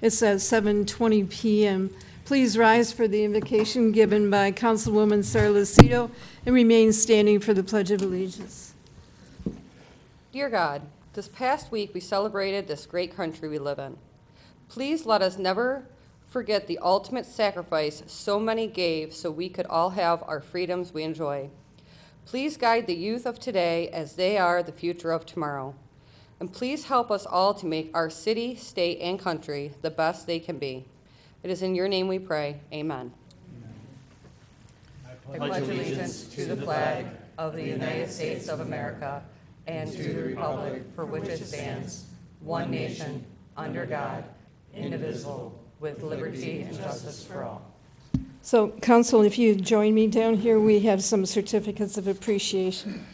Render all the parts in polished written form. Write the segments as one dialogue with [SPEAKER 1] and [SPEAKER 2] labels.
[SPEAKER 1] It's at 7:20 p.m. Please rise for the invocation given by Councilwoman Sarah Lucido and remain standing for the Pledge of Allegiance.
[SPEAKER 2] Dear God, this past week we celebrated this great country we live in. Please let us never forget the ultimate sacrifice so many gave so we could all have our freedoms we enjoy. Please guide the youth of today as they are the future of tomorrow. And please help us all to make our city, state, and country the best they can be. It is in your name we pray. Amen. I pledge allegiance to the flag of the United States of America and to the republic for which it stands, one nation, under God, indivisible, with liberty and justice for all.
[SPEAKER 1] So, Council, if you join me down here, we have some certificates of appreciation.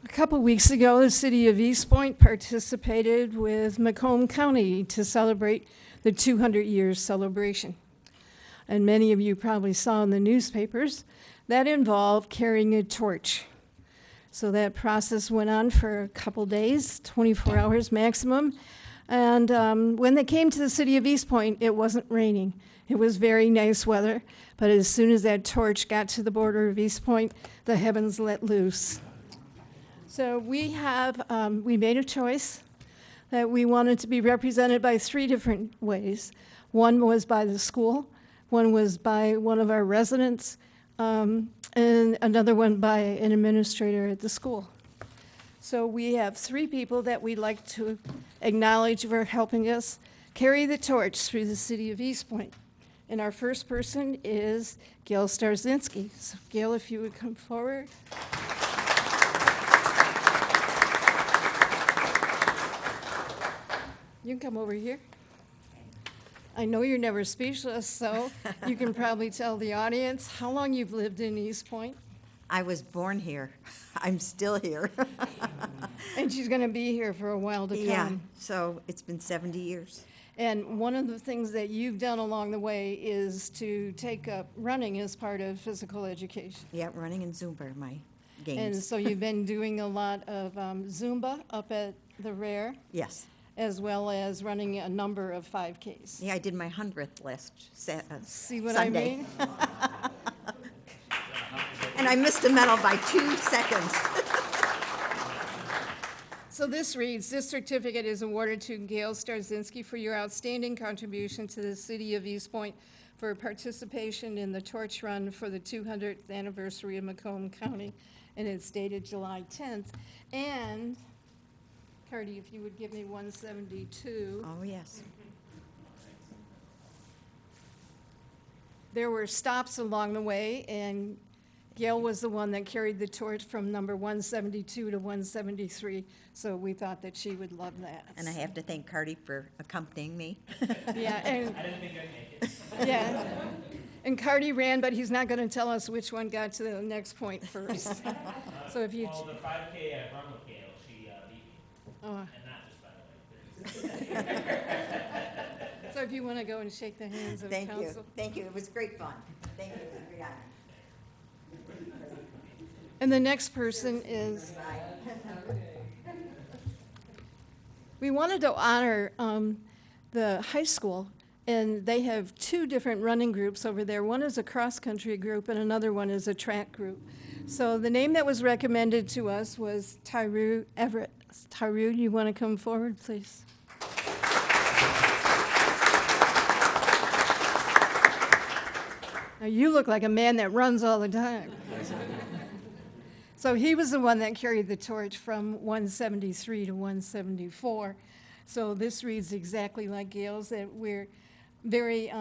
[SPEAKER 1] A couple weeks ago, the city of Eastpointe participated with Macomb County to celebrate the 200 years celebration. And many of you probably saw in the newspapers that involved carrying a torch. So that process went on for a couple days, 24 hours maximum. And when they came to the city of Eastpointe, it wasn't raining. It was very nice weather. But as soon as that torch got to the border of Eastpointe, the heavens let loose. So we made a choice that we wanted to be represented by 3 different ways. One was by the school, one was by one of our residents, and another one by an administrator at the school. So we have 3 people that we'd like to acknowledge for helping us carry the torch through the city of Eastpointe. And our first person is Gail Starzinski. So Gail, if you would come forward. You can come over here. I know you're never speechless, so you can probably tell the audience how long you've lived in Eastpointe.
[SPEAKER 3] I was born here. I'm still here.
[SPEAKER 1] And she's going to be here for a while to come.
[SPEAKER 3] Yeah, so it's been 70 years.
[SPEAKER 1] And one of the things that you've done along the way is to take up running as part of physical education.
[SPEAKER 3] Yeah, running and Zumba are my games.
[SPEAKER 1] And so you've been doing a lot of Zumba up at the Rare.
[SPEAKER 3] Yes.
[SPEAKER 1] As well as running a number of 5Ks.
[SPEAKER 3] Yeah, I did my 100th last
[SPEAKER 1] See what
[SPEAKER 3] Sunday.
[SPEAKER 1] I mean?
[SPEAKER 3] And I missed a medal by 2 seconds.
[SPEAKER 1] So this reads, this certificate is awarded to Gail Starzinski for your outstanding contribution to the city of Eastpointe for participation in the torch run for the 200th anniversary of Macomb County. And it's dated July 10th. And Cardi, if you would give me 172.
[SPEAKER 3] Oh, yes.
[SPEAKER 1] There were stops along the way, and Gail was the one that carried the torch from number 172 to 173, so we thought that she would love that.
[SPEAKER 3] And I have to thank Cardi for accompanying me.
[SPEAKER 1] Yeah, and
[SPEAKER 4] I didn't think I'd make it.
[SPEAKER 1] yeah. And Cardi ran, but he's not going to tell us which one got to the next point first. So if you...
[SPEAKER 4] Well, the 5K I've run with Gail, she beat me.
[SPEAKER 1] Oh.
[SPEAKER 4] And not just by the way.
[SPEAKER 1] So if you want to go and shake the hands of
[SPEAKER 3] Thank
[SPEAKER 1] council.
[SPEAKER 3] you. Thank you. It was great fun. Thank you. It was a great honor.
[SPEAKER 1] And the next person is... We wanted to honor the high school, and they have 2 different running groups over there. One is a cross-country group, and another one is a track group. So the name that was recommended to us was Tyru Everett. Tyru, you want to come forward, please? Now, you look like a man that runs all the time. So he was the one that carried the torch from 173 to 174. So this reads exactly like Gail's, that we're very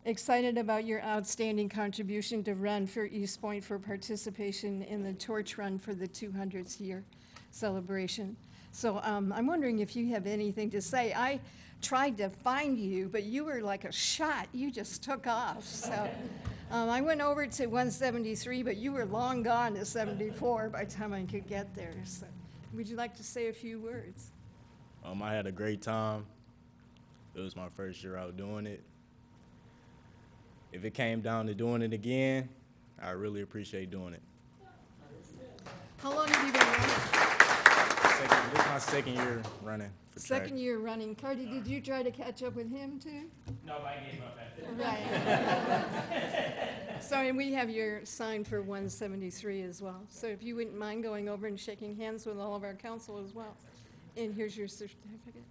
[SPEAKER 1] excited about your outstanding contribution to run for Eastpointe for participation in the torch run for the 200th year celebration. So I'm wondering if you have anything to say. I tried to find you, but you were like a shot. You just took off. So I went over to 173, but you were long gone to 74 by the time I could get there. So, would you like to say a few words?
[SPEAKER 5] I had a great time. It was my first year out doing it. If it came down to doing it again, I really appreciate doing it.
[SPEAKER 1] How long have you been running?
[SPEAKER 5] This is my second year running for track.
[SPEAKER 1] Second year running. Cardi, did you try to catch up with him too?
[SPEAKER 6] No, I gave up after.
[SPEAKER 1] Right. So, and we have your sign for 173 as well. So if you wouldn't mind going over and shaking hands with all of our council as well. And here's your certificate.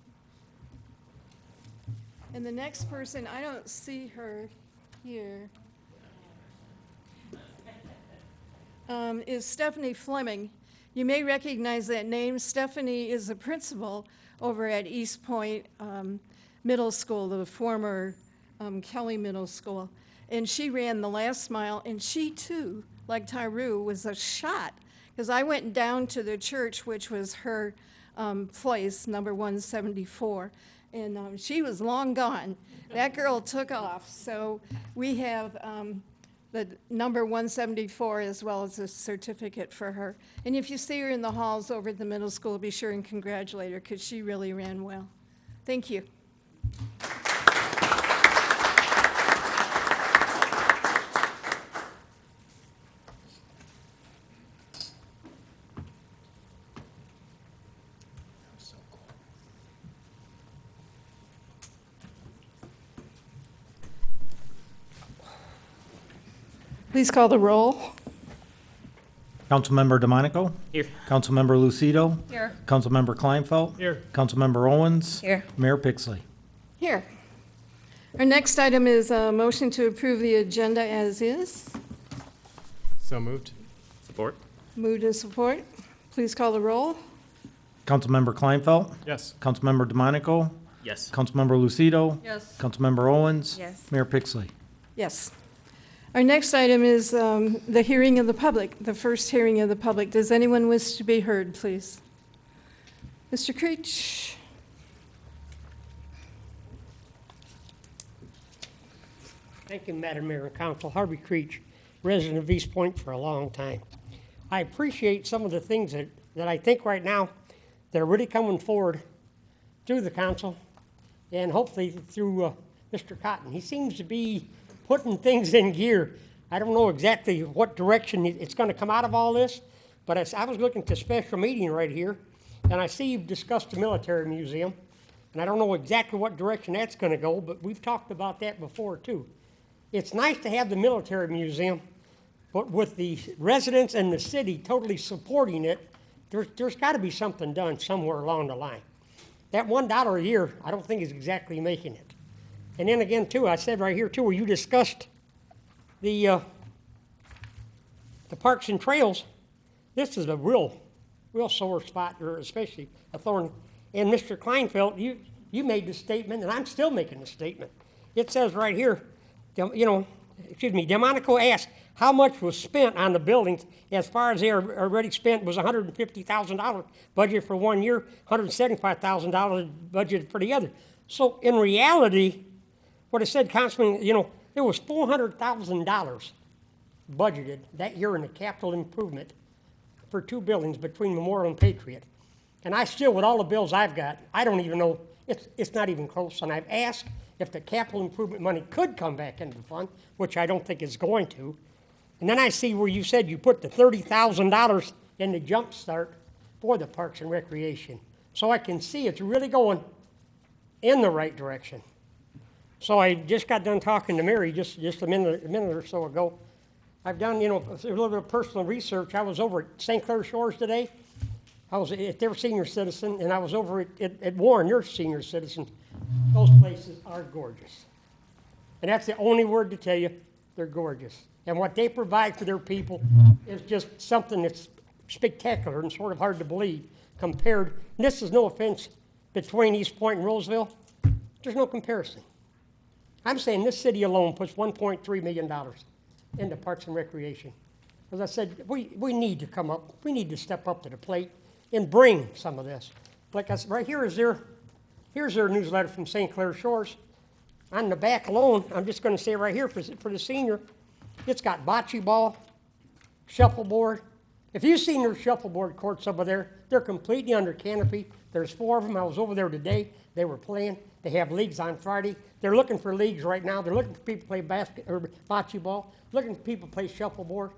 [SPEAKER 1] And the next person, I don't see her here, is Stephanie Fleming. You may recognize that name. Stephanie is a principal over at Eastpointe Middle School, the former Kelly Middle School. And she ran the last mile, and she too, like Tyru, was a shot. Because I went down to the church, which was her place, number 174, and she was long gone. That girl took off. So we have the number 174 as well as a certificate for her. And if you see her in the halls over at the middle school, be sure and congratulate her because she really ran well. Thank you. Please call the roll.
[SPEAKER 7] Councilmember DeMonico?
[SPEAKER 6] Here.
[SPEAKER 7] Councilmember Lucido?
[SPEAKER 2] Here.
[SPEAKER 7] Councilmember Kleinfeld?
[SPEAKER 6] Here.
[SPEAKER 7] Councilmember Owens?
[SPEAKER 3] Here.
[SPEAKER 7] Mayor Pixley?
[SPEAKER 1] Here. Our next item is a motion to approve the agenda as is.
[SPEAKER 6] So moved. Support?
[SPEAKER 1] Move to support. Please call the roll.
[SPEAKER 7] Councilmember Kleinfeld?
[SPEAKER 6] Yes.
[SPEAKER 7] Councilmember DeMonico?
[SPEAKER 6] Yes.
[SPEAKER 7] Councilmember Lucido?
[SPEAKER 2] Yes.
[SPEAKER 7] Councilmember Owens?
[SPEAKER 3] Yes.
[SPEAKER 7] Mayor Pixley?
[SPEAKER 1] Yes. Our next item is the hearing of the public, the first hearing of the public. Does anyone wish to be heard, please? Mr. Creech?
[SPEAKER 8] Thank you, Madam Mayor and Council. Harvey Creech, resident of Eastpointe for a long time. I appreciate some of the things that I think right now that are really coming forward through the council and hopefully through Mr. Cotton. He seems to be putting things in gear. I don't know exactly what direction it's going to come out of all this, but I was looking at the special meeting right here, and I see you've discussed the military museum, and I don't know exactly what direction that's going to go, but we've talked about that before too. It's nice to have the military museum, but with the residents and the city totally supporting it, there's got to be something done somewhere along the line. That $1 a year, I don't think is exactly making it. And then again, too, I said right here, too, where you discussed the parks and trails, this is a real sore spot, or especially a thorn. And Mr. Kleinfeld, you made the statement, and I'm still making the statement. It says right here, DeMonico asked how much was spent on the buildings. As far as they are already spent was $150,000 budget for 1 year, $175,000 budget for the other. So in reality, what I said, Councilman, there was $400,000 budgeted that year in the capital improvement for 2 buildings between Memorial and Patriot. And I still, with all the bills I've got, I don't even know, it's not even close. And I've asked if the capital improvement money could come back into the fund, which I don't think it's going to. And then I see where you said you put the $30,000 in the jump start for the Parks and Recreation. So I can see it's really going in the right direction. So I just got done talking to Mary just a minute or so ago. I've done, a little bit of personal research. I was over at St. Clair Shores today. I was at their senior citizen, and I was over at Warren, your senior citizen. Those places are gorgeous. And that's the only word to tell you, they're gorgeous. And what they provide for their people is just something that's spectacular and sort of hard to believe compared, and this is no offense between Eastpointe and Roseville, there's no comparison. I'm saying this city alone puts $1.3 million into Parks and Recreation. As I said, we need to come up, we need to step up to the plate and bring some of this. Like I said, right here here's their newsletter from St. Clair Shores. On the back alone, I'm just going to say right here for the senior, It's got bocce ball, shuffleboard. If you've seen their shuffleboard courts over there, they're completely under canopy. There's 4 of them. I was over there today. They were playing. They have leagues on Friday. They're looking for leagues right now. They're looking for people to play basket or bocce ball, looking for people to play shuffleboard.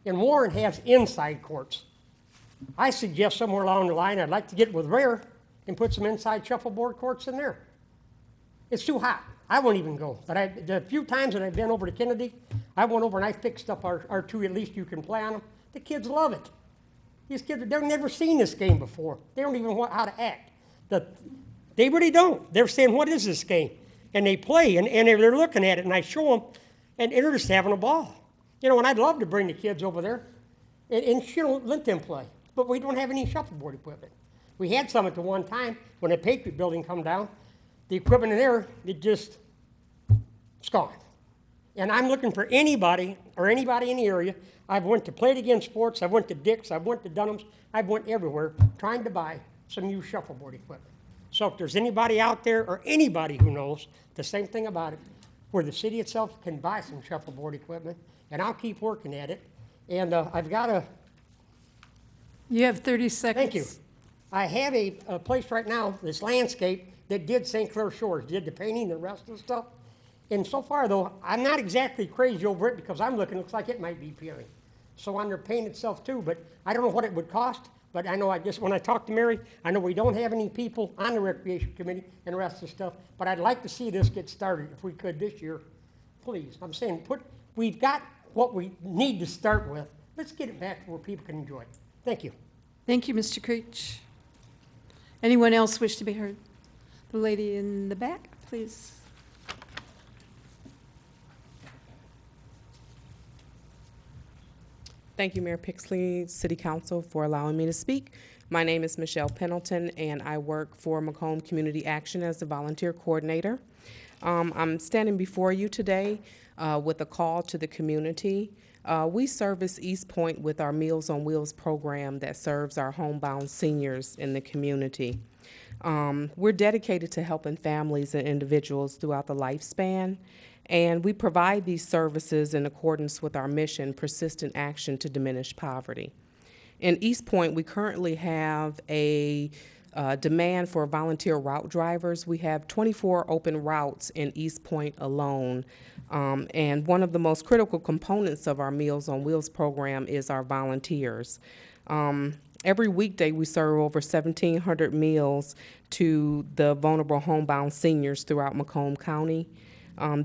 [SPEAKER 8] And Warren has inside courts. I suggest somewhere along the line, I'd like to get with Rare and put some inside shuffleboard courts in there. It's too hot. I won't even go. But the few times that I've been over to Kennedy, I went over and I fixed up our 2 at least you can play on them. The kids love it. These kids, they've never seen this game before. They don't even know how to act. They really don't. They're saying, what is this game? And they play, and they're looking at it, and I show them, and they're just having a ball. You know, and I'd love to bring the kids over there and let them play. But we don't have any shuffleboard equipment. We had some at the one time when the Patriot building come down. The equipment in there, it's gone. And I'm looking for anybody in the area. I've went to Play It Again Sports, I've went to Dick's, I've went to Dunham's, I've went everywhere trying to buy some new shuffleboard equipment. So if there's anybody out there or anybody who knows the same thing about it, where the city itself can buy some shuffleboard equipment, and I'll keep working at it. And I've got a,
[SPEAKER 1] You have 30 seconds.
[SPEAKER 8] thank you. I have a place right now, this landscape, that did St. Clair Shores, did the painting, the rest of the stuff. And so far, though, I'm not exactly crazy over it because I'm looking, looks like it might be peeling. So on their paint itself too, but I don't know what it would cost, but I know when I talked to Mary, I know we don't have any people on the Recreation Committee and the rest of the stuff, but I'd like to see this get started if we could this year, please. I'm saying we've got what we need to start with. Let's get it back to where people can enjoy it. Thank you.
[SPEAKER 1] Thank you, Mr. Creech. Anyone else wish to be heard? The lady in the back, please.
[SPEAKER 9] Thank you, Mayor Pixley, City Council, for allowing me to speak. My name is Michelle Pendleton, and I work for Macomb Community Action as the volunteer coordinator. I'm standing before you today with a call to the community. We service Eastpointe with our Meals on Wheels program that serves our homebound seniors in the community. We're dedicated to helping families and individuals throughout the lifespan, and we provide these services in accordance with our mission, persistent action to diminish poverty. In Eastpointe, we currently have a demand for volunteer route drivers. We have 24 open routes in Eastpointe alone, and one of the most critical components of our Meals on Wheels program is our volunteers. Every weekday, we serve over 1,700 meals to the vulnerable homebound seniors throughout Macomb County.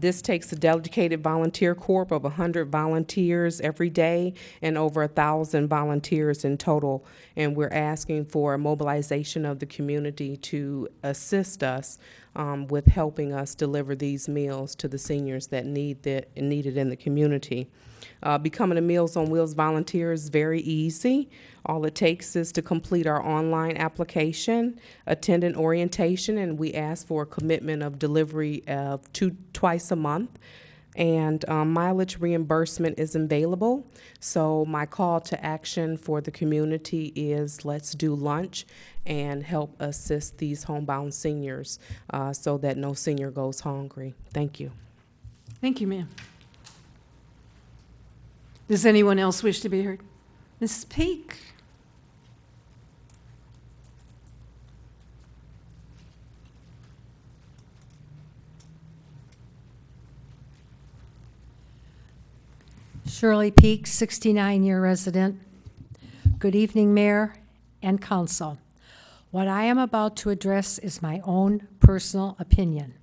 [SPEAKER 9] This takes a dedicated volunteer corps of 100 volunteers every day and over 1,000 volunteers in total. And we're asking for a mobilization of the community to assist us with helping us deliver these meals to the seniors that need it in the community. Becoming a Meals on Wheels volunteer is very easy. All it takes is to complete our online application, attend an orientation, and we ask for a commitment of delivery of twice a month. And mileage reimbursement is available. So my call to action for the community is let's do lunch and help assist these homebound seniors so that no senior goes hungry. Thank you.
[SPEAKER 1] Thank you, ma'am. Does anyone else wish to be heard? Mrs. Peak?
[SPEAKER 10] Shirley Peak, 69-year resident. Good evening, Mayor and Council. What I am about to address is my own personal opinion.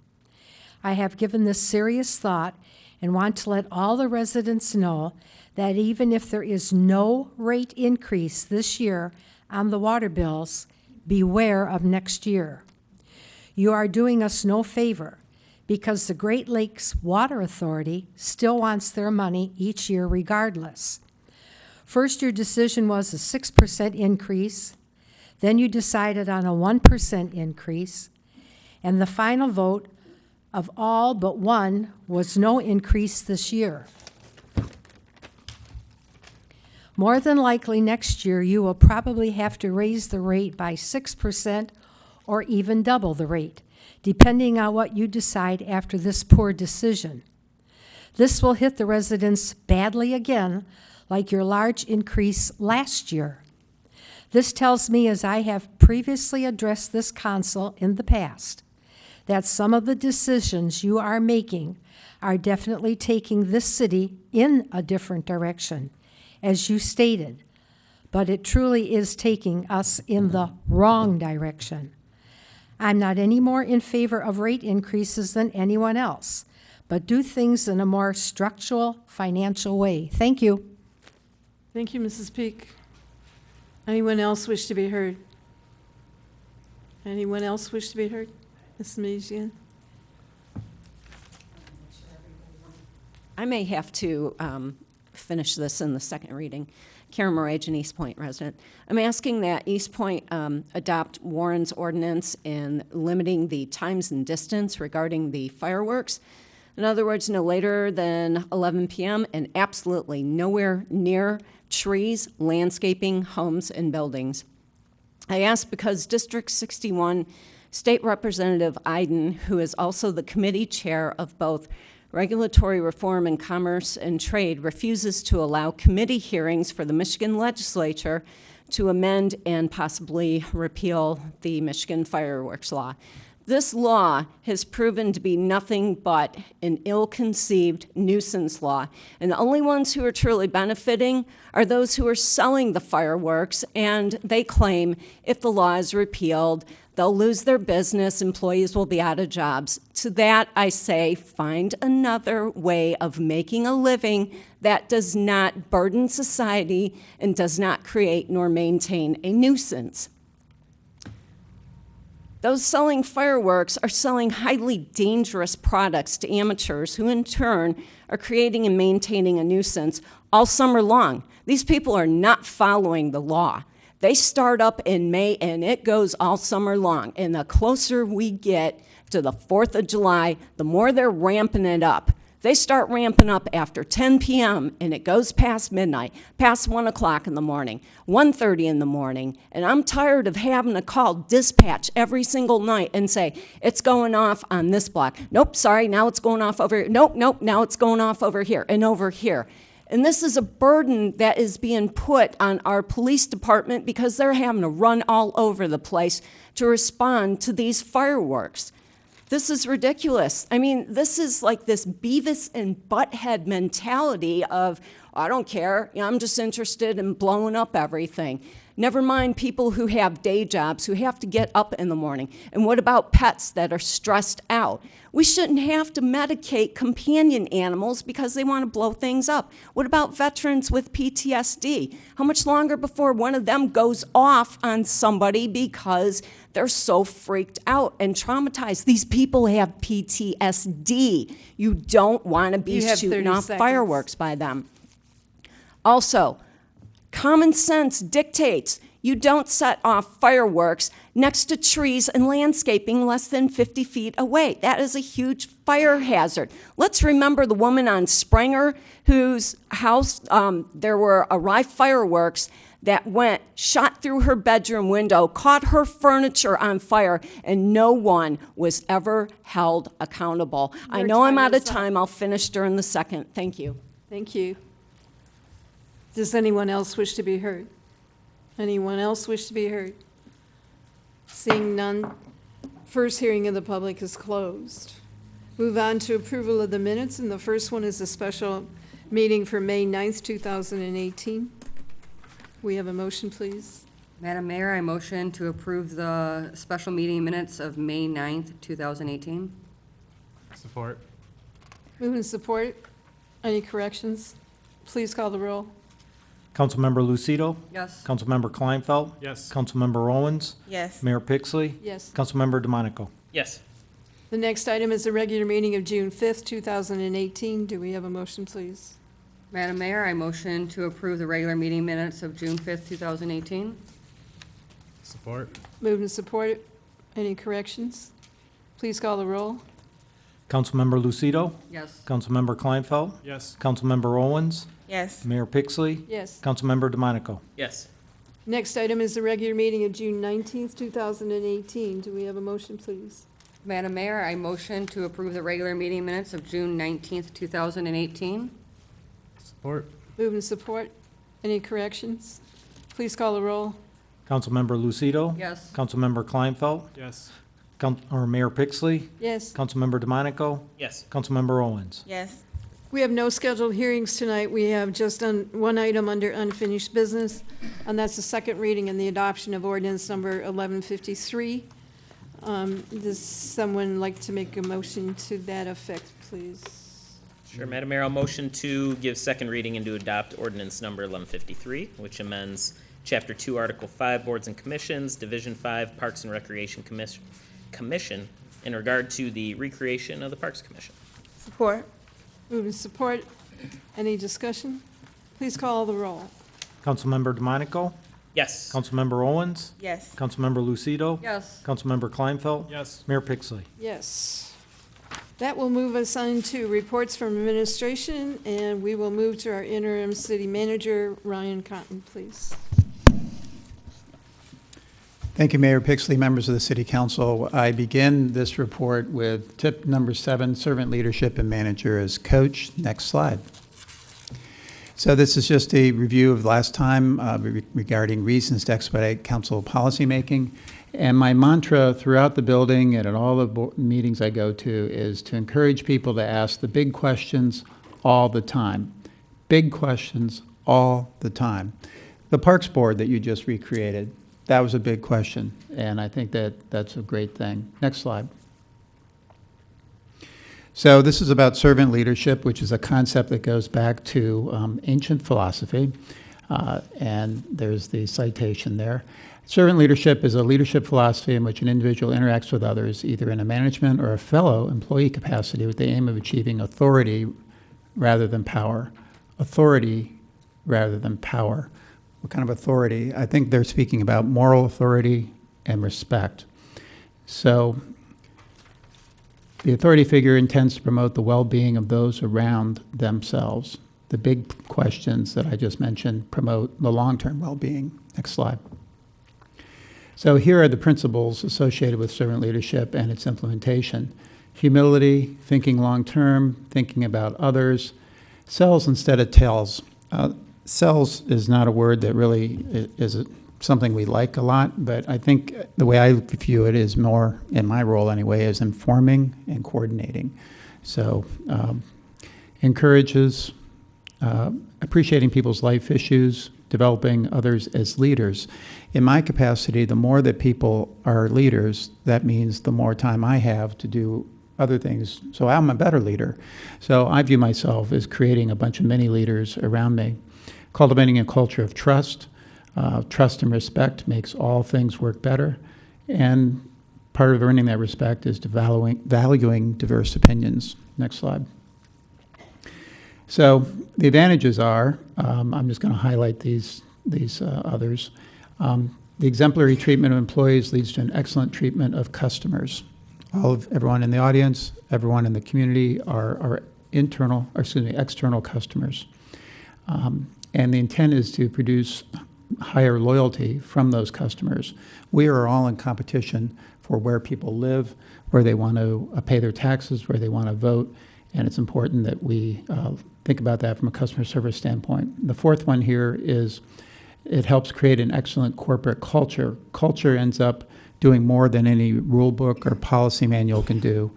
[SPEAKER 10] I have given this serious thought and want to let all the residents know that even if there is no rate increase this year on the water bills, beware of next year. You are doing us no favor because the Great Lakes Water Authority still wants their money each year regardless. First, your decision was a 6% increase, then you decided on a 1% increase, and the final vote of all but one was no increase this year. More than likely next year, you will probably have to raise the rate by 6% or even double the rate, depending on what you decide after this poor decision. This will hit the residents badly again, like your large increase last year. This tells me, as I have previously addressed this council in the past, that some of the decisions you are making are definitely taking this city in a different direction, as you stated, but it truly is taking us in the wrong direction. I'm not any more in favor of rate increases than anyone else, but do things in a more structural, financial way. Thank you.
[SPEAKER 1] Thank you, Mrs. Peak. Anyone else wish to be heard? Anyone else wish to be heard? Ms. Mazian?
[SPEAKER 4] I may have to finish this in the second reading. Karen Moragan, Eastpointe resident. I'm asking that Eastpointe adopt Warren's ordinance in limiting the times and distance regarding the fireworks. In other words, no later than 11 p.m. and absolutely nowhere near trees, landscaping, homes, and buildings. I ask because District 61 State Representative Iden, who is also the committee chair of both Regulatory Reform and Commerce and Trade, refuses to allow committee hearings for the Michigan legislature to amend and possibly repeal the Michigan fireworks law. This law has proven to be nothing but an ill-conceived nuisance law, and the only ones who are truly benefiting are those who are selling the fireworks, and they claim if the law is repealed, they'll lose their business, employees will be out of jobs. To that, I say, find another way of making a living that does not burden society and does not create nor maintain a nuisance. Those selling fireworks are selling highly dangerous products to amateurs who in turn are creating and maintaining a nuisance all summer long. These people are not following the law. They start up in May and it goes all summer long. And the closer we get to the 4th of July, the more they're ramping it up. They start ramping up after 10 p.m. and it goes past midnight, past 1 o'clock in the morning, 1:30 in the morning, and I'm tired of having to call dispatch every single night and say, it's going off on this block. Nope, sorry, now it's going off over here. Nope, now it's going off over here and over here. And this is a burden that is being put on our police department because they're having to run all over the place to respond to these fireworks. This is ridiculous. I mean, this is like this Beavis and Butthead mentality of, I don't care, I'm just interested in blowing up everything. Never mind people who have day jobs, who have to get up in the morning. And what about pets that are stressed out? We shouldn't have to medicate companion animals because they want to blow things up. What about veterans with PTSD? How much longer before one of them goes off on somebody because they're so freaked out and traumatized? These people have PTSD. You don't want to be
[SPEAKER 1] You have
[SPEAKER 4] shooting
[SPEAKER 1] 30
[SPEAKER 4] off
[SPEAKER 1] seconds.
[SPEAKER 4] fireworks by them. Also, common sense dictates you don't set off fireworks next to trees and landscaping less than 50 feet away. That is a huge fire hazard. Let's remember the woman on Springer whose house, there were arrived fireworks that shot through her bedroom window, caught her furniture on fire, and no one was ever held accountable. I know I'm out of time. I'll finish during the second. Thank you.
[SPEAKER 1] Thank you. Does anyone else wish to be heard? Anyone else wish to be heard? Seeing none, first hearing of the public is closed. Move on to approval of the minutes, and the first one is a special meeting for May 9th, 2018. We have a motion, please.
[SPEAKER 2] Madam Mayor, I motion to approve the special meeting minutes of May 9th, 2018.
[SPEAKER 6] Support.
[SPEAKER 1] Move and support. Any corrections? Please call the roll.
[SPEAKER 7] Councilmember Lucido,
[SPEAKER 2] Yes.
[SPEAKER 7] Councilmember Kleinfeld,
[SPEAKER 6] Yes.
[SPEAKER 7] Councilmember Owens,
[SPEAKER 3] Yes.
[SPEAKER 7] Mayor Pixley,
[SPEAKER 1] Yes.
[SPEAKER 7] Councilmember DeMonico.
[SPEAKER 6] Yes.
[SPEAKER 1] The next item is the regular meeting of June 5th, 2018. Do we have a motion, please?
[SPEAKER 2] Madam Mayor, I motion to approve the regular meeting minutes of June 5th, 2018.
[SPEAKER 6] Support.
[SPEAKER 1] Moved and supported. Any corrections? Please call the roll.
[SPEAKER 7] Councilmember Lucido,
[SPEAKER 2] Yes.
[SPEAKER 7] Councilmember Kleinfeld,
[SPEAKER 6] Yes.
[SPEAKER 7] Councilmember Owens,
[SPEAKER 3] Yes.
[SPEAKER 7] Mayor Pixley,
[SPEAKER 1] Yes.
[SPEAKER 7] Councilmember DeMonico.
[SPEAKER 6] Yes.
[SPEAKER 1] Next item is the regular meeting of June 19th, 2018. Do we have a motion, please?
[SPEAKER 2] Madam Mayor, I motion to approve the regular meeting minutes of June 19th, 2018.
[SPEAKER 6] Support.
[SPEAKER 1] Move and support. Any corrections? Please call the roll.
[SPEAKER 7] Councilmember Lucido?
[SPEAKER 2] Yes.
[SPEAKER 7] Councilmember Kleinfeld?
[SPEAKER 6] Yes.
[SPEAKER 7] Mayor Pixley?
[SPEAKER 1] Yes.
[SPEAKER 7] Councilmember DeMonico?
[SPEAKER 6] Yes.
[SPEAKER 7] Councilmember Owens?
[SPEAKER 3] Yes.
[SPEAKER 1] We have no scheduled hearings tonight. We have just one item under unfinished business, and that's the second reading and the adoption of ordinance number 1153. Does someone like to make a motion to that effect, please?
[SPEAKER 11] Sure, Madam Mayor, I'll motion to give second reading and to adopt ordinance number 1153, which amends Chapter 2, Article 5, Boards and Commissions, Division 5, Parks and Recreation Commission in regard to the recreation of the Parks Commission.
[SPEAKER 3] Support.
[SPEAKER 1] Move and support. Any discussion? Please call the roll.
[SPEAKER 7] Councilmember DeMonico?
[SPEAKER 11] Yes.
[SPEAKER 7] Councilmember Owens?
[SPEAKER 3] Yes.
[SPEAKER 7] Councilmember Lucido?
[SPEAKER 2] Yes.
[SPEAKER 7] Councilmember Kleinfeld?
[SPEAKER 6] Yes.
[SPEAKER 7] Mayor Pixley?
[SPEAKER 1] Yes. That will move us on to reports from administration, and we will move to our interim city manager, Ryan Cotton, please.
[SPEAKER 12] Thank you, Mayor Pixley, members of the City Council. I begin this report with tip number 7, servant leadership and manager as coach. Next slide. So this is just a review of last time regarding reasons to expedite council policymaking. And my mantra throughout the building and at all the meetings I go to is to encourage people to ask the big questions all the time. Big questions all the time. The Parks Board that you just recreated, that was a big question, and I think that that's a great thing. Next slide. So this is about servant leadership, which is a concept that goes back to ancient philosophy, and there's the citation there. Servant leadership is a leadership philosophy in which an individual interacts with others, either in a management or a fellow employee capacity, with the aim of achieving authority rather than power. Authority rather than power. What kind of authority? I think they're speaking about moral authority and respect. So the authority figure intends to promote the well-being of those around themselves. The big questions that I just mentioned promote the long-term well-being. Next slide. So here are the principles associated with servant leadership and its implementation. Humility, thinking long-term, thinking about others, sells instead of tells. Sells is not a word that really is something we like a lot, but I think the way I view it is more, in my role anyway, is informing and coordinating. So encourages appreciating people's life issues, developing others as leaders. In my capacity, the more that people are leaders, that means the more time I have to do other things. So I'm a better leader. So I view myself as creating a bunch of mini leaders around me. Cultivating a culture of trust. Trust and respect makes all things work better. And part of earning that respect is valuing diverse opinions. Next slide. So the advantages are, I'm just going to highlight these others. The exemplary treatment of employees leads to an excellent treatment of customers. Everyone in the audience, everyone in the community are external customers. And the intent is to produce higher loyalty from those customers. We are all in competition for where people live, where they want to pay their taxes, where they want to vote, and it's important that we think about that from a customer service standpoint. The fourth one here is it helps create an excellent corporate culture. Culture ends up doing more than any rule book or policy manual can do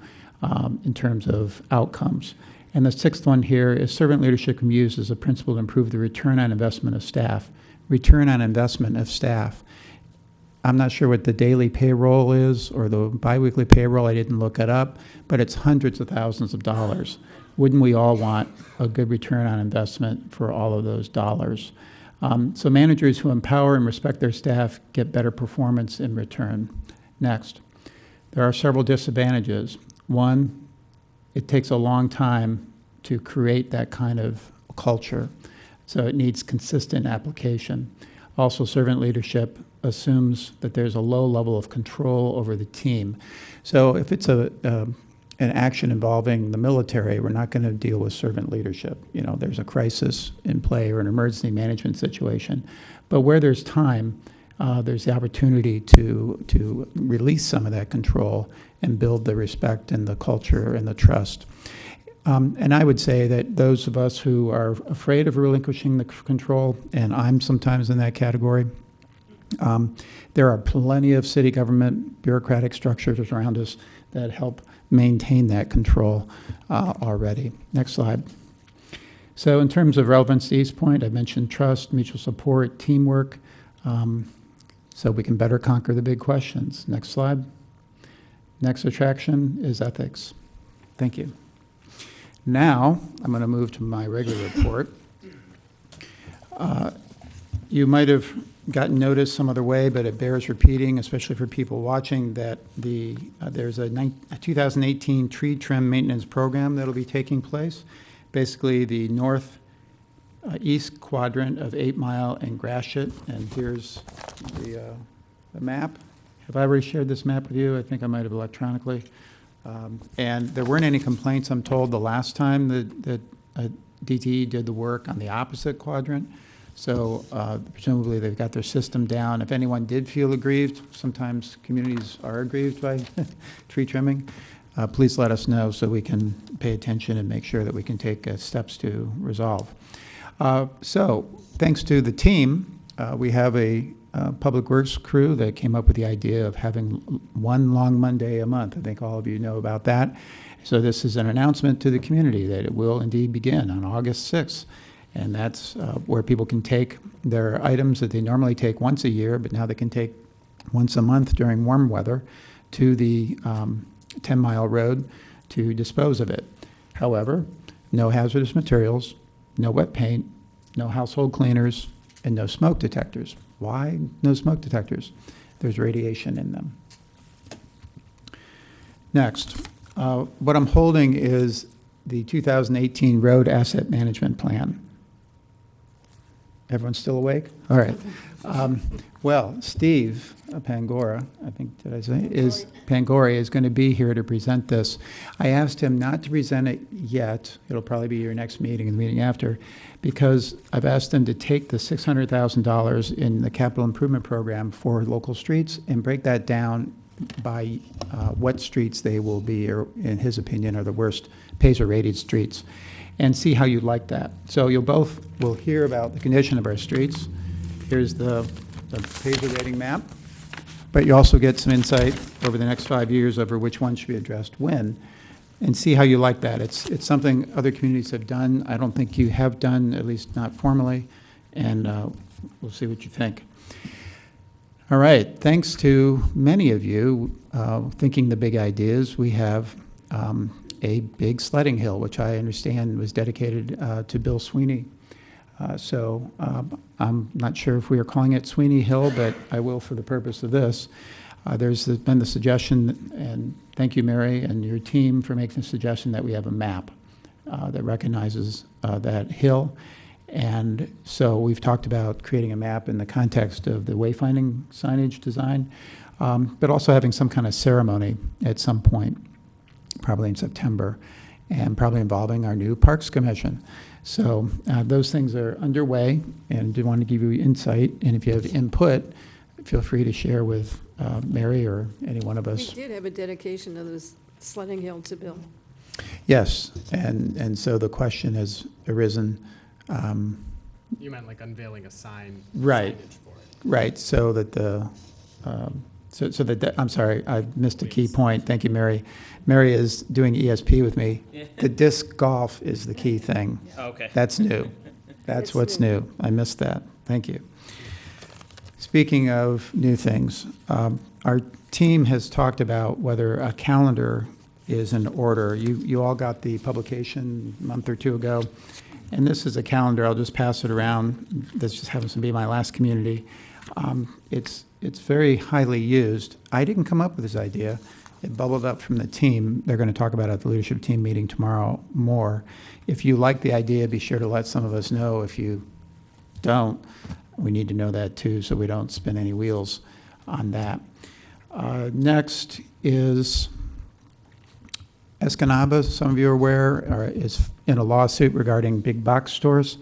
[SPEAKER 12] in terms of outcomes. And the sixth one here is servant leadership can be used as a principle to improve the return on investment of staff. Return on investment of staff. I'm not sure what the daily payroll is or the biweekly payroll. I didn't look it up, but it's hundreds of thousands of dollars. Wouldn't we all want a good return on investment for all of those dollars? So managers who empower and respect their staff get better performance in return. Next. There are several disadvantages. One, it takes a long time to create that kind of culture, so it needs consistent application. Also, servant leadership assumes that there's a low level of control over the team. So if it's an action involving the military, we're not going to deal with servant leadership. You know, there's a crisis in play or an emergency management situation. But where there's time, there's the opportunity to release some of that control and build the respect and the culture and the trust. And I would say that those of us who are afraid of relinquishing the control, and I'm sometimes in that category, there are plenty of city government bureaucratic structures around us that help maintain that control already. Next slide. So in terms of relevance to Eastpointe, I mentioned trust, mutual support, teamwork, so we can better conquer the big questions. Next slide. Next attraction is ethics. Thank you. Now, I'm going to move to my regular report. You might have gotten notice some other way, but it bears repeating, especially for people watching, that there's a 2018 tree trim maintenance program that will be taking place. Basically, the northeast quadrant of 8 Mile and Gratiot, and here's the map. Have I already shared this map with you? I think I might have electronically. And there weren't any complaints, I'm told, the last time that DTE did the work on the opposite quadrant. So presumably they've got their system down. If anyone did feel aggrieved, sometimes communities are aggrieved by tree trimming, please let us know so we can pay attention and make sure that we can take steps to resolve. So thanks to the team, we have a Public Works crew that came up with the idea of having one long Monday a month. I think all of you know about that. So this is an announcement to the community that it will indeed begin on August 6th. And that's where people can take their items that they normally take once a year, but now they can take once a month during warm weather to the 10-mile road to dispose of it. However, no hazardous materials, no wet paint, no household cleaners, and no smoke detectors. Why no smoke detectors? There's radiation in them. Next, what I'm holding is the 2018 Road Asset Management Plan. Everyone still awake? All right. Well, Steve Pangora, I think, did I say, is Pangori is going to be here to present this. I asked him not to present it yet. It'll probably be your next meeting and the meeting after, because I've asked him to take the $600,000 in the capital improvement program for local streets and break that down by what streets they will be, or in his opinion, are the worst PASER-rated streets, and see how you like that. So you'll both will hear about the condition of our streets. Here's the PASER rating map, but you also get some insight over the next 5 years over which one should be addressed when, and see how you like that. It's something other communities have done. I don't think you have done, at least not formally, and we'll see what you think. All right, thanks to many of you thinking the big ideas, we have a big sledding hill, which I understand was dedicated to Bill Sweeney. So I'm not sure if we are calling it Sweeney Hill, but I will for the purpose of this. There's been the suggestion, and thank you, Mary, and your team for making the suggestion that we have a map that recognizes that hill. And so we've talked about creating a map in the context of the wayfinding signage design, but also having some kind of ceremony at some point, probably in September, and probably involving our new Parks Commission. So those things are underway, and I want to give you insight. And if you have input, feel free to share with Mary or any one of us.
[SPEAKER 1] We did have a dedication of this sledding hill to Bill.
[SPEAKER 12] Yes, and so the question has arisen.
[SPEAKER 6] You meant like unveiling a sign.
[SPEAKER 12] Right,
[SPEAKER 6] signage for it.
[SPEAKER 12] right. So that the I'm sorry, I missed a key point. Thank you, Mary. Mary is doing ESP with me. The disc golf is the key thing.
[SPEAKER 11] Okay.
[SPEAKER 12] That's new. That's
[SPEAKER 1] It's
[SPEAKER 12] what's
[SPEAKER 1] new.
[SPEAKER 12] new. I missed that. Thank you. Speaking of new things, our team has talked about whether a calendar is in order. You all got the publication a month or two ago, and this is a calendar. I'll just pass it around. This just happens to be my last community. It's very highly used. I didn't come up with this idea. It bubbled up from the team. They're going to talk about it at the leadership team meeting tomorrow more. If you like the idea, be sure to let some of us know. If you don't, we need to know that too, so we don't spin any wheels on that. Next is Escanaba, some of you are aware, is in a lawsuit regarding big box stores.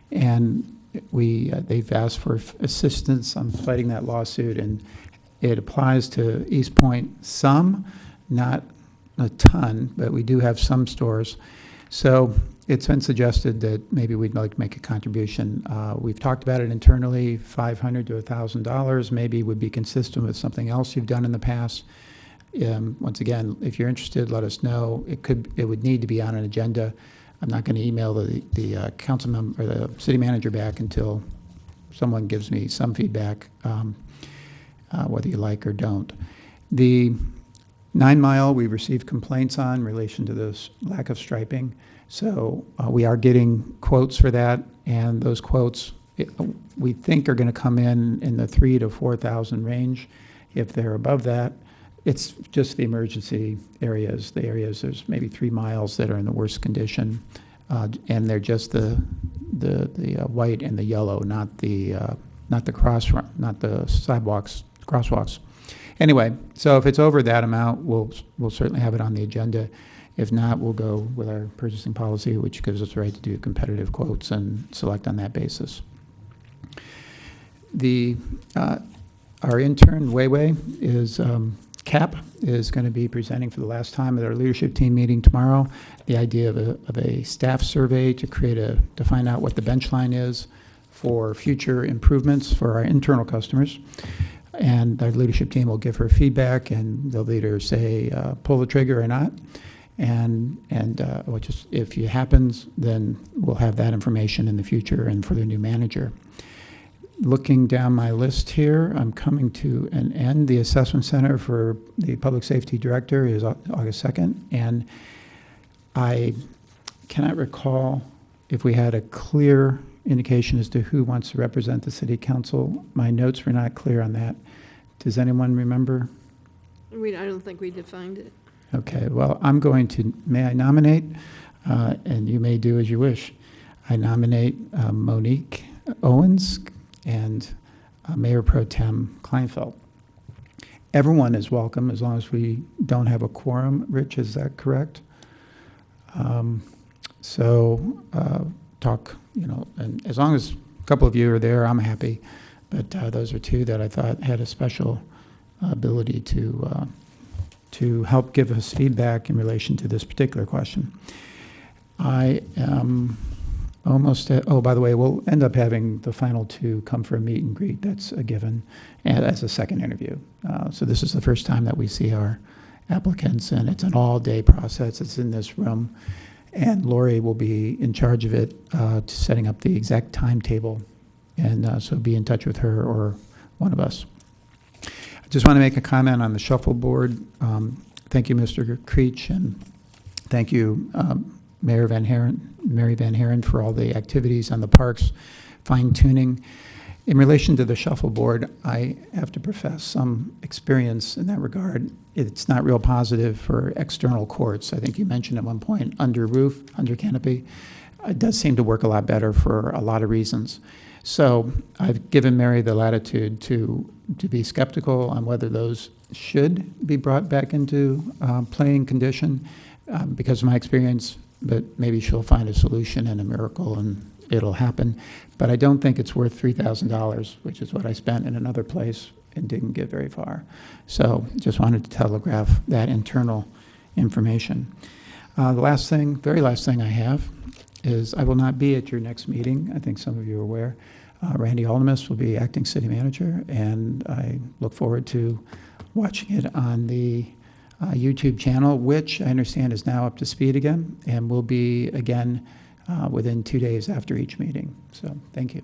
[SPEAKER 12] And they've asked for assistance on fighting that lawsuit, and it applies to Eastpointe some, not a ton, but we do have some stores. So it's been suggested that maybe we'd like to make a contribution. We've talked about it internally, $500 to $1,000 maybe would be consistent with something else you've done in the past. Once again, if you're interested, let us know. It would need to be on an agenda. I'm not going to email the council member or the city manager back until someone gives me some feedback, whether you like or don't. The 9 Mile, we received complaints on in relation to this lack of striping. So we are getting quotes for that, and those quotes we think are going to come in the 3,000 to 4,000 range. If they're above that, it's just the emergency areas. The areas, there's maybe 3 miles that are in the worst condition, and they're just the white and the yellow, not the sidewalks, crosswalks. Anyway, so if it's over that amount, we'll certainly have it on the agenda. If not, we'll go with our purchasing policy, which gives us the right to do competitive quotes and select on that basis. Our intern, Weiwei, is CAP is going to be presenting for the last time at our leadership team meeting tomorrow. The idea of a staff survey to find out what the bench line is for future improvements for our internal customers. And our leadership team will give her feedback, and they'll either say pull the trigger or not. And if it happens, then we'll have that information in the future and for the new manager. Looking down my list here, I'm coming to an end. The assessment center for the public safety director is August 2nd, and I cannot recall if we had a clear indication as to who wants to represent the city council. My notes were not clear on that. Does anyone remember?
[SPEAKER 1] I don't think we defined it.
[SPEAKER 12] Okay, well, may I nominate, and you may do as you wish. I nominate Monique Owens and Mayor Pro Tem Kleinfeld. Everyone is welcome as long as we don't have a quorum. Rich, is that correct? Talk, and as long as a couple of you are there, I'm happy. But those are two that I thought had a special ability to help give us feedback in relation to this particular question. I am almost at, by the way, we'll end up having the final two come for a meet and greet. That's a given, and as a second interview. So this is the first time that we see our applicants, and it's an all-day process. It's in this room, and Lori will be in charge of it, setting up the exact timetable, and so be in touch with her or one of us. I just want to make a comment on the shuffleboard. Thank you, Mr. Creech, and thank you, Mary Van Haren, for all the activities on the parks, fine-tuning. In relation to the shuffleboard, I have to profess some experience in that regard. It's not real positive for external courts. I think you mentioned at one point under roof, under canopy. It does seem to work a lot better for a lot of reasons. So I've given Mary the latitude to be skeptical on whether those should be brought back into playing condition because of my experience, but maybe she'll find a solution and a miracle and it'll happen. But I don't think it's worth $3,000, which is what I spent in another place and didn't get very far. So just wanted to telegraph that internal information. The very last thing I have is I will not be at your next meeting. I think some of you are aware. Randy Aldemus will be acting city manager, and I look forward to watching it on the YouTube channel, which I understand is now up to speed again, and will be again within 2 days after each meeting. So thank you.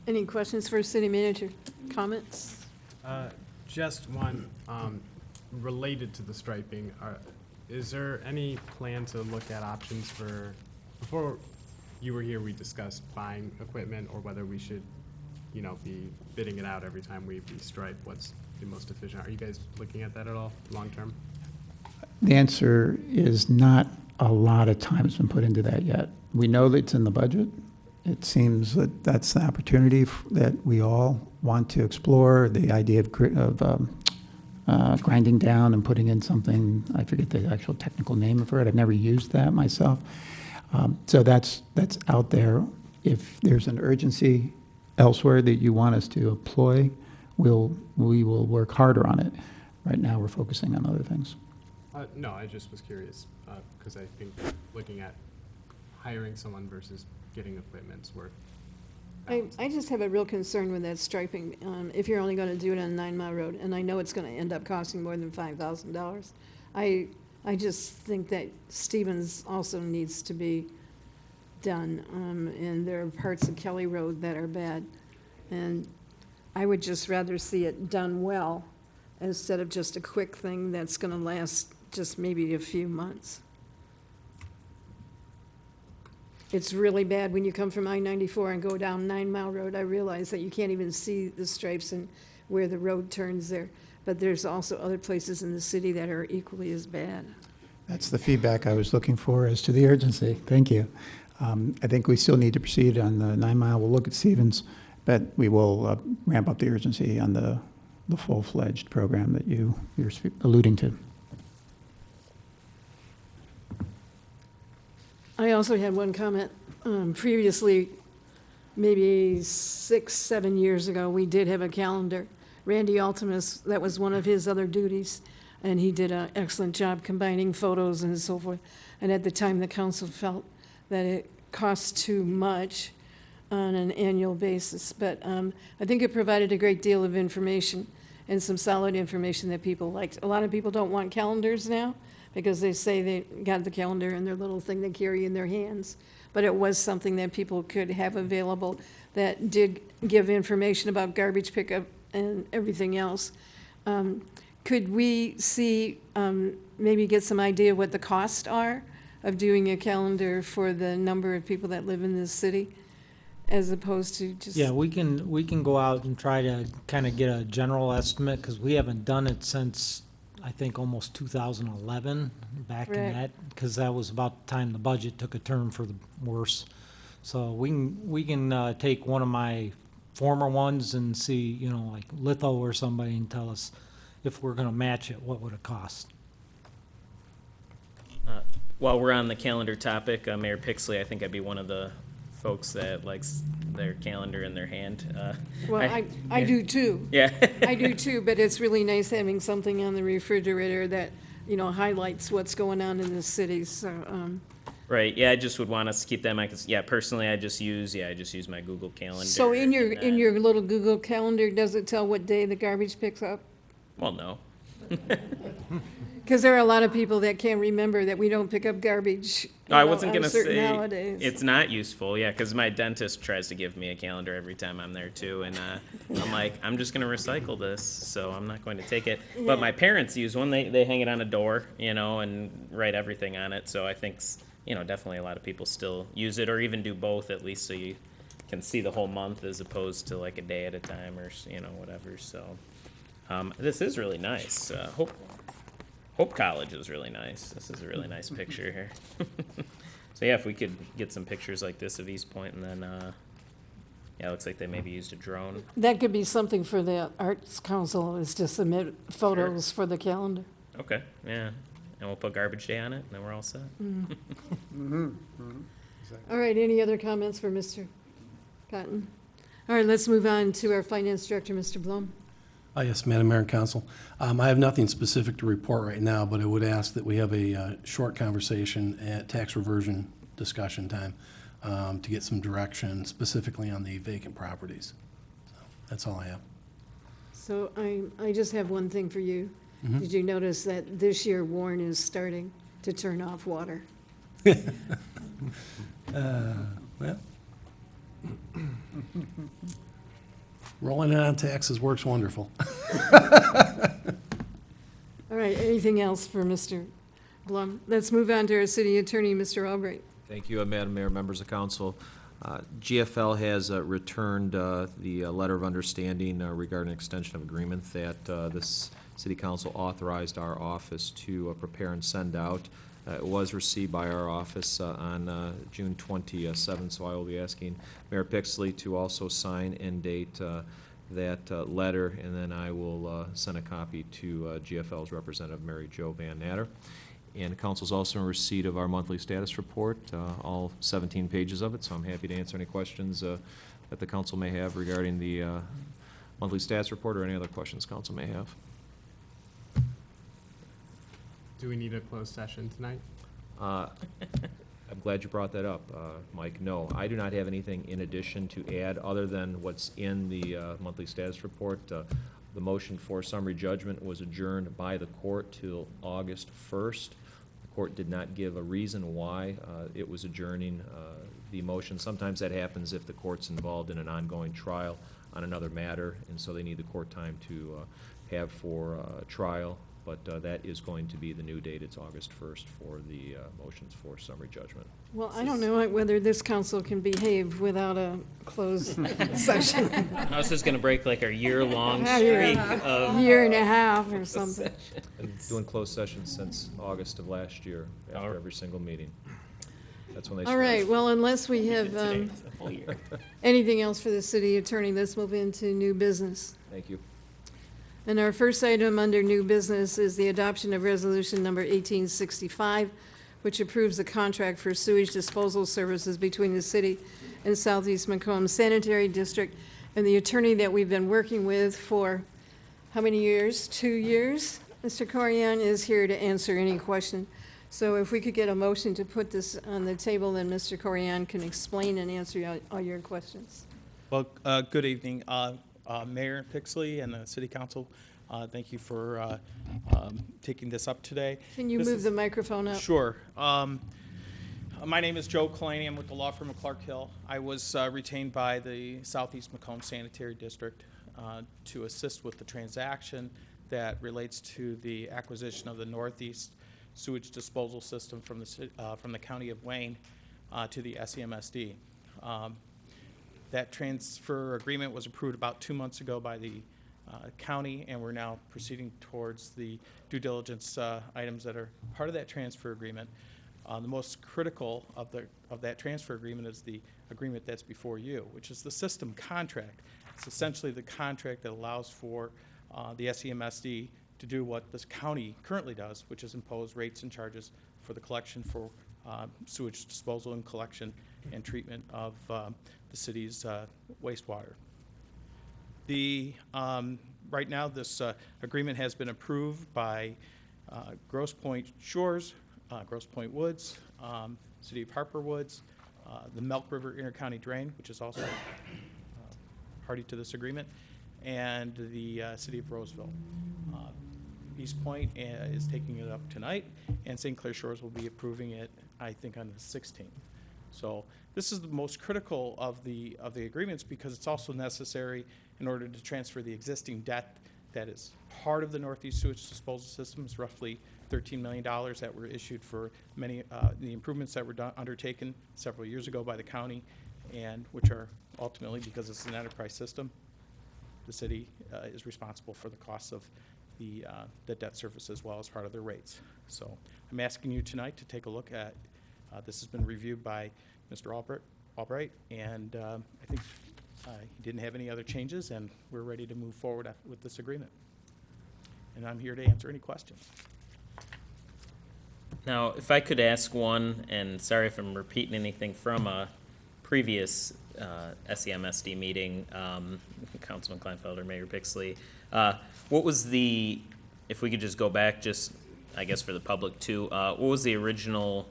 [SPEAKER 1] Any questions for city manager? Comments?
[SPEAKER 6] Just one related to the striping. Is there any plan to look at options for, before you were here, we discussed buying equipment or whether we should, be bidding it out every time we stripe? What's the most efficient? Are you guys looking at that at all, long term?
[SPEAKER 12] The answer is not a lot of time has been put into that yet. We know that it's in the budget. It seems that that's the opportunity that we all want to explore, the idea of grinding down and putting in something, I forget the actual technical name for it. I've never used that myself. So that's out there. If there's an urgency elsewhere that you want us to employ, we will work harder on it. Right now, we're focusing on other things.
[SPEAKER 6] No, I just was curious, because I think looking at hiring someone versus getting equipment's worth.
[SPEAKER 1] I just have a real concern with that striping, if you're only gonna do it on 9 Mile Road, and I know it's gonna end up costing more than $5,000. I just think that Stevens also needs to be done, and there are parts of Kelly Road that are bad. And I would just rather see it done well, instead of just a quick thing that's gonna last just maybe a few months. It's really bad when you come from I-94 and go down 9 Mile Road. I realize that you can't even see the stripes and where the road turns there. But there's also other places in the city that are equally as bad.
[SPEAKER 12] That's the feedback I was looking for as to the urgency. Thank you. I think we still need to proceed on the 9 Mile. We'll look at Stevens, but we will ramp up the urgency on the full-fledged program that you're alluding to.
[SPEAKER 1] I also had one comment. Previously, maybe 6, 7 years ago, we did have a calendar. Randy Altimus, that was one of his other duties, and he did an excellent job combining photos and so forth. And at the time, the council felt that it cost too much on an annual basis. But I think it provided a great deal of information and some solid information that people liked. A lot of people don't want calendars now because they say they got the calendar in their little thing they carry in their hands. But it was something that people could have available that did give information about garbage pickup and everything else. Could we see, maybe get some idea what the costs are of doing a calendar for the number of people that live in this city, as opposed to just?
[SPEAKER 7] Yeah, we can go out and try to kind of get a general estimate, because we haven't done it since, I think, almost 2011, back in
[SPEAKER 1] Right.
[SPEAKER 7] that, because that was about the time the budget took a turn for the worse. So we can take one of my former ones and see, you know, like Litho or somebody, and tell us if we're gonna match it, what would it cost?
[SPEAKER 11] While we're on the calendar topic, Mayor Pixley, I think I'd be one of the folks that likes their calendar in their hand.
[SPEAKER 1] Well, I do too.
[SPEAKER 11] Yeah.
[SPEAKER 1] I do too, but it's really nice having something on the refrigerator that, you know, highlights what's going on in the city, so,
[SPEAKER 11] Right, yeah, I just would want us to keep that in mind, 'cause, yeah, personally, I just use my Google Calendar.
[SPEAKER 1] So in
[SPEAKER 11] and,
[SPEAKER 1] your little Google Calendar, does it tell what day the garbage picks up?
[SPEAKER 11] Well, no.
[SPEAKER 1] Because there are a lot of people that can't remember that we don't pick up garbage,
[SPEAKER 11] No, I
[SPEAKER 1] know,
[SPEAKER 11] wasn't
[SPEAKER 1] on
[SPEAKER 11] gonna
[SPEAKER 1] certain
[SPEAKER 11] say,
[SPEAKER 1] holidays.
[SPEAKER 11] it's not useful, yeah, because my dentist tries to give me a calendar every time I'm there too, and I'm like, I'm just gonna recycle this, so I'm not going to take it. But my parents use one, they hang it on a door, you know, and write everything on it, so I think, you know, definitely a lot of people still use it, or even do both, at least so you can see the whole month as opposed to like a day at a time, or, you know, whatever, so. This is really nice. Hope College is really nice. This is a really nice picture here. So yeah, if we could get some pictures like this of Eastpointe, and then, yeah, it looks like they maybe used a drone.
[SPEAKER 1] That could be something for the Arts Council, is to submit photos for the calendar.
[SPEAKER 11] Okay, yeah. And we'll put garbage day on it, and then we're all set.
[SPEAKER 1] All right, any other comments for Mr. Cotton? All right, let's move on to our Finance Director, Mr. Blum.
[SPEAKER 13] Yes, Madam Mayor and Council. I have nothing specific to report right now, but I would ask that we have a short conversation at tax reversion discussion time to get some direction specifically on the vacant properties. So that's all I have.
[SPEAKER 1] So I just have one thing for you. Did you notice that this year Warren is starting to turn off water?
[SPEAKER 13] Well, rolling it on taxes works wonderful.
[SPEAKER 1] All right, anything else for Mr. Blum? Let's move on to our City Attorney, Mr. Albright.
[SPEAKER 14] Thank you, Madam Mayor, members of council. GFL has returned the letter of understanding regarding extension of agreement that this City Council authorized our office to prepare and send out. It was received by our office on June 27th, so I will be asking Mayor Pixley to also sign and date that letter, and then I will send a copy to GFL's representative, Mary Jo Van Natter. And council's also in receipt of our monthly status report, all 17 pages of it, so I'm happy to answer any questions that the council may have regarding the monthly status report or any other questions council may have.
[SPEAKER 6] Do we need a closed session tonight?
[SPEAKER 14] I'm glad you brought that up, Mike. No, I do not have anything in addition to add other than what's in the monthly status report. The motion for summary judgment was adjourned by the court till August 1st. The court did not give a reason why it was adjourning the motion. Sometimes that happens if the court's involved in an ongoing trial on another matter, and so they need the court time to have for trial. But that is going to be the new date. It's August 1st for the motions for summary judgment.
[SPEAKER 1] Well, I don't know whether this council can behave without a closed session.
[SPEAKER 11] I was just gonna break like our year-long
[SPEAKER 1] Yeah.
[SPEAKER 11] streak of.
[SPEAKER 1] Year and a half or something.
[SPEAKER 14] Been doing closed sessions since August of last year, after every single meeting. That's when they
[SPEAKER 1] All
[SPEAKER 14] started.
[SPEAKER 1] right, well, unless we have
[SPEAKER 11] It's a full year.
[SPEAKER 1] anything else for the city attorney, let's move into new business.
[SPEAKER 14] Thank you.
[SPEAKER 1] And our first item under new business is the adoption of resolution number 1865, which approves the contract for sewage disposal services between the city and Southeast Macomb Sanitary District. And the attorney that we've been working with for how many years? 2 years? Mr. Corian is here to answer any question. So if we could get a motion to put this on the table, then Mr. Corian can explain and answer all your questions.
[SPEAKER 15] Well, good evening, Mayor Pixley and the City Council. Thank you for taking this up today.
[SPEAKER 1] Can you move the microphone up?
[SPEAKER 15] Sure. My name is Joe Kalani. I'm with the law firm of Clark Hill. I was retained by the Southeast Macomb Sanitary District to assist with the transaction that relates to the acquisition of the Northeast Sewage Disposal System from the County of Wayne to the SEMSD. That transfer agreement was approved about 2 months ago by the county, and we're now proceeding towards the due diligence items that are part of that transfer agreement. The most critical of that transfer agreement is the agreement that's before you, which is the system contract. It's essentially the contract that allows for the SEMSD to do what this county currently does, which is impose rates and charges for the collection for sewage disposal and collection and treatment of the city's wastewater. Right now, this agreement has been approved by Grosse Pointe Shores, Grosse Pointe Woods, City of Harper Woods, the Milk River Intercounty Drain, which is also party to this agreement, and the City of Roseville. Eastpointe is taking it up tonight, and St. Clair Shores will be approving it, I think, on the 16th. So this is the most critical of the agreements because it's also necessary in order to transfer the existing debt that is part of the Northeast Sewage Disposal System. It's roughly $13 million that were issued for many the improvements that were undertaken several years ago by the county, and which are ultimately, because it's an enterprise system, the city is responsible for the costs of the debt service as well as part of their rates. So I'm asking you tonight to take a look at, this has been reviewed by Mr. Albright, and I think he didn't have any other changes, and we're ready to move forward with this agreement. And I'm here to answer any questions.
[SPEAKER 11] Now, if I could ask one, and sorry if I'm repeating anything from a previous SEMSD meeting, Councilman Kleinfelder, Mayor Pixley, what was the, if we could just go back, just I guess for the public too, what was the original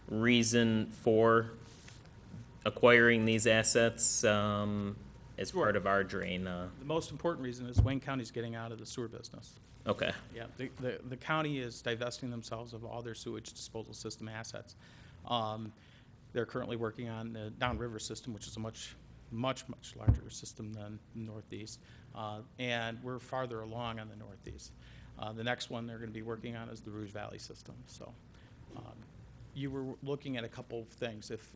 [SPEAKER 11] reason for acquiring these assets as part of our drain?
[SPEAKER 15] The most important reason is Wayne County's getting out of the sewer business.
[SPEAKER 11] Okay.
[SPEAKER 15] Yeah, the county is divesting themselves of all their sewage disposal system assets. They're currently working on the downriver system, which is a much larger system than the Northeast, and we're farther along on the Northeast. The next one they're going to be working on is the Rouge Valley system. So you were looking at a couple of things. If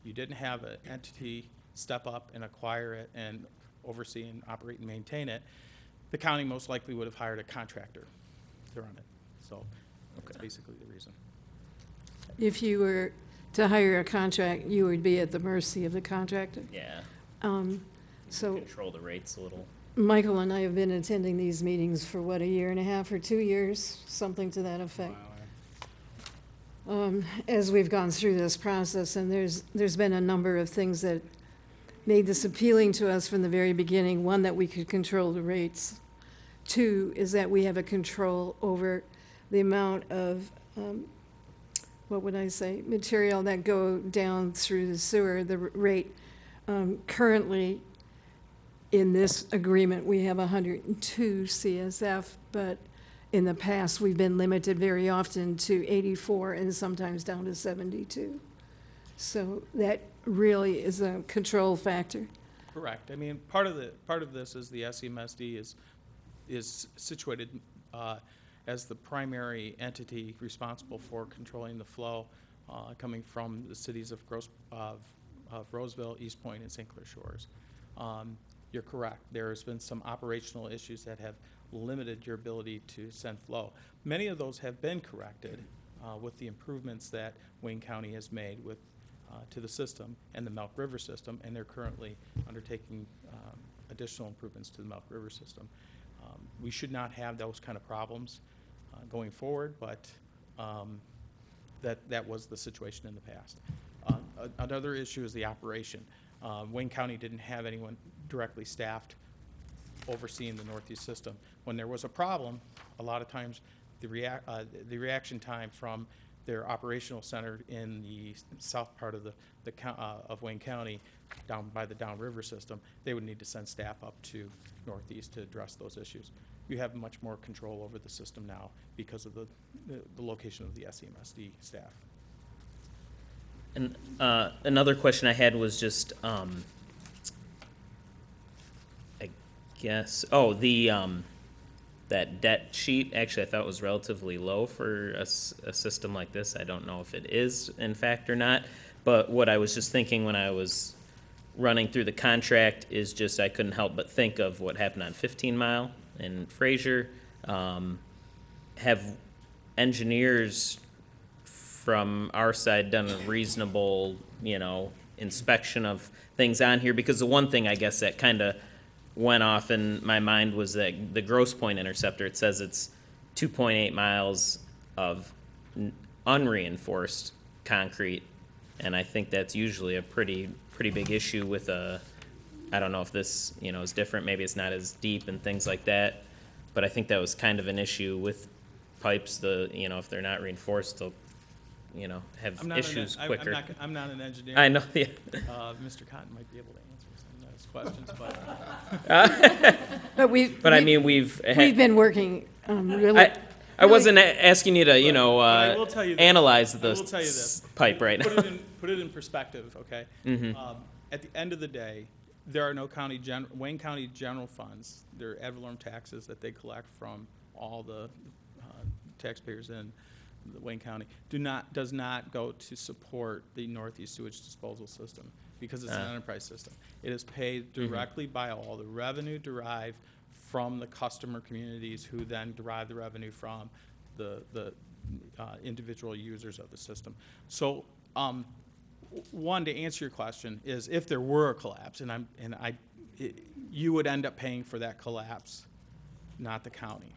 [SPEAKER 15] you didn't have an entity step up and acquire it and oversee and operate and maintain it, the county most likely would have hired a contractor to run it. So that's basically the reason.
[SPEAKER 1] If you were to hire a contract, you would be at the mercy of the contractor.
[SPEAKER 11] Yeah.
[SPEAKER 1] So
[SPEAKER 11] Control the rates a little.
[SPEAKER 1] Michael and I have been attending these meetings for, what, a year and a half or 2 years, something to that effect. as we've gone through this process, and there's been a number of things that made this appealing to us from the very beginning. One, that we could control the rates. Two, is that we have a control over the amount of, what would I say, material that go down through the sewer, the rate. Currently, in this agreement, we have 102 CSF, but in the past, we've been limited very often to 84 and sometimes down to 72. So that really is a control factor.
[SPEAKER 15] Correct. I mean, part of this is the SEMSD is situated as the primary entity responsible for controlling the flow coming from the cities of Roseville, Eastpointe, and St. Clair Shores. You're correct. There has been some operational issues that have limited your ability to send flow. Many of those have been corrected with the improvements that Wayne County has made to the system and the Milk River system, and they're currently undertaking additional improvements to the Milk River system. We should not have those kind of problems going forward, but that was the situation in the past. Another issue is the operation. Wayne County didn't have anyone directly staffed overseeing the Northeast system. When there was a problem, a lot of times the reaction time from their operational center in the south part of of Wayne County, down by the downriver system, they would need to send staff up to Northeast to address those issues. You have much more control over the system now because of the location of the SEMSD staff.
[SPEAKER 11] And another question I had was just, I guess, that debt sheet, actually I thought was relatively low for a system like this. I don't know if it is in fact or not, but what I was just thinking when I was running through the contract is just I couldn't help but think of what happened on 15 Mile in Fraser. Have engineers from our side done a reasonable, inspection of things on here? Because the one thing I guess that kind of went off in my mind was that the Grosse Pointe interceptor, it says it's 2.8 miles of unreinforced concrete, and I think that's usually a pretty big issue with I don't know if this, is different, maybe it's not as deep and things like that, but I think that was kind of an issue with pipes, if they're not reinforced, they'll have issues quicker.
[SPEAKER 15] I'm not an engineer.
[SPEAKER 11] I know, yeah.
[SPEAKER 15] Mr. Cotton might be able to answer some of those questions, but.
[SPEAKER 11] We've
[SPEAKER 1] been working really.
[SPEAKER 11] I wasn't asking you to,
[SPEAKER 15] I will tell you this.
[SPEAKER 11] analyze
[SPEAKER 15] I will tell you
[SPEAKER 11] the
[SPEAKER 15] this.
[SPEAKER 11] pipe right now.
[SPEAKER 15] Put it in perspective, okay?
[SPEAKER 11] Mhm.
[SPEAKER 15] At the end of the day, there are no Wayne County general funds. They're ad valorem taxes that they collect from all the taxpayers in the Wayne County. Does not go to support the Northeast sewage disposal system because it's an enterprise system. It is paid directly by all the revenue derived from the customer communities, who then derive the revenue from the individual users of the system. So, one, to answer your question, is if there were a collapse, you would end up paying for that collapse, not the county,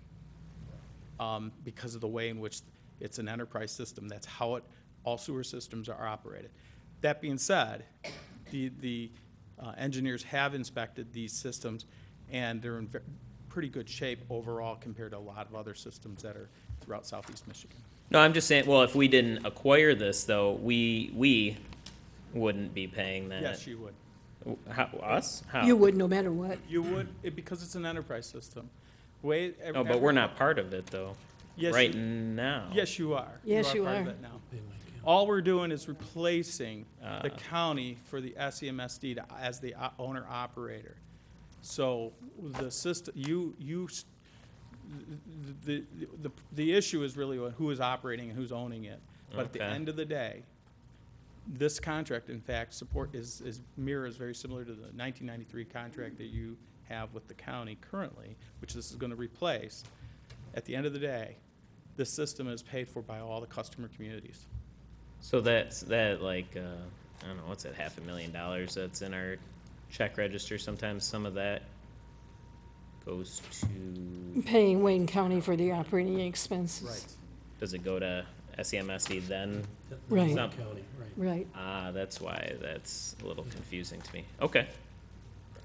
[SPEAKER 15] because of the way in which it's an enterprise system. That's how all sewer systems are operated. That being said, the engineers have inspected these systems, and they're in pretty good shape overall compared to a lot of other systems that are throughout southeast Michigan.
[SPEAKER 11] No, I'm just saying, well, if we didn't acquire this, though, we wouldn't be paying that.
[SPEAKER 15] Yes, you would.
[SPEAKER 11] Us? How?
[SPEAKER 1] You would no matter what.
[SPEAKER 15] You would, because it's an enterprise system.
[SPEAKER 11] No, but we're not part of it, though,
[SPEAKER 15] yes,
[SPEAKER 11] now.
[SPEAKER 15] Yes, you are.
[SPEAKER 1] Yes, you
[SPEAKER 15] part
[SPEAKER 1] are.
[SPEAKER 15] of it now. All we're doing is replacing the county for the SEMSD as the owner-operator. So the system, the issue is really who is operating and who's owning it. But at the end of the day, this contract, in fact, mirrors very similar to the 1993 contract that you have with the county currently, which this is going to replace. At the end of the day, this system is paid for by all the customer communities.
[SPEAKER 11] So that's like, I don't know, what's that, $500,000 that's in our check register? Sometimes some of that goes to...
[SPEAKER 1] Paying Wayne County for the operating expenses.
[SPEAKER 15] Right.
[SPEAKER 11] Does it go to SEMSD then?
[SPEAKER 1] Right.
[SPEAKER 11] Some-
[SPEAKER 13] County, right.
[SPEAKER 1] Right.
[SPEAKER 11] That's why that's a little confusing to me. Okay.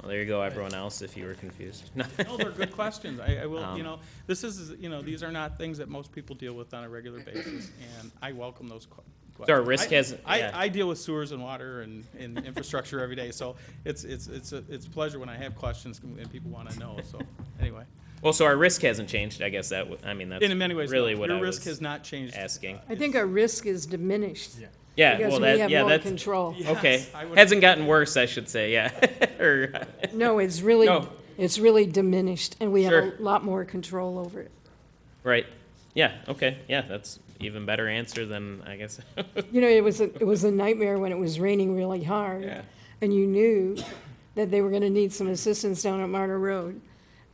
[SPEAKER 11] Well, there you go, everyone else, if you were confused.
[SPEAKER 15] No, they're good questions. I will, this is, these are not things that most people deal with on a regular basis, and I welcome those questions.
[SPEAKER 11] So our risk hasn't- yeah.
[SPEAKER 15] I deal with sewers and water and infrastructure every day, so it's a pleasure when I have questions and people want to know, so, anyway.
[SPEAKER 11] Well, so our risk hasn't changed, I guess that's
[SPEAKER 15] In many ways,
[SPEAKER 11] really
[SPEAKER 15] no.
[SPEAKER 11] what
[SPEAKER 15] Your
[SPEAKER 11] I
[SPEAKER 15] risk
[SPEAKER 11] was
[SPEAKER 15] has not changed.
[SPEAKER 11] asking.
[SPEAKER 1] I think our risk is diminished.
[SPEAKER 11] Yeah,
[SPEAKER 1] Because
[SPEAKER 11] well,
[SPEAKER 1] we
[SPEAKER 11] that,
[SPEAKER 1] have
[SPEAKER 11] yeah,
[SPEAKER 1] more
[SPEAKER 11] that's.
[SPEAKER 1] control.
[SPEAKER 11] Okay,
[SPEAKER 15] Yes, I would-
[SPEAKER 11] hasn't gotten worse, I should say, yeah. Or,
[SPEAKER 1] No, it's really,
[SPEAKER 11] No.
[SPEAKER 1] it's really diminished, and we have
[SPEAKER 11] Sure.
[SPEAKER 1] a lot more control over it.
[SPEAKER 11] right, yeah, okay, yeah, that's even better answer than, I guess.
[SPEAKER 1] You know, it was a nightmare when it was raining really hard.
[SPEAKER 11] Yeah.
[SPEAKER 1] And you knew that they were gonna need some assistance down at Marta Road.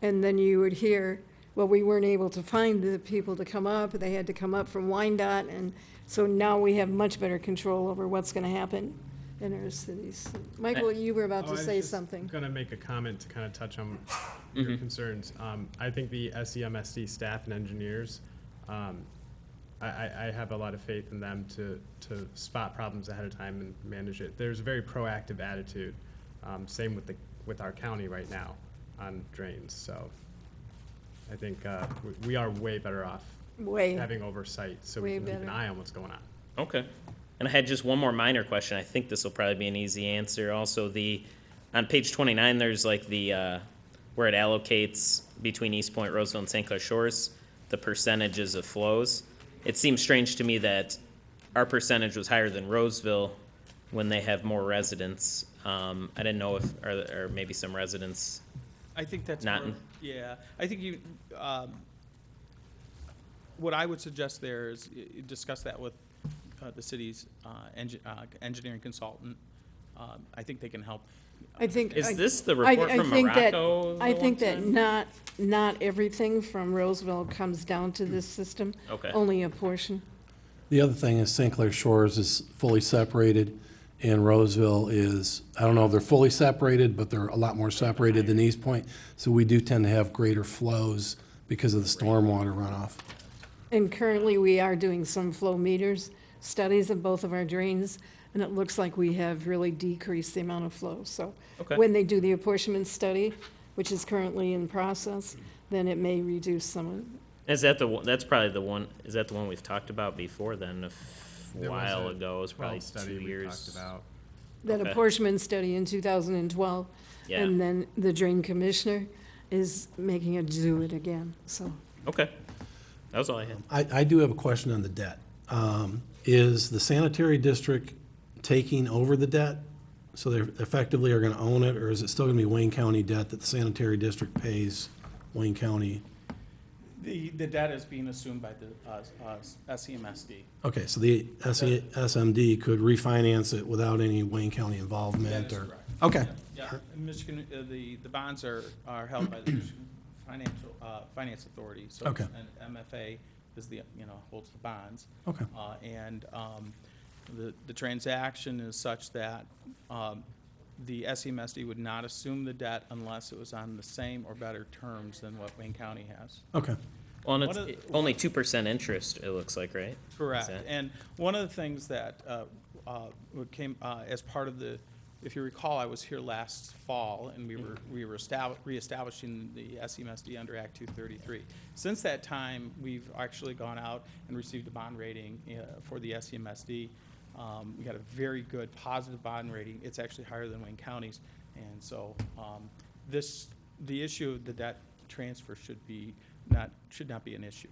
[SPEAKER 1] And then you would hear, well, we weren't able to find the people to come up, they had to come up from Wyandotte, and so now we have much better control over what's gonna happen in our cities. Michael, you were about
[SPEAKER 6] Oh,
[SPEAKER 1] to
[SPEAKER 6] I was
[SPEAKER 1] say
[SPEAKER 6] just
[SPEAKER 1] something.
[SPEAKER 6] Gonna make a comment to kind of touch on your concerns. I think the SEMSD staff and engineers, I have a lot of faith in them to spot problems ahead of time and manage it. There's a very proactive attitude. Same with our county right now on drains. So I think we are way better off
[SPEAKER 1] Way,
[SPEAKER 6] having oversight, so
[SPEAKER 1] Way
[SPEAKER 6] we can keep an
[SPEAKER 1] better.
[SPEAKER 6] eye on what's going on.
[SPEAKER 11] Okay. And I had just one more minor question. I think this will probably be an easy answer. Also, on page 29, there's like where it allocates between Eastpointe, Roseville, and St. Clair Shores, the percentages of flows. It seems strange to me that our percentage was higher than Roseville when they have more residents. I didn't know if, or maybe some residents.
[SPEAKER 15] I think that's
[SPEAKER 11] Not
[SPEAKER 15] where-
[SPEAKER 11] in-
[SPEAKER 15] yeah. I think you, what I would suggest there is discuss that with the city's engineering consultant. I think they can help.
[SPEAKER 1] I think.
[SPEAKER 11] Is
[SPEAKER 1] I-
[SPEAKER 11] this the
[SPEAKER 1] I-
[SPEAKER 11] report
[SPEAKER 1] I
[SPEAKER 11] from
[SPEAKER 1] think that-
[SPEAKER 11] Morocco
[SPEAKER 1] I
[SPEAKER 11] the
[SPEAKER 1] think
[SPEAKER 11] one
[SPEAKER 1] that
[SPEAKER 11] time?
[SPEAKER 1] not everything from Roseville comes down to this system.
[SPEAKER 11] Okay.
[SPEAKER 1] Only a portion.
[SPEAKER 13] The other thing is St. Clair Shores is fully separated, and Roseville is, I don't know if they're fully separated, but they're a lot more separated than Eastpointe. So we do tend to have greater flows because of the stormwater runoff.
[SPEAKER 1] And currently, we are doing some flow meters, studies of both of our drains, and it looks like we have really decreased the amount of flow. So
[SPEAKER 11] Okay.
[SPEAKER 1] when they do the apportionment study, which is currently in process, then it may reduce some of,
[SPEAKER 11] Is that the one, that's probably the one, is that the one we've talked about before then, a
[SPEAKER 6] There was
[SPEAKER 11] while
[SPEAKER 6] a
[SPEAKER 11] ago, it was probably
[SPEAKER 6] 12 study
[SPEAKER 11] 2
[SPEAKER 6] we
[SPEAKER 11] years.
[SPEAKER 6] talked about.
[SPEAKER 1] that
[SPEAKER 11] Okay.
[SPEAKER 1] apportionment study in 2012.
[SPEAKER 11] Yeah.
[SPEAKER 1] And then the drain commissioner is making it do it again, so.
[SPEAKER 11] Okay, that was all I had.
[SPEAKER 13] I do have a question on the debt. Is the sanitary district taking over the debt? So they effectively are gonna own it, or is it still gonna be Wayne County debt that the sanitary district pays Wayne County?
[SPEAKER 15] The debt is being assumed by the SEMSD.
[SPEAKER 13] Okay, so the SMD could refinance it without any Wayne County
[SPEAKER 15] That
[SPEAKER 13] involvement,
[SPEAKER 15] is
[SPEAKER 13] or?
[SPEAKER 15] correct.
[SPEAKER 13] Okay.
[SPEAKER 15] Yeah, in Michigan, the bonds are held by the Michigan Finance Authority. So
[SPEAKER 13] Okay.
[SPEAKER 15] and MFA is the, holds the bonds.
[SPEAKER 13] Okay.
[SPEAKER 15] And the transaction is such that the SEMSD would not assume the debt unless it was on the same or better terms than what Wayne County has.
[SPEAKER 13] Okay.
[SPEAKER 11] Well, and
[SPEAKER 15] One of
[SPEAKER 11] it's only 2% interest, it looks like, right?
[SPEAKER 15] Correct.
[SPEAKER 11] Is that-
[SPEAKER 15] And one of the things that came as part of the, if you recall, I was here last fall, and we were reestablishing the SEMSD under Act 233. Since that time, we've actually gone out and received a bond rating for the SEMSD. We got a very good positive bond rating. It's actually higher than Wayne County's. And so the issue of the debt transfer should not be an issue,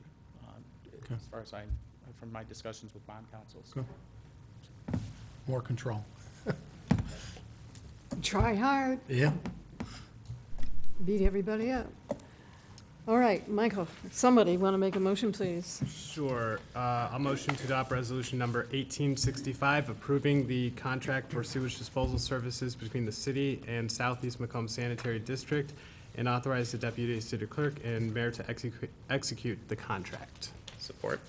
[SPEAKER 13] Okay.
[SPEAKER 15] as far as from my discussions with bond councils.
[SPEAKER 13] Good. More control.
[SPEAKER 1] Try hard,
[SPEAKER 13] Yeah.
[SPEAKER 1] beat everybody up. All right, Michael, somebody want to make a motion, please?
[SPEAKER 6] Sure. A motion to adopt resolution number 1865, approving the contract for sewage disposal services between the city and Southeast Macomb Sanitary District, and authorize the deputy city clerk and mayor to execute the contract.
[SPEAKER 11] Support.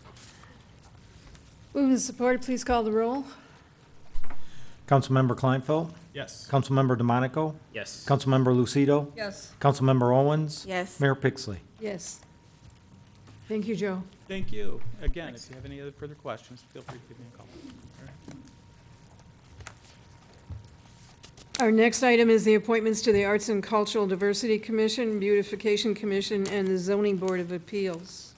[SPEAKER 1] Moved and supported, please call the roll.
[SPEAKER 7] Councilmember Kleinfeld,
[SPEAKER 6] Yes.
[SPEAKER 7] Councilmember DeMonico,
[SPEAKER 11] Yes.
[SPEAKER 7] Councilmember Lucido,
[SPEAKER 1] Yes.
[SPEAKER 7] Councilmember Owens,
[SPEAKER 3] Yes.
[SPEAKER 7] Mayor Pixley.
[SPEAKER 1] Yes. Thank you, Joe.
[SPEAKER 15] Thank you. Again, if you have any other further questions, feel free to give me a call.
[SPEAKER 1] Our next item is the appointments to the Arts and Cultural Diversity Commission, Beautification Commission, and the Zoning Board of Appeals.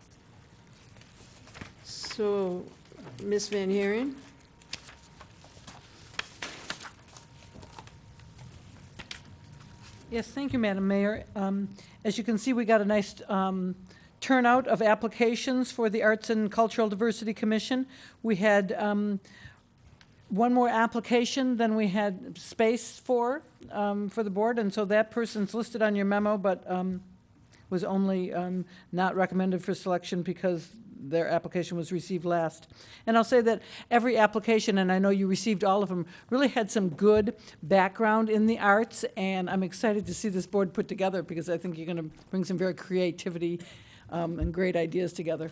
[SPEAKER 1] So, Ms. Van Haren?
[SPEAKER 16] Yes, thank you, Madam Mayor. As you can see, we got a nice turnout of applications for the Arts and Cultural Diversity Commission. We had one more application than we had space for the board, and so that person's listed on your memo, but was only not recommended for selection because their application was received last. And I'll say that every application, and I know you received all of them, really had some good background in the arts, and I'm excited to see this board put together because I think you're going to bring some very creativity and great ideas together.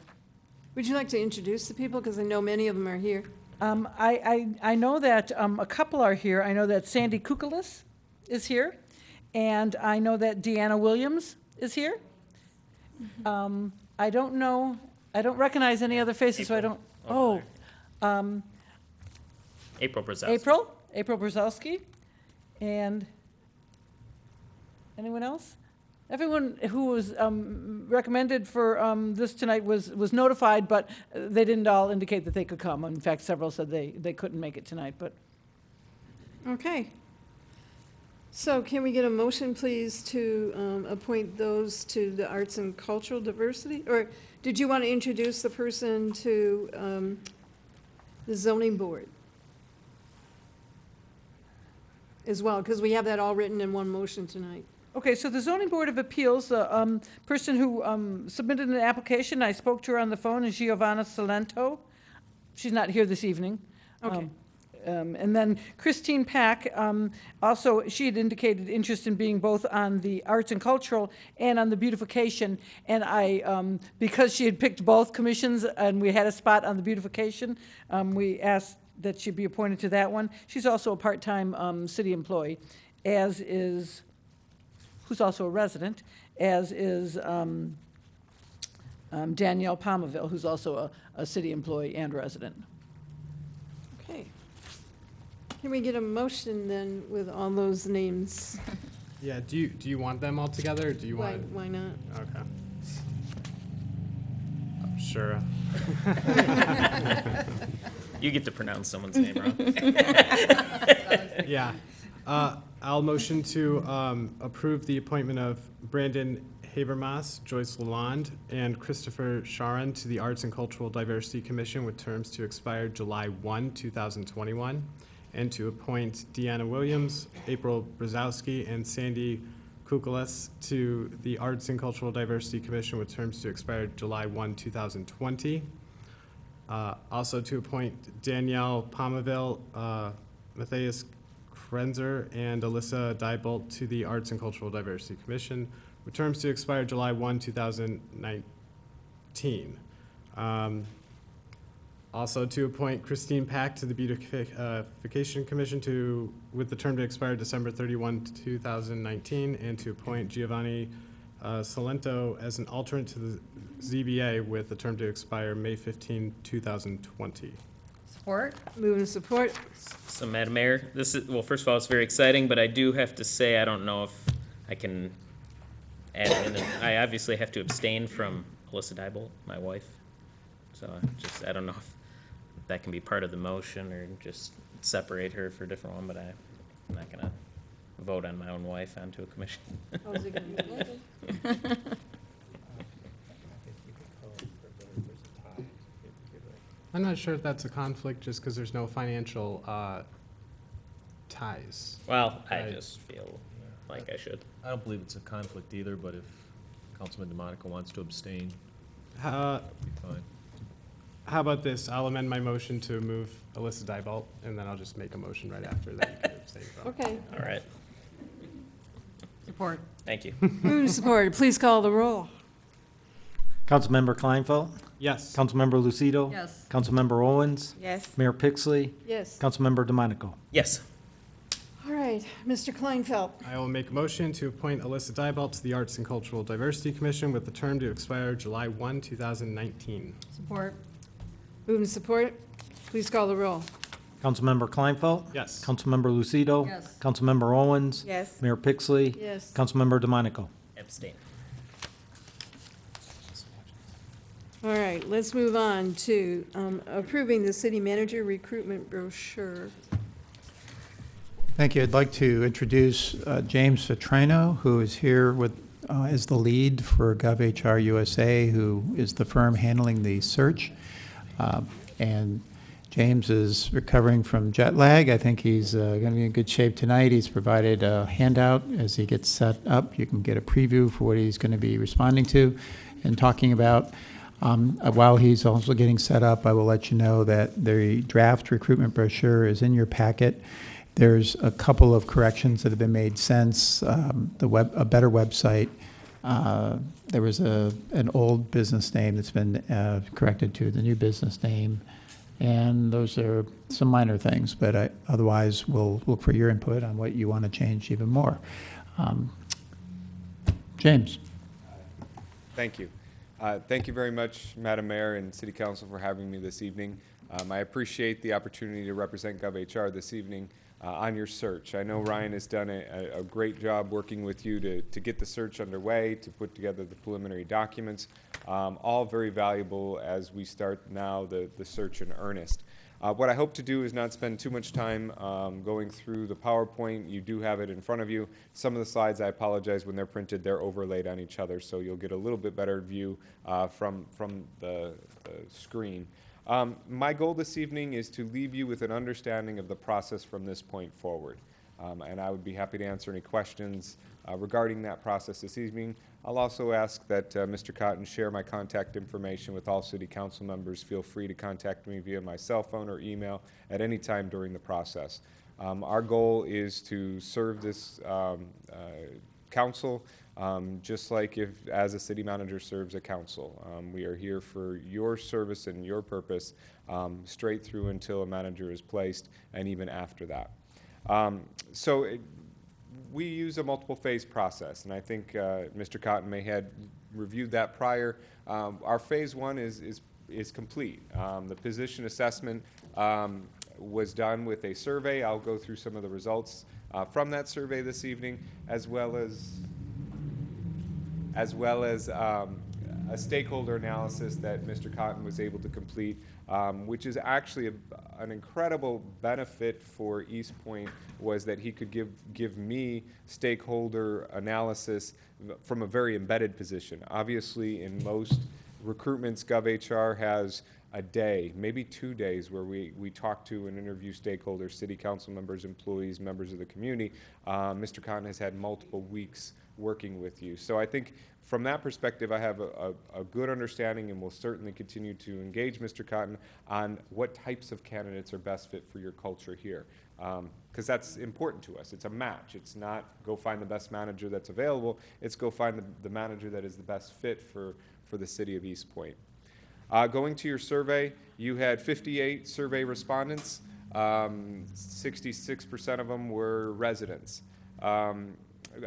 [SPEAKER 1] Would you like to introduce the people? Because I know many of them are here.
[SPEAKER 16] I know that a couple are here. I know that Sandy Kukalis is here, and I know that Deanna Williams is here. I don't know, I don't recognize any other faces, so I don't,
[SPEAKER 11] April Brzezowski.
[SPEAKER 16] April Brzezowski, and anyone else? Everyone who was recommended for this tonight was notified, but they didn't all indicate that they could come. In fact, several said they couldn't make it tonight, but.
[SPEAKER 1] Okay. So can we get a motion, please, to appoint those to the Arts and Cultural Diversity? Or did you want to introduce the person to the Zoning Board as well? Because we have that all written in one motion tonight.
[SPEAKER 16] Okay, so the Zoning Board of Appeals, the person who submitted an application, I spoke to her on the phone, is Giovanna Salento. She's not here this evening.
[SPEAKER 1] Okay.
[SPEAKER 16] And then Christine Pack, also, she had indicated interest in being both on the Arts and Cultural and on the Beautification. And I, because she had picked both commissions and we had a spot on the Beautification, we asked that she be appointed to that one. She's also a part-time city employee, as is, who's also a resident, as is Danielle Palmaville, who's also a city employee and resident.
[SPEAKER 1] Okay. Can we get a motion then with all those names?
[SPEAKER 6] Yeah, do you want them all together, or do you want?
[SPEAKER 1] Why not?
[SPEAKER 6] Okay. Sure.
[SPEAKER 11] You get to pronounce someone's name wrong.
[SPEAKER 6] Yeah. I'll motion to approve the appointment of Brandon Habermas, Joyce Lalonde, and Christopher Sharon to the Arts and Cultural Diversity Commission with terms to expire July 1, 2021, and to appoint Deanna Williams, April Brzezowski, and Sandy Kukalis to the Arts and Cultural Diversity Commission with terms to expire July 1, 2020. Also to appoint Danielle Palmaville, Matthias Krenzer, and Alyssa Diebolt to the Arts and Cultural Diversity Commission with terms to expire July 1, 2019. Also to appoint Christine Pack to the Beautification Commission with the term to expire December 31, 2019, and to appoint Giovanni Salento as an alternate to the ZBA with the term to expire May 15, 2020.
[SPEAKER 2] Support?
[SPEAKER 1] Move and support.
[SPEAKER 11] So, Madam Mayor, this is, well, first of all, it's very exciting, but I do have to say, I don't know if I can add in, I obviously have to abstain from Alyssa Diebolt, my wife. So I don't know if that can be part of the motion or just separate her for a different one, but I'm not gonna vote on my own wife onto a commission.
[SPEAKER 1] How's it gonna be voted?
[SPEAKER 6] I'm not sure if that's a conflict just because there's no financial ties.
[SPEAKER 11] Well, I just feel like I should.
[SPEAKER 14] I don't believe it's a conflict either, but if Councilman DeMonico wants to abstain,
[SPEAKER 6] How
[SPEAKER 14] that'd be fine.
[SPEAKER 6] about this? I'll amend my motion to move Alyssa Diebolt, and then I'll just make a motion right after that you can abstain from.
[SPEAKER 1] Okay.
[SPEAKER 11] All right,
[SPEAKER 16] Support.
[SPEAKER 11] thank you.
[SPEAKER 1] Move and support. Please call the roll.
[SPEAKER 7] Councilmember Kleinfeld,
[SPEAKER 6] Yes.
[SPEAKER 7] Councilmember Lucido.
[SPEAKER 2] Yes.
[SPEAKER 7] Councilmember Owens,
[SPEAKER 3] Yes.
[SPEAKER 7] Mayor Pixley,
[SPEAKER 1] Yes.
[SPEAKER 7] Councilmember DeMonico.
[SPEAKER 11] Yes.
[SPEAKER 1] All right, Mr. Kleinfeld.
[SPEAKER 6] I will make a motion to appoint Alyssa Dybelt to the Arts and Cultural Diversity Commission with the term to expire July 1, 2019.
[SPEAKER 1] Support. Move and support. Please call the roll.
[SPEAKER 7] Councilmember Kleinfeld?
[SPEAKER 6] Yes.
[SPEAKER 7] Councilmember Lucido?
[SPEAKER 2] Yes.
[SPEAKER 7] Councilmember Owens?
[SPEAKER 3] Yes.
[SPEAKER 7] Mayor Pixley?
[SPEAKER 1] Yes.
[SPEAKER 7] Councilmember DeMonico?
[SPEAKER 11] Abstain.
[SPEAKER 1] All right, let's move on to approving the city manager recruitment brochure.
[SPEAKER 12] Thank you. I'd like to introduce James Vitrino, who is here with as the lead for GovHR USA, who is the firm handling the search. And James is recovering from jet lag. I think he's going to be in good shape tonight. He's provided a handout as he gets set up. You can get a preview for what he's going to be responding to and talking about. While he's also getting set up, I will let you know that the draft recruitment brochure is in your packet. There's a couple of corrections that have been made since a better website. There was an old business name that's been corrected to the new business name, and those are some minor things. But otherwise, we'll look for your input on what you want to change even more. James.
[SPEAKER 17] Thank you. Thank you very much, Madam Mayor and City Council, for having me this evening. I appreciate the opportunity to represent GovHR this evening on your search. I know Ryan has done a great job working with you to get the search underway, to put together the preliminary documents, all very valuable as we start now the search in earnest. What I hope to do is not spend too much time going through the PowerPoint. You do have it in front of you. Some of the slides, I apologize, when they're printed, they're overlaid on each other, so you'll get a little bit better view from the screen. My goal this evening is to leave you with an understanding of the process from this point forward. And I would be happy to answer any questions regarding that process this evening. I'll also ask that Mr. Cotton share my contact information with all City Council members. Feel free to contact me via my cell phone or email at any time during the process. Our goal is to serve this council just like as a city manager serves a council. We are here for your service and your purpose straight through until a manager is placed and even after that. We use a multiple phase process, and I think Mr. Cotton may had reviewed that prior. Our phase one is complete. The position assessment was done with a survey. I'll go through some of the results from that survey this evening, as well as a stakeholder analysis that Mr. Cotton was able to complete, which is actually an incredible benefit for Eastpointe, was that he could give me stakeholder analysis from a very embedded position. Obviously, in most recruitments, GovHR has a day, maybe 2 days, where we talk to and interview stakeholders, city council members, employees, members of the community. Mr. Cotton has had multiple weeks working with you. So I think from that perspective, I have a good understanding, and will certainly continue to engage Mr. Cotton on what types of candidates are best fit for your culture here. Because that's important to us. It's a match. It's not go find the best manager that's available. It's go find the manager that is the best fit for the city of Eastpointe. Going to your survey, you had 58 survey respondents. 66% of them were residents.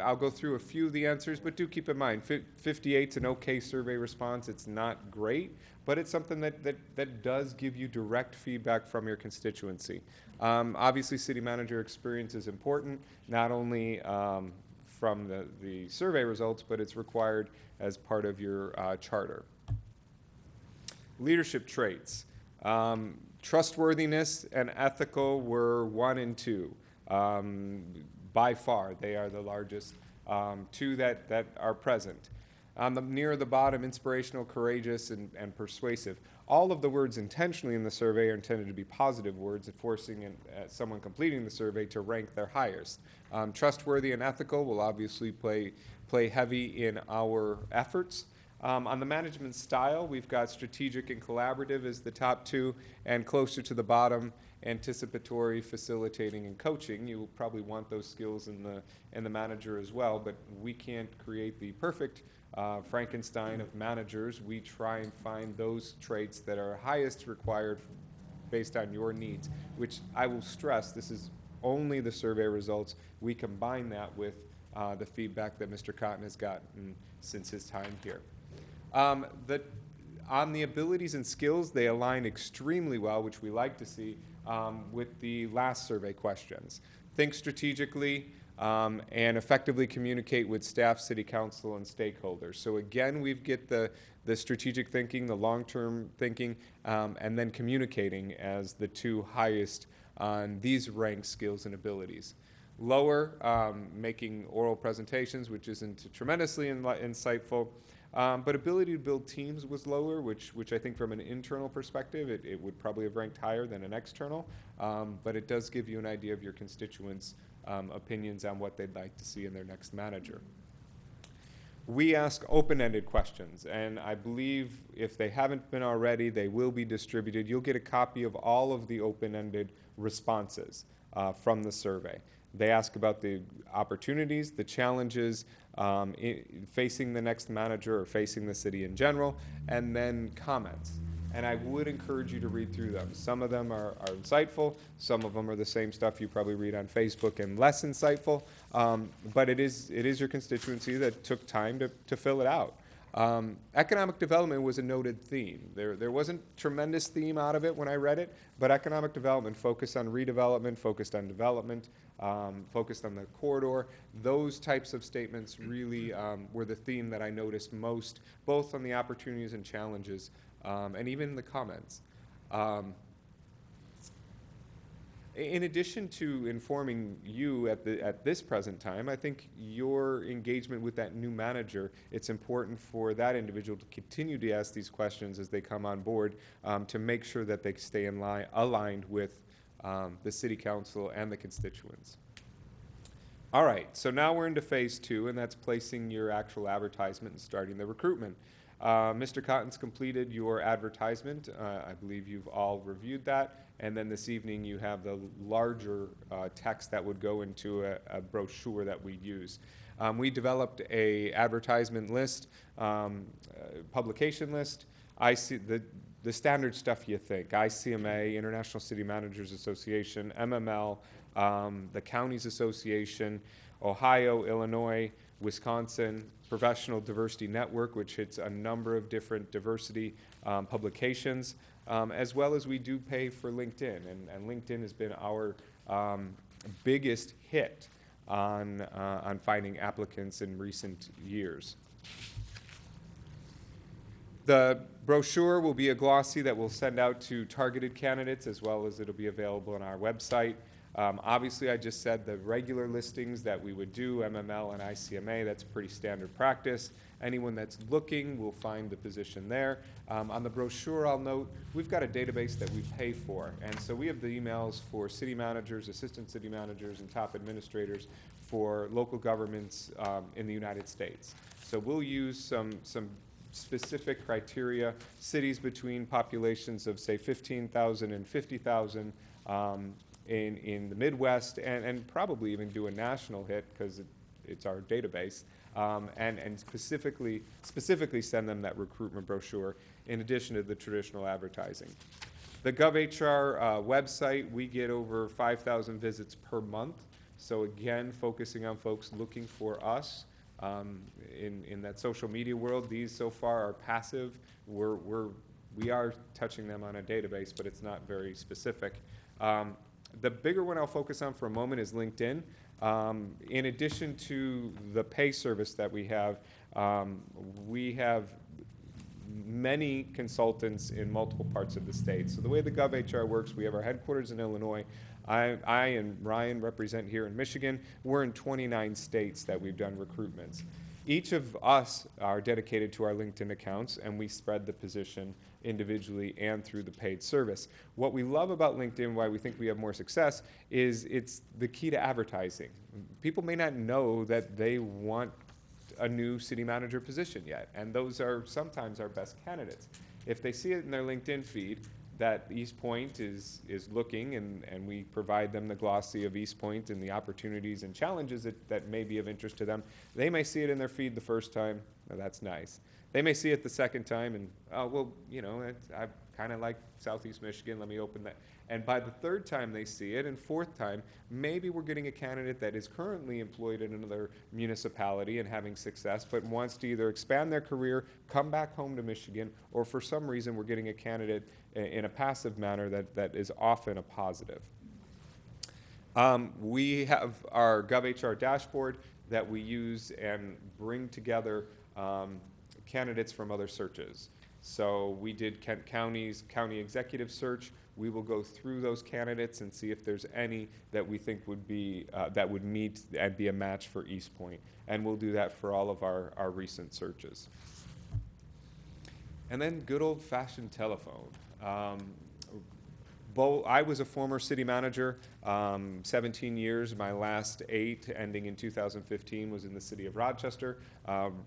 [SPEAKER 17] I'll go through a few of the answers, but do keep in mind, 58's an okay survey response. It's not great, but it's something that does give you direct feedback from your constituency. Obviously, city manager experience is important, not only from the survey results, but it's required as part of your charter. Leadership traits. Trustworthiness and ethical were 1 and 2. By far, they are the largest two that are present. Near the bottom, inspirational, courageous, and persuasive. All of the words intentionally in the survey are intended to be positive words, forcing someone completing the survey to rank their highest. Trustworthy and ethical will obviously play heavy in our efforts. On the management style, we've got strategic and collaborative as the top 2, and closer to the bottom, anticipatory, facilitating, and coaching. You will probably want those skills in the manager as well, but we can't create the perfect Frankenstein of managers. We try and find those traits that are highest required based on your needs, which I will stress, this is only the survey results. We combine that with the feedback that Mr. Cotton has gotten since his time here. On the abilities and skills, they align extremely well, which we like to see, with the last survey questions. Think strategically and effectively communicate with staff, city council, and stakeholders. So again, we get the strategic thinking, the long-term thinking, and then communicating as the two highest on these ranked skills and abilities. Lower, making oral presentations, which isn't tremendously insightful, but ability to build teams was lower, which I think from an internal perspective, it would probably have ranked higher than an external, but it does give you an idea of your constituents' opinions on what they'd like to see in their next manager. We ask open-ended questions, and I believe if they haven't been already, they will be distributed. You'll get a copy of all of the open-ended responses from the survey. They ask about the opportunities, the challenges facing the next manager or facing the city in general, and then comments. And I would encourage you to read through them. Some of them are insightful. Some of them are the same stuff you probably read on Facebook and less insightful. But it is your constituency that took time to fill it out. Economic development was a noted theme. There wasn't tremendous theme out of it when I read it, but economic development focused on redevelopment, focused on development, focused on the corridor. Those types of statements really were the theme that I noticed most, both on the opportunities and challenges, and even the comments. In addition to informing you at this present time, I think your engagement with that new manager, it's important for that individual to continue to ask these questions as they come on board to make sure that they stay aligned with the city council and the constituents. All right, so now we're into phase 2, and that's placing your actual advertisement and starting the recruitment. Mr. Cotton's completed your advertisement. I believe you've all reviewed that. And then this evening you have the larger text that would go into a brochure that we use. We developed a advertisement list, publication list. I see the standard stuff you think. ICMA, International City Managers Association, MML, the Counties Association, Ohio, Illinois, Wisconsin, Professional Diversity Network, which hits a number of different diversity publications, as well as we do pay for LinkedIn. And LinkedIn has been our biggest hit on finding applicants in recent years. The brochure will be a glossy that we'll send out to targeted candidates, as well as it'll be available on our website. Obviously, I just said the regular listings that we would do, MML and ICMA, that's pretty standard practice. Anyone that's looking will find the position there. On the brochure, I'll note, we've got a database that we pay for. And so we have the emails for city managers, assistant city managers, and top administrators for local governments in the United States. So we'll use some specific criteria, cities between populations of, say, 15,000 and 50,000, in the Midwest, and probably even do a national hit because it's our database, and specifically send them that recruitment brochure in addition to the traditional advertising. The GovHR website, we get over 5,000 visits per month. So again, focusing on folks looking for us in that social media world. These so far are passive. We are touching them on a database, but it's not very specific. The bigger one I'll focus on for a moment is LinkedIn. In addition to the pay service that we have many consultants in multiple parts of the state. So the way the GovHR works, we have our headquarters in Illinois. I and Ryan represent here in Michigan. We're in 29 states that we've done recruitments. Each of us are dedicated to our LinkedIn accounts, and we spread the position individually and through the paid service. What we love about LinkedIn, why we think we have more success, is it's the key to advertising. People may not know that they want a new city manager position yet, and those are sometimes our best candidates. If they see it in their LinkedIn feed that Eastpointe is looking, and we provide them the glossy of Eastpointe and the opportunities and challenges that may be of interest to them, they may see it in their feed the first time. Now, that's nice. They may see it the second time and, oh, well, you know, I kind of like Southeast Michigan, let me open that. And by the third time they see it, and fourth time, maybe we're getting a candidate that is currently employed in another municipality and having success, but wants to either expand their career, come back home to Michigan, or for some reason we're getting a candidate in a passive manner that is often a positive. We have our GovHR dashboard that we use and bring together candidates from other searches. So we did Kent County's county executive search. We will go through those candidates and see if there's any that we think would be that would meet and be a match for Eastpointe. And we'll do that for all of our recent searches. And then good old-fashioned telephone. I was a former city manager, 17 years. My last 8, ending in 2015, was in the city of Rochester.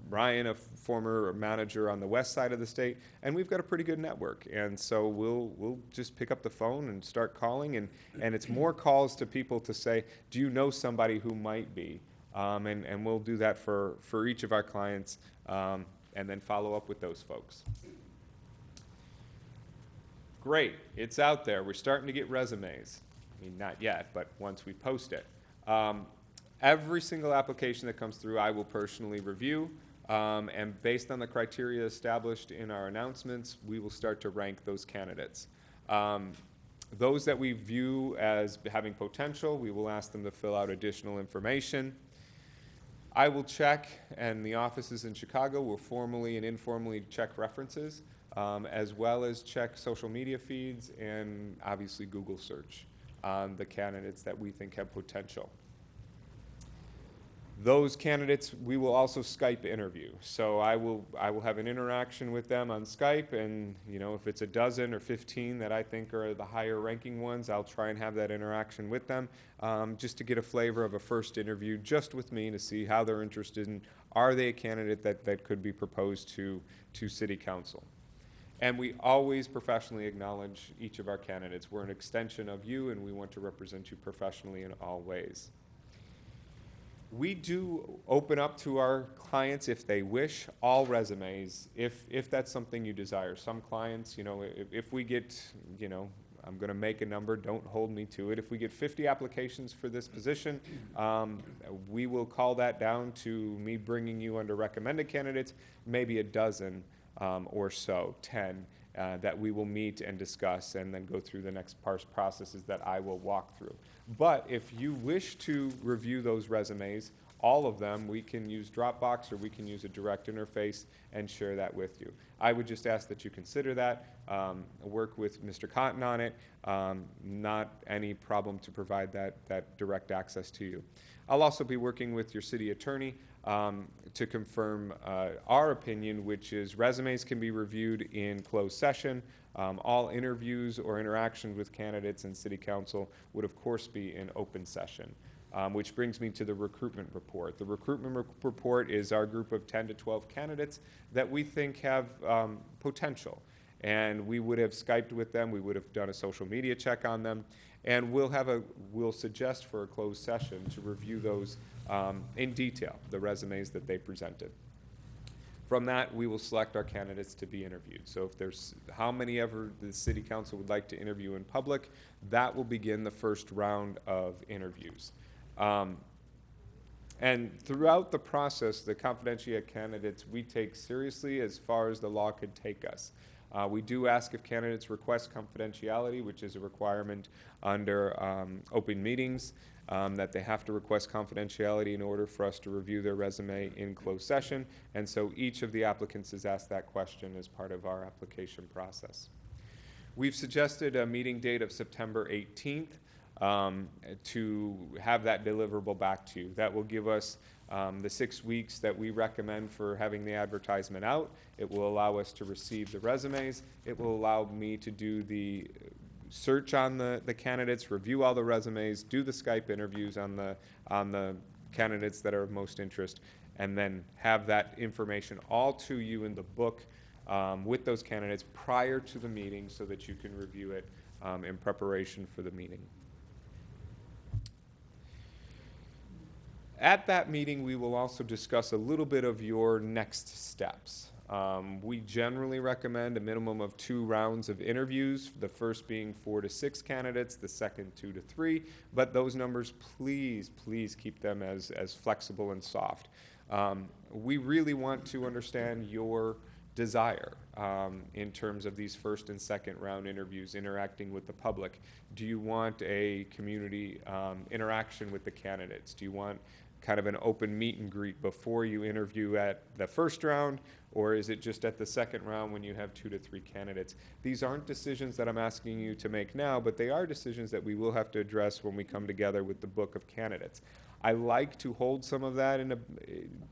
[SPEAKER 17] Ryan, a former manager on the west side of the state, and we've got a pretty good network. And so we'll just pick up the phone and start calling, and it's more calls to people to say, do you know somebody who might be? And we'll do that for each of our clients, and then follow up with those folks. Great, it's out there. We're starting to get resumes. I mean, not yet, but once we post it. Every single application that comes through, I will personally review, and based on the criteria established in our announcements, we will start to rank those candidates. Those that we view as having potential, we will ask them to fill out additional information. I will check, and the offices in Chicago will formally and informally check references, as well as check social media feeds and obviously Google search on the candidates that we think have potential. Those candidates, we will also Skype interview. So I will have an interaction with them on Skype, and you know, if it's a dozen or 15 that I think are the higher ranking ones, I'll try and have that interaction with them, just to get a flavor of a first interview just with me to see how they're interested in, are they a candidate that could be proposed to City Council. And we always professionally acknowledge each of our candidates. We're an extension of you, and we want to represent you professionally in all ways. We do open up to our clients, if they wish, all resumes, if that's something you desire. Some clients, you know, if we get, you know, I'm going to make a number, don't hold me to it. If we get 50 applications for this position, we will call that down to me bringing you under recommended candidates, maybe a dozen or so, 10, that we will meet and discuss and then go through the next processes that I will walk through. But if you wish to review those resumes, all of them, we can use Dropbox or we can use a direct interface and share that with you. I would just ask that you consider that, work with Mr. Cotton on it, not any problem to provide that direct access to you. I'll also be working with your city attorney to confirm our opinion, which is resumes can be reviewed in closed session. All interviews or interactions with candidates and city council would of course be in open session, which brings me to the recruitment report. The recruitment report is our group of 10 to 12 candidates that we think have potential. And we would have Skyped with them, we would have done a social media check on them, and we'll suggest for a closed session to review those in detail, the resumes that they presented. From that, we will select our candidates to be interviewed. So if there's how many ever the city council would like to interview in public, that will begin the first round of interviews. And throughout the process, the confidentiality candidates we take seriously as far as the law could take us. We do ask if candidates request confidentiality, which is a requirement under open meetings, that they have to request confidentiality in order for us to review their resume in closed session. And so each of the applicants is asked that question as part of our application process. We've suggested a meeting date of September 18th to have that deliverable back to you. That will give us the 6 weeks that we recommend for having the advertisement out. It will allow us to receive the resumes. It will allow me to do the search on the candidates, review all the resumes, do the Skype interviews on the candidates that are of most interest, and then have that information all to you in the book with those candidates prior to the meeting so that you can review it in preparation for the meeting. At that meeting, we will also discuss a little bit of your next steps. We generally recommend a minimum of 2 rounds of interviews, the first being 4 to 6 candidates, the second 2 to 3, but those numbers, please keep them as flexible and soft. We really want to understand your desire in terms of these first and second round interviews, interacting with the public. Do you want a community interaction with the candidates? Do you want kind of an open meet and greet before you interview at the first round, or is it just at the second round when you have 2 to 3 candidates? These aren't decisions that I'm asking you to make now, but they are decisions that we will have to address when we come together with the book of candidates. I like to hold some of that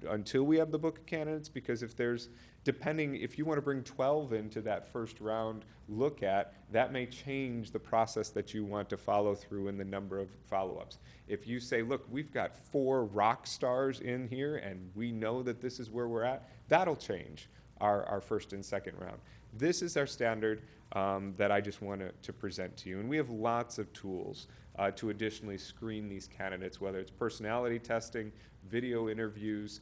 [SPEAKER 17] until we have the book of candidates, because if you want to bring 12 into that first round look at, that may change the process that you want to follow through in the number of follow-ups. If you say, look, we've got 4 rock stars in here and we know that this is where we're at, that'll change our first and second round. This is our standard that I just want to present to you. And we have lots of tools to additionally screen these candidates, whether it's personality testing, video interviews,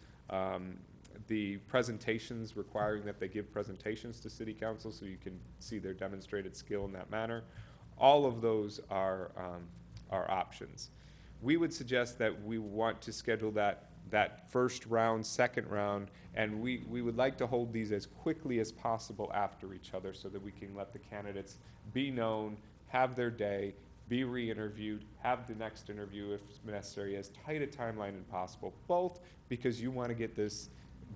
[SPEAKER 17] the presentations requiring that they give presentations to City Council so you can see their demonstrated skill in that manner. All of those are options. We would suggest that we want to schedule that first round, second round, and we would like to hold these as quickly as possible after each other so that we can let the candidates be known, have their day, be re-interviewed, have the next interview if necessary, as tight a timeline as possible, both because you want to get this,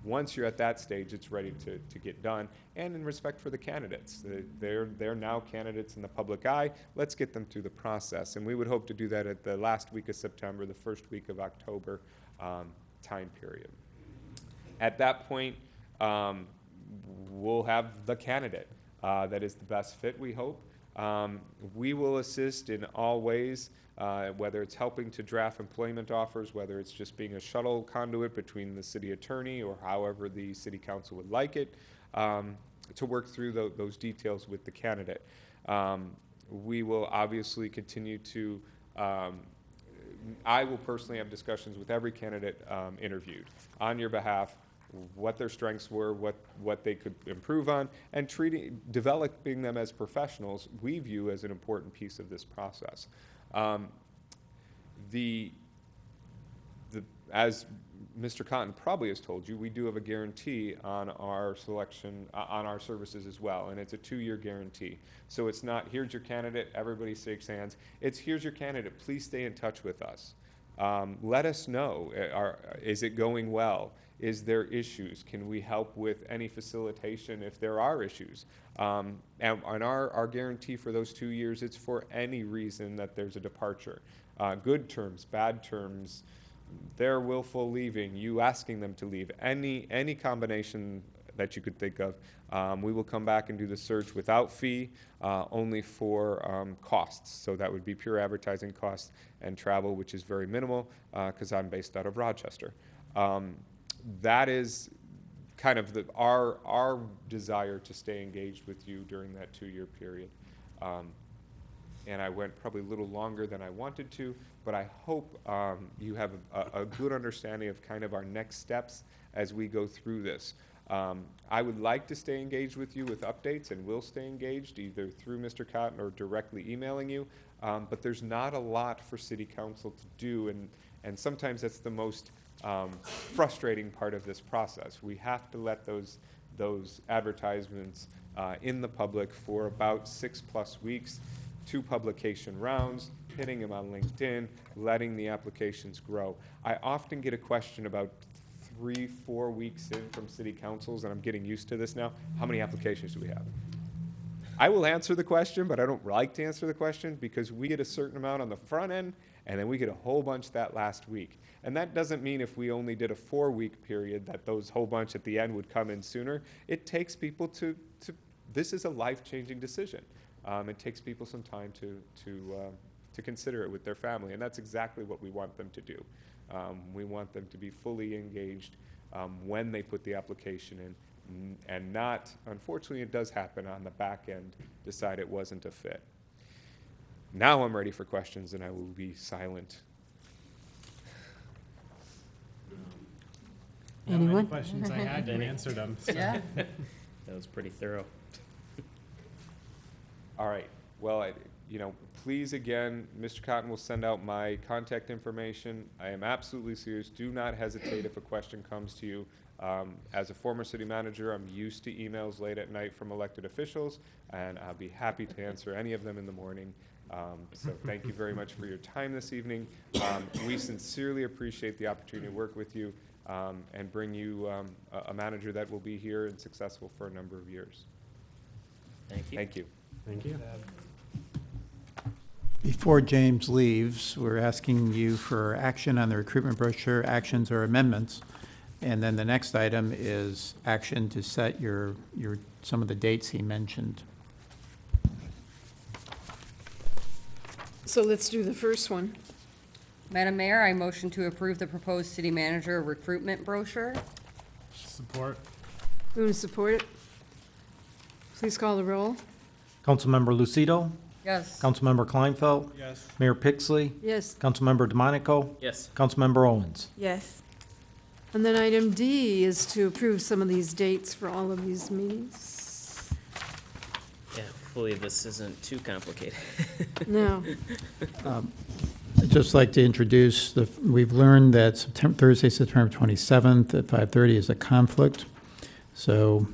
[SPEAKER 17] once you're at that stage, it's ready to get done, and in respect for the candidates. They're now candidates in the public eye. Let's get them through the process, and we would hope to do that at the last week of September, the first week of October time period. At that point, we'll have the candidate that is the best fit, we hope. We will assist in all ways, whether it's helping to draft employment offers, whether it's just being a shuttle conduit between the city attorney or however the city council would like it, to work through those details with the candidate. We will obviously continue to, I will personally have discussions with every candidate interviewed on your behalf, what their strengths were, what they could improve on, and developing them as professionals we view as an important piece of this process. As Mr. Cotton probably has told you, we do have a guarantee on our selection, on our services as well, and it's a 2-year guarantee. So it's not, here's your candidate, everybody shakes hands. It's, here's your candidate, please stay in touch with us. Let us know, is it going well? Is there issues? Can we help with any facilitation if there are issues? And on our guarantee for those 2 years, it's for any reason that there's a departure. Good terms, bad terms, their willful leaving, you asking them to leave, any combination that you could think of. We will come back and do the search without fee, only for costs. So that would be pure advertising costs and travel, which is very minimal because I'm based out of Rochester. That is kind of our desire to stay engaged with you during that 2-year period. And I went probably a little longer than I wanted to, but I hope you have a good understanding of kind of our next steps as we go through this. I would like to stay engaged with you with updates, and will stay engaged either through Mr. Cotton or directly emailing you, but there's not a lot for City Council to do, and sometimes that's the most frustrating part of this process. We have to let those advertisements in the public for about 6+ weeks, 2 publication rounds, hitting them on LinkedIn, letting the applications grow. I often get a question about 3-4 weeks in from city councils, and I'm getting used to this now. How many applications do we have? I will answer the question, but I don't like to answer the question because we get a certain amount on the front end, and then we get a whole bunch that last week. And that doesn't mean if we only did a 4-week period that those whole bunch at the end would come in sooner. It takes people this is a life-changing decision. It takes people some time to consider it with their family, and that's exactly what we want them to do. We want them to be fully engaged when they put the application in, and not, unfortunately it does happen on the back end, decide it wasn't a fit. Now I'm ready for questions, and I will be silent.
[SPEAKER 6] No, any
[SPEAKER 1] Anyone?
[SPEAKER 6] questions I had, you answered them. so.
[SPEAKER 2] Yeah.
[SPEAKER 11] That was pretty thorough.
[SPEAKER 17] All right. Well, please again, Mr. Cotton will send out my contact information. I am absolutely serious. Do not hesitate if a question comes to you. As a former city manager, I'm used to emails late at night from elected officials, and I'll be happy to answer any of them in the morning. So thank you very much for your time this evening. We sincerely appreciate the opportunity to work with you and bring you a manager that will be here and successful for a number of years.
[SPEAKER 11] Thank you.
[SPEAKER 17] Thank you.
[SPEAKER 6] Thank you.
[SPEAKER 12] Before James leaves, we're asking you for action on the recruitment brochure, actions or amendments. And then the next item is action to set some of the dates he mentioned.
[SPEAKER 1] So let's do the first one.
[SPEAKER 2] Madam Mayor, I motion to approve the proposed city manager recruitment brochure.
[SPEAKER 6] Support.
[SPEAKER 1] Who will support it? Please call the roll.
[SPEAKER 7] Councilmember Lucido?
[SPEAKER 2] Yes.
[SPEAKER 7] Councilmember Kleinfeld?
[SPEAKER 6] Yes.
[SPEAKER 7] Mayor Pixley?
[SPEAKER 1] Yes.
[SPEAKER 7] Councilmember DeMonico?
[SPEAKER 11] Yes.
[SPEAKER 7] Councilmember Owens?
[SPEAKER 9] Yes.
[SPEAKER 1] And then item D is to approve some of these dates for all of these meetings.
[SPEAKER 11] Yeah, hopefully this isn't too complicated.
[SPEAKER 1] No.
[SPEAKER 12] I'd just like to introduce, we've learned that Thursday, September 27th at 5:30 is a conflict. So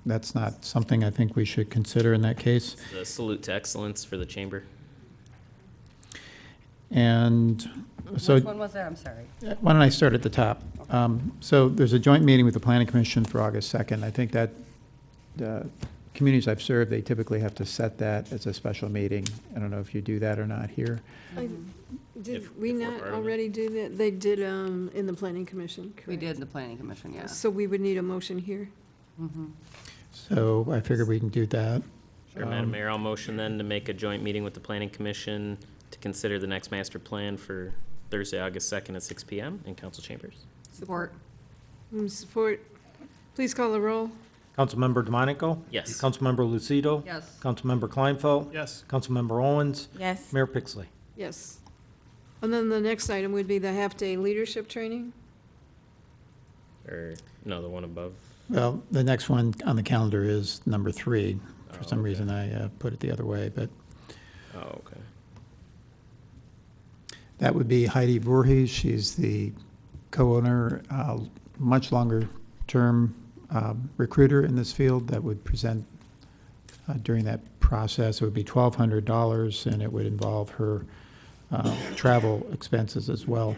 [SPEAKER 12] that's not something I think we should consider in that case.
[SPEAKER 11] The salute to excellence for the chamber.
[SPEAKER 12] And so.
[SPEAKER 2] Which one was that? I'm sorry.
[SPEAKER 12] Why don't I start at the top? So there's a joint meeting with the Planning Commission for August 2nd. I think that communities I've served, they typically have to set that as a special meeting. I don't know if you do that or not here.
[SPEAKER 1] Did
[SPEAKER 11] If
[SPEAKER 1] we
[SPEAKER 11] we're
[SPEAKER 1] not
[SPEAKER 11] part of it.
[SPEAKER 1] already do that? They did in the planning commission,
[SPEAKER 2] We
[SPEAKER 1] correct?
[SPEAKER 2] did the planning commission, yeah.
[SPEAKER 1] So we would need a motion here.
[SPEAKER 12] So I figured we can do that.
[SPEAKER 11] Sure, Madam Mayor, I'll motion then to make a joint meeting with the planning commission to consider the next master plan for Thursday, August 2nd at 6 PM in council chambers.
[SPEAKER 2] Support.
[SPEAKER 1] Support. Please call the roll.
[SPEAKER 7] Councilmember DeMonico?
[SPEAKER 11] Yes.
[SPEAKER 7] Councilmember Lucido?
[SPEAKER 2] Yes.
[SPEAKER 7] Councilmember Kleinfeld?
[SPEAKER 6] Yes.
[SPEAKER 7] Councilmember Owens?
[SPEAKER 9] Yes.
[SPEAKER 7] Mayor Pixley?
[SPEAKER 1] Yes. And then the next item would be the half-day leadership training.
[SPEAKER 11] Or, no, the one above.
[SPEAKER 12] Well, the next one on the calendar is number 3. For
[SPEAKER 11] Oh,
[SPEAKER 12] some
[SPEAKER 11] okay.
[SPEAKER 12] reason, I put it the other way, but
[SPEAKER 11] Oh, okay.
[SPEAKER 12] that would be Heidi Voorhees. She's the co-owner, much longer-term recruiter in this field that would present during that process. It would be $1,200, and it would involve her travel expenses as well.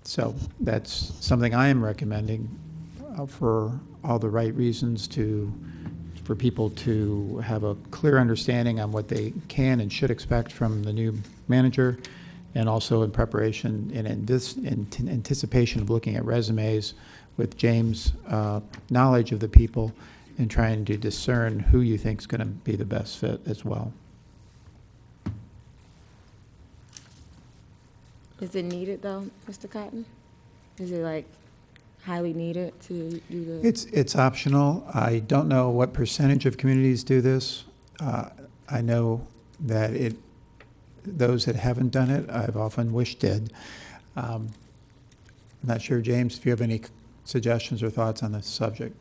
[SPEAKER 12] So that's something I am recommending for all the right reasons for people to have a clear understanding on what they can and should expect from the new manager, and also in preparation and in anticipation of looking at resumes with James' knowledge of the people and trying to discern who you think is going to be the best fit as well.
[SPEAKER 18] Is it needed though, Mr. Cotton? Is it like highly needed to do the?
[SPEAKER 12] It's optional. I don't know what percentage of communities do this. I know that those that haven't done it, I've often wished did. I'm not sure, James, if you have any suggestions or thoughts on this subject.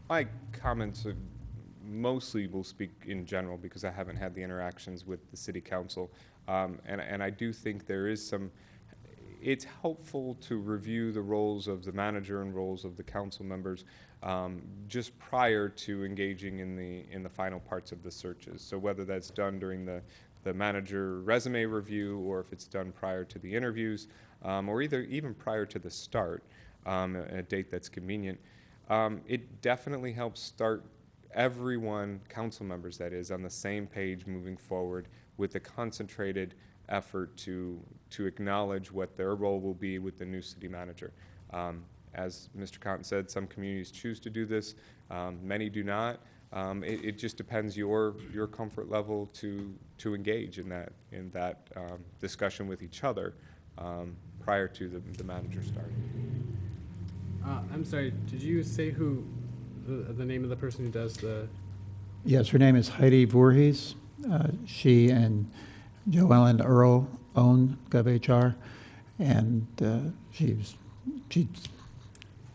[SPEAKER 17] My comments mostly will speak in general because I haven't had the interactions with the city council. And I do think there is it's helpful to review the roles of the manager and roles of the council members just prior to engaging in the final parts of the searches. So whether that's done during the manager resume review, or if it's done prior to the interviews, or even prior to the start, a date that's convenient. It definitely helps start everyone, council members that is, on the same page moving forward with a concentrated effort to acknowledge what their role will be with the new city manager. As Mr. Cotton said, some communities choose to do this, many do not. It just depends your comfort level to engage in that discussion with each other prior to the manager starting.
[SPEAKER 6] I'm sorry, did you say who, the name of the person who does the
[SPEAKER 12] Yes, her name is Heidi Voorhees. She and Joellen Earl own GovHR, and she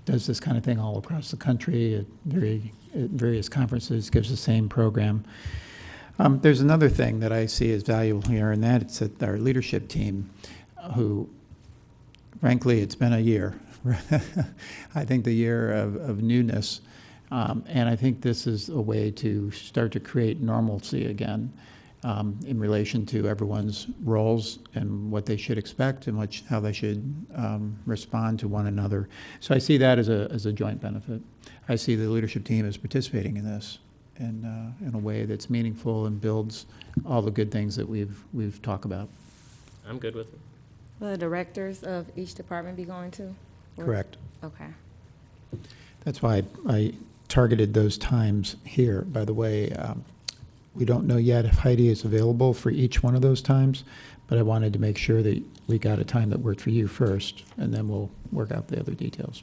[SPEAKER 12] does this kind of thing all across the country at various conferences, gives the same program. There's another thing that I see as valuable here, and that's that our leadership team, who, frankly, it's been a year. I think the year of newness. And I think this is a way to start to create normalcy again in relation to everyone's roles and what they should expect and how they should respond to one another. So I see that as a joint benefit. I see the leadership team as participating in this in a way that's meaningful and builds all the good things that we've talked about.
[SPEAKER 11] I'm good with it.
[SPEAKER 18] Will the directors of each department be going to?
[SPEAKER 12] Correct.
[SPEAKER 18] Okay.
[SPEAKER 12] That's why I targeted those times here. By the way, we don't know yet if Heidi is available for each one of those times, but I wanted to make sure that we got a time that worked for you first, and then we'll work out the other details.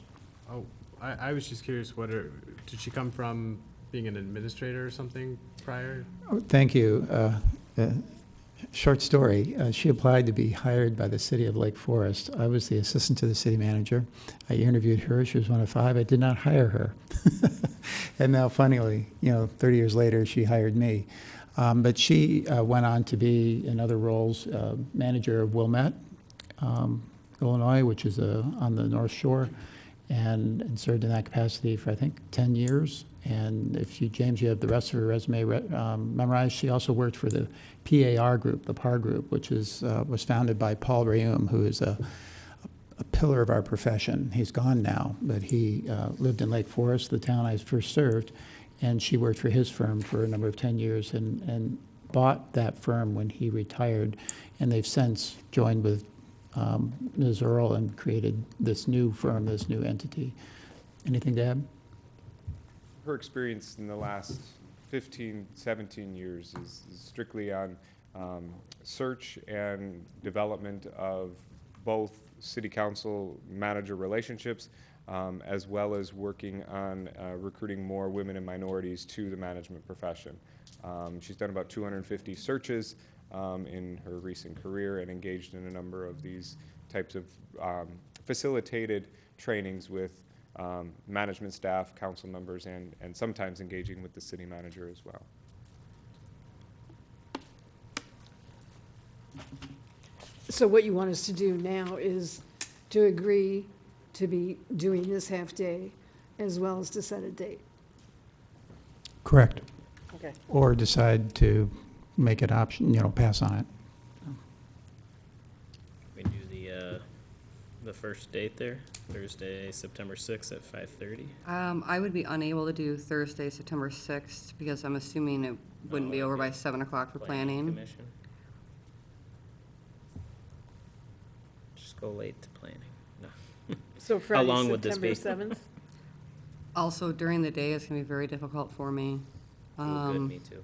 [SPEAKER 6] Oh, I was just curious, did she come from being an administrator or something prior?
[SPEAKER 12] Oh, thank you. Short story, she applied to be hired by the city of Lake Forest. I was the assistant to the city manager. I interviewed her. She was one of 5. I did not hire her. And now, funnily, 30 years later, she hired me. But she went on to be, in other roles, manager of Wilmette, Illinois, which is on the North Shore, and served in that capacity for, I think, 10 years. And if you, James, you have the rest of her resume memorized, she also worked for the PAR group, the PAR group, which was founded by Paul Rayum, who is a pillar of our profession. He's gone now, but he lived in Lake Forest, the town I first served, and she worked for his firm for a number of 10 years and bought that firm when he retired. And they've since joined with Ms. Earl and created this new firm, this new entity. Anything to add?
[SPEAKER 17] Her experience in the last 15, 17 years is strictly on search and development of both city council manager relationships, as well as working on recruiting more women and minorities to the management profession. She's done about 250 searches in her recent career and engaged in a number of these types of facilitated trainings with management staff, council members, and sometimes engaging with the city manager as well.
[SPEAKER 1] So what you want us to do now is to agree to be doing this half-day as well as to set a date.
[SPEAKER 12] Correct.
[SPEAKER 1] Okay.
[SPEAKER 12] Or decide to make it option, pass on it.
[SPEAKER 11] We do the first date there, Thursday, September 6th at 5:30.
[SPEAKER 2] I would be unable to do Thursday, September 6th, because I'm assuming it wouldn't be over by 7 o'clock for planning.
[SPEAKER 11] Commission. Just go late to planning. No.
[SPEAKER 1] So Friday,
[SPEAKER 11] How long would this
[SPEAKER 1] September
[SPEAKER 11] be?
[SPEAKER 1] 7th?
[SPEAKER 2] Also, during the day, it's going to be very difficult for me.
[SPEAKER 11] Ooh, good, me too.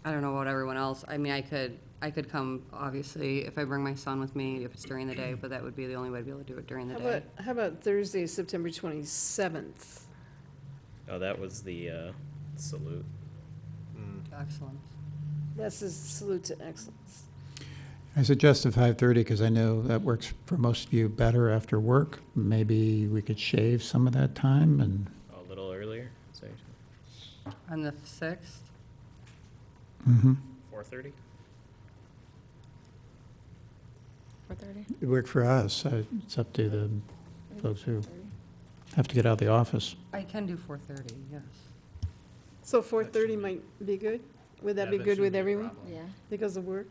[SPEAKER 2] I don't know about everyone else. I mean, I could come, obviously, if I bring my son with me, if it's during the day, but that would be the only way to be able to do it during the day.
[SPEAKER 1] How about Thursday, September 27th?
[SPEAKER 11] Oh, that was the salute.
[SPEAKER 2] Excellent.
[SPEAKER 1] That's a salute to excellence.
[SPEAKER 12] I suggested 5:30 because I know that works for most of you better after work. Maybe we could shave some of that time and.
[SPEAKER 11] Oh, a little earlier. Sorry.
[SPEAKER 2] On the 6th?
[SPEAKER 12] Mm-hmm.
[SPEAKER 11] 4:30.
[SPEAKER 18] 4:30?
[SPEAKER 12] It worked for us. It's up to the folks who have to get out of the office.
[SPEAKER 2] I can do 4:30, yes.
[SPEAKER 1] So 4:30 might be good? Would that be good with everyone?
[SPEAKER 18] Yeah.
[SPEAKER 1] Because of work?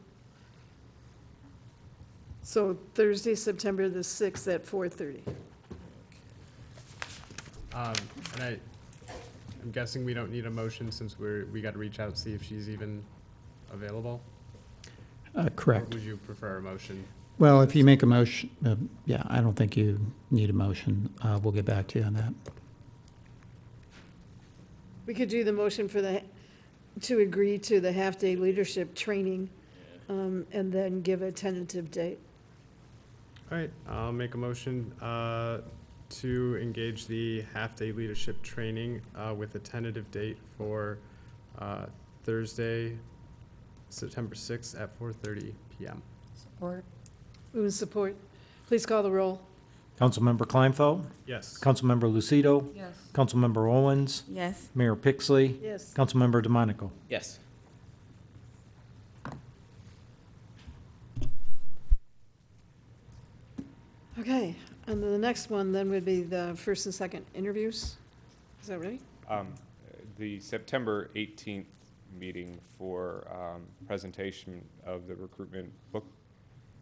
[SPEAKER 1] So Thursday, September the 6th at 4:30.
[SPEAKER 6] And I'm guessing we don't need a motion since we got to reach out and see if she's even available?
[SPEAKER 12] Correct.
[SPEAKER 6] Or would you prefer a motion?
[SPEAKER 12] Well, if you make a motion, yeah, I don't think you need a motion. We'll get back to you on that.
[SPEAKER 1] We could do the motion for to agree to the half-day leadership training, and then give a tentative date.
[SPEAKER 6] All right, I'll make a motion to engage the half-day leadership training with a tentative date for Thursday, September 6th at 4:30 p.m.
[SPEAKER 18] Support.
[SPEAKER 1] Move with support. Please call the roll.
[SPEAKER 7] Councilmember Kleinfeld?
[SPEAKER 6] Yes.
[SPEAKER 7] Councilmember Lucido?
[SPEAKER 18] Yes.
[SPEAKER 7] Councilmember Owens?
[SPEAKER 18] Yes.
[SPEAKER 7] Mayor Pixley?
[SPEAKER 1] Yes.
[SPEAKER 7] Councilmember DeMonico?
[SPEAKER 11] Yes.
[SPEAKER 1] Okay, and the next one then would be the first and second interviews. Is that right?
[SPEAKER 17] The September 18th meeting for presentation of the recruitment book.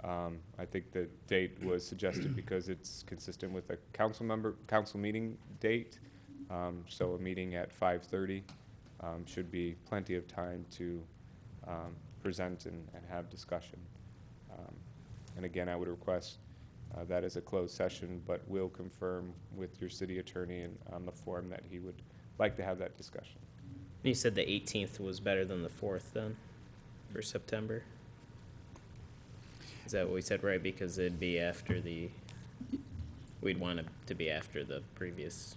[SPEAKER 17] I think the date was suggested because it's consistent with a council meeting date. So a meeting at 5:30 should be plenty of time to present and have discussion. And again, I would request that as a closed session, but we'll confirm with your city attorney and on the form that he would like to have that discussion.
[SPEAKER 11] You said the 18th was better than the 4th then, for September? Is that what we said, right? Because it'd be after we'd want it to be after the previous.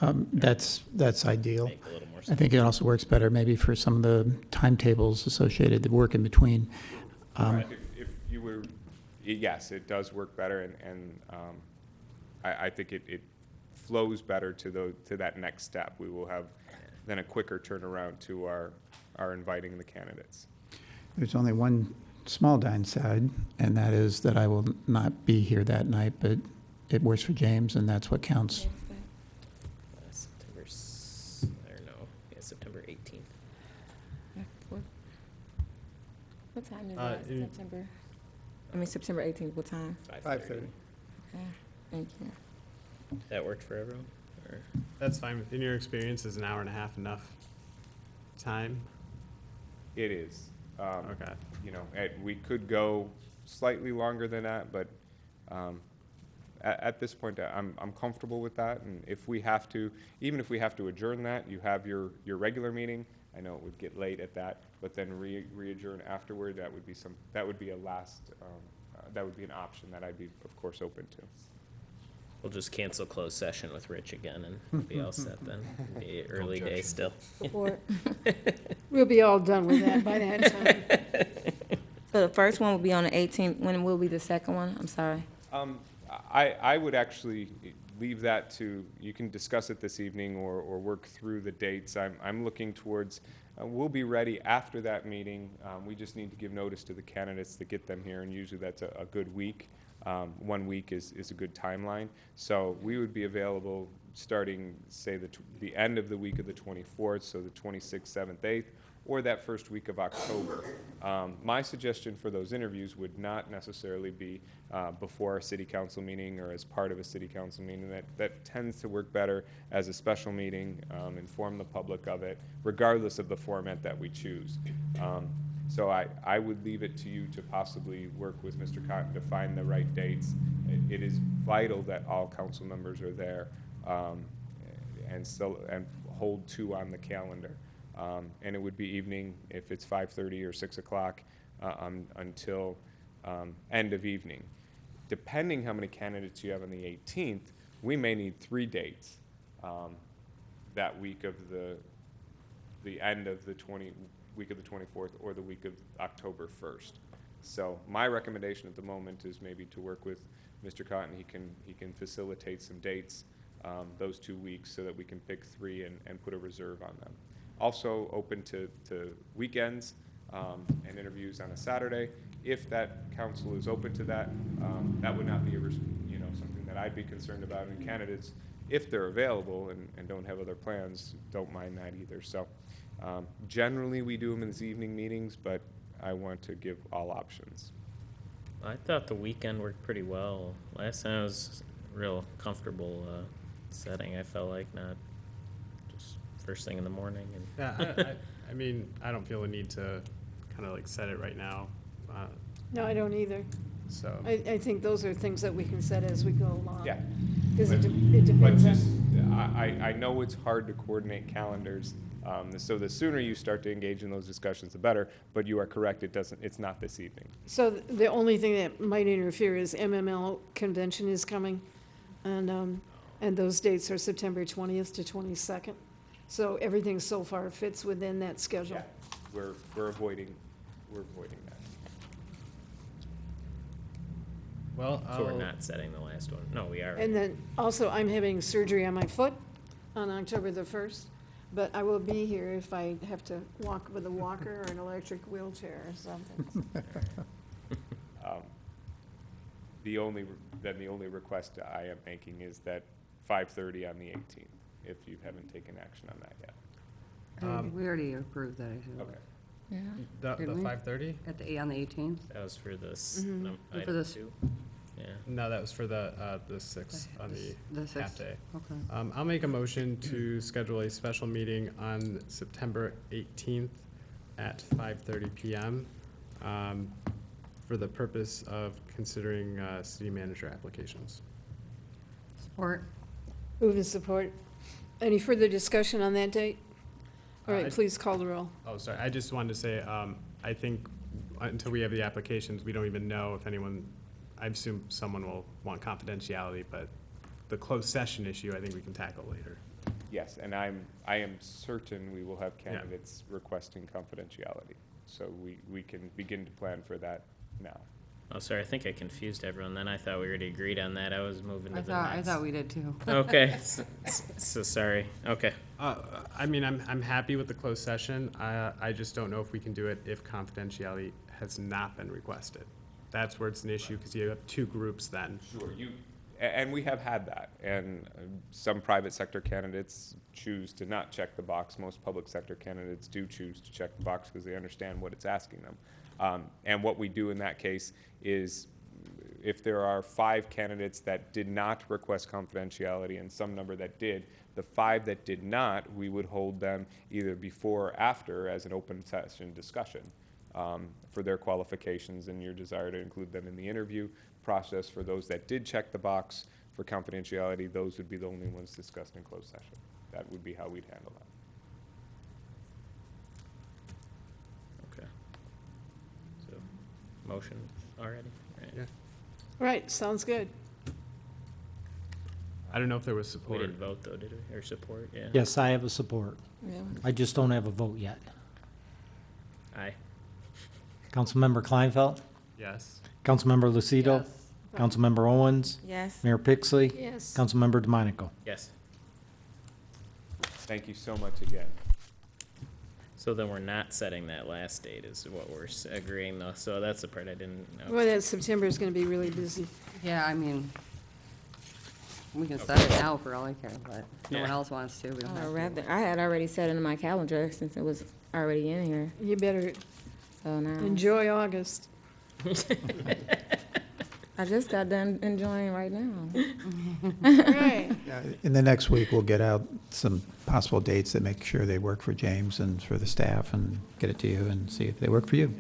[SPEAKER 12] That's ideal.
[SPEAKER 11] Make a little more
[SPEAKER 12] I
[SPEAKER 11] sense.
[SPEAKER 12] think it also works better maybe for some of the timetables associated, the work in between.
[SPEAKER 17] If you were, yes, it does work better, and I think it flows better to that next step. We will have then a quicker turnaround to our inviting the candidates.
[SPEAKER 12] There's only one small downside, and that is that I will not be here that night, but it works for James, and that's what counts.
[SPEAKER 11] September 18th.
[SPEAKER 18] What time is that, September? I mean, September 18th, what time?
[SPEAKER 11] 5:30.
[SPEAKER 18] Okay, thank you.
[SPEAKER 11] That worked for everyone? Or?
[SPEAKER 6] That's fine. In your experience, is an hour and a half enough time?
[SPEAKER 17] It is.
[SPEAKER 6] Okay.
[SPEAKER 17] You know, we could go slightly longer than that, but at this point, I'm comfortable with that. And if we have to, even if we have to adjourn that, you have your regular meeting. I know it would get late at that, but then re-adjourn afterward. That would be a last. That would be an option that I'd be, of course, open to.
[SPEAKER 11] We'll just cancel closed session with Rich again and be all set then. Be early day still.
[SPEAKER 18] Support.
[SPEAKER 1] We'll be all done with that by that time.
[SPEAKER 18] So the first one will be on the 18th. When will be the second one? I'm sorry.
[SPEAKER 17] I would actually leave that to, you can discuss it this evening or work through the dates. I'm looking towards, we'll be ready after that meeting. We just need to give notice to the candidates to get them here, and usually that's a good week. 1 week is a good timeline. So we would be available starting, say, the end of the week of the 24th, so the 26th, 7th, 8th, or that first week of October. My suggestion for those interviews would not necessarily be before a city council meeting or as part of a city council meeting. That tends to work better as a special meeting, inform the public of it, regardless of the format that we choose. So I would leave it to you to possibly work with Mr. Cotton to find the right dates. It is vital that all council members are there and hold two on the calendar. And it would be evening if it's 5:30 or 6 o'clock until end of evening. Depending how many candidates you have on the 18th, we may need 3 dates that week of the end of the week of the 24th or the week of October 1st. So my recommendation at the moment is maybe to work with Mr. Cotton. He can facilitate some dates those 2 weeks so that we can pick 3 and put a reserve on them. Also open to weekends and interviews on a Saturday. If that council is open to that, that would not be something that I'd be concerned about. And candidates, if they're available and don't have other plans, don't mind that either. So generally we do them in these evening meetings, but I want to give all options.
[SPEAKER 11] I thought the weekend worked pretty well. Last time I was real comfortable setting. I felt like not just first thing in the morning. And
[SPEAKER 6] Yeah, I mean, I don't feel a need to kind of like set it right now.
[SPEAKER 1] No, I don't either.
[SPEAKER 6] So
[SPEAKER 1] I think those are things that we can set as we go along.
[SPEAKER 17] Yeah.
[SPEAKER 1] Because it
[SPEAKER 17] But
[SPEAKER 1] depends
[SPEAKER 17] just,
[SPEAKER 1] on.
[SPEAKER 17] I know it's hard to coordinate calendars, so the sooner you start to engage in those discussions, the better. But you are correct; it's not this evening.
[SPEAKER 1] So the only thing that might interfere is MML convention is coming And those dates are September 20th to 22nd. So everything so far fits within that schedule.
[SPEAKER 17] Yeah, we're avoiding that.
[SPEAKER 6] Well,
[SPEAKER 11] So we're not setting the last one. No, we are.
[SPEAKER 1] And then also, I'm having surgery on my foot on October the 1st, but I will be here if I have to walk with a walker or an electric wheelchair or something.
[SPEAKER 17] The only request I am making is that 5:30 on the 18th, if you haven't taken action on that yet.
[SPEAKER 2] We already approved that, I think.
[SPEAKER 17] Okay.
[SPEAKER 18] Yeah.
[SPEAKER 6] The
[SPEAKER 2] Didn't we?
[SPEAKER 6] 5:30?
[SPEAKER 2] On the 18th?
[SPEAKER 11] That was for this,
[SPEAKER 2] For
[SPEAKER 11] item
[SPEAKER 2] this-
[SPEAKER 11] 2. Yeah.
[SPEAKER 6] No, that was for the 6th on
[SPEAKER 2] The
[SPEAKER 6] the
[SPEAKER 2] 6th.
[SPEAKER 6] half-day.
[SPEAKER 2] Okay.
[SPEAKER 6] I'll make a motion to schedule a special meeting on September 18th at 5:30 PM for the purpose of considering city manager applications.
[SPEAKER 2] Support.
[SPEAKER 1] Move and support. Any further discussion on that date? All right,
[SPEAKER 6] I-
[SPEAKER 1] please call the roll.
[SPEAKER 6] Oh, sorry, I just wanted to say, I think until we have the applications, we don't even know if anyone, I assume someone will want confidentiality, but the closed session issue, I think we can tackle later.
[SPEAKER 17] Yes, and I am certain we will have candidates requesting confidentiality. So we can begin to plan for that now.
[SPEAKER 11] Oh, sorry, I think I confused everyone then. I thought we already agreed on that. I was moving to the next.
[SPEAKER 2] I thought we did too.
[SPEAKER 11] Okay, so sorry. Okay.
[SPEAKER 6] I mean, I'm happy with the closed session. I just don't know if we can do it if confidentiality has not been requested. That's where it's an issue, because you have two groups then.
[SPEAKER 17] Sure, and we have had that, and some private sector candidates choose to not check the box. Most public sector candidates do choose to check the box because they understand what it's asking them. And what we do in that case is, if there are 5 candidates that did not request confidentiality and some number that did, the 5 that did not, we would hold them either before or after as an open session discussion for their qualifications and your desire to include them in the interview process. For those that did check the box for confidentiality, those would be the only ones discussed in closed session. That would be how we'd handle that.
[SPEAKER 11] Okay. So, motion already? Right.
[SPEAKER 6] Yeah.
[SPEAKER 1] Right, sounds good.
[SPEAKER 6] I don't know if there was
[SPEAKER 11] We
[SPEAKER 6] support.
[SPEAKER 11] didn't vote though, did we? Or support, yeah?
[SPEAKER 7] Yes, I have a support.
[SPEAKER 18] Yeah.
[SPEAKER 7] I just don't have a vote yet.
[SPEAKER 11] Aye.
[SPEAKER 7] Councilmember Kleinfeld?
[SPEAKER 6] Yes.
[SPEAKER 7] Councilmember Lucido?
[SPEAKER 2] Yes.
[SPEAKER 7] Councilmember Owens?
[SPEAKER 18] Yes.
[SPEAKER 7] Mayor Pixley?
[SPEAKER 1] Yes.
[SPEAKER 7] Councilmember DeMonico?
[SPEAKER 11] Yes.
[SPEAKER 17] Thank you so much again.
[SPEAKER 11] So then we're not setting that last date is what we're agreeing though. So that's the part I didn't know.
[SPEAKER 1] Well, that September is going to be really busy.
[SPEAKER 2] Yeah, I mean, we can set it now for all I care, but if no one
[SPEAKER 11] Yeah.
[SPEAKER 2] else wants to, we don't have
[SPEAKER 18] Or
[SPEAKER 2] to.
[SPEAKER 18] rather, I had already set it in my calendar since it was already in here.
[SPEAKER 1] You better
[SPEAKER 18] So now
[SPEAKER 1] enjoy August.
[SPEAKER 18] I just got done enjoying right now.
[SPEAKER 1] Right.
[SPEAKER 12] In the next week, we'll get out some possible dates that make sure they work for James and for the staff, and get it to you and see if they work for you.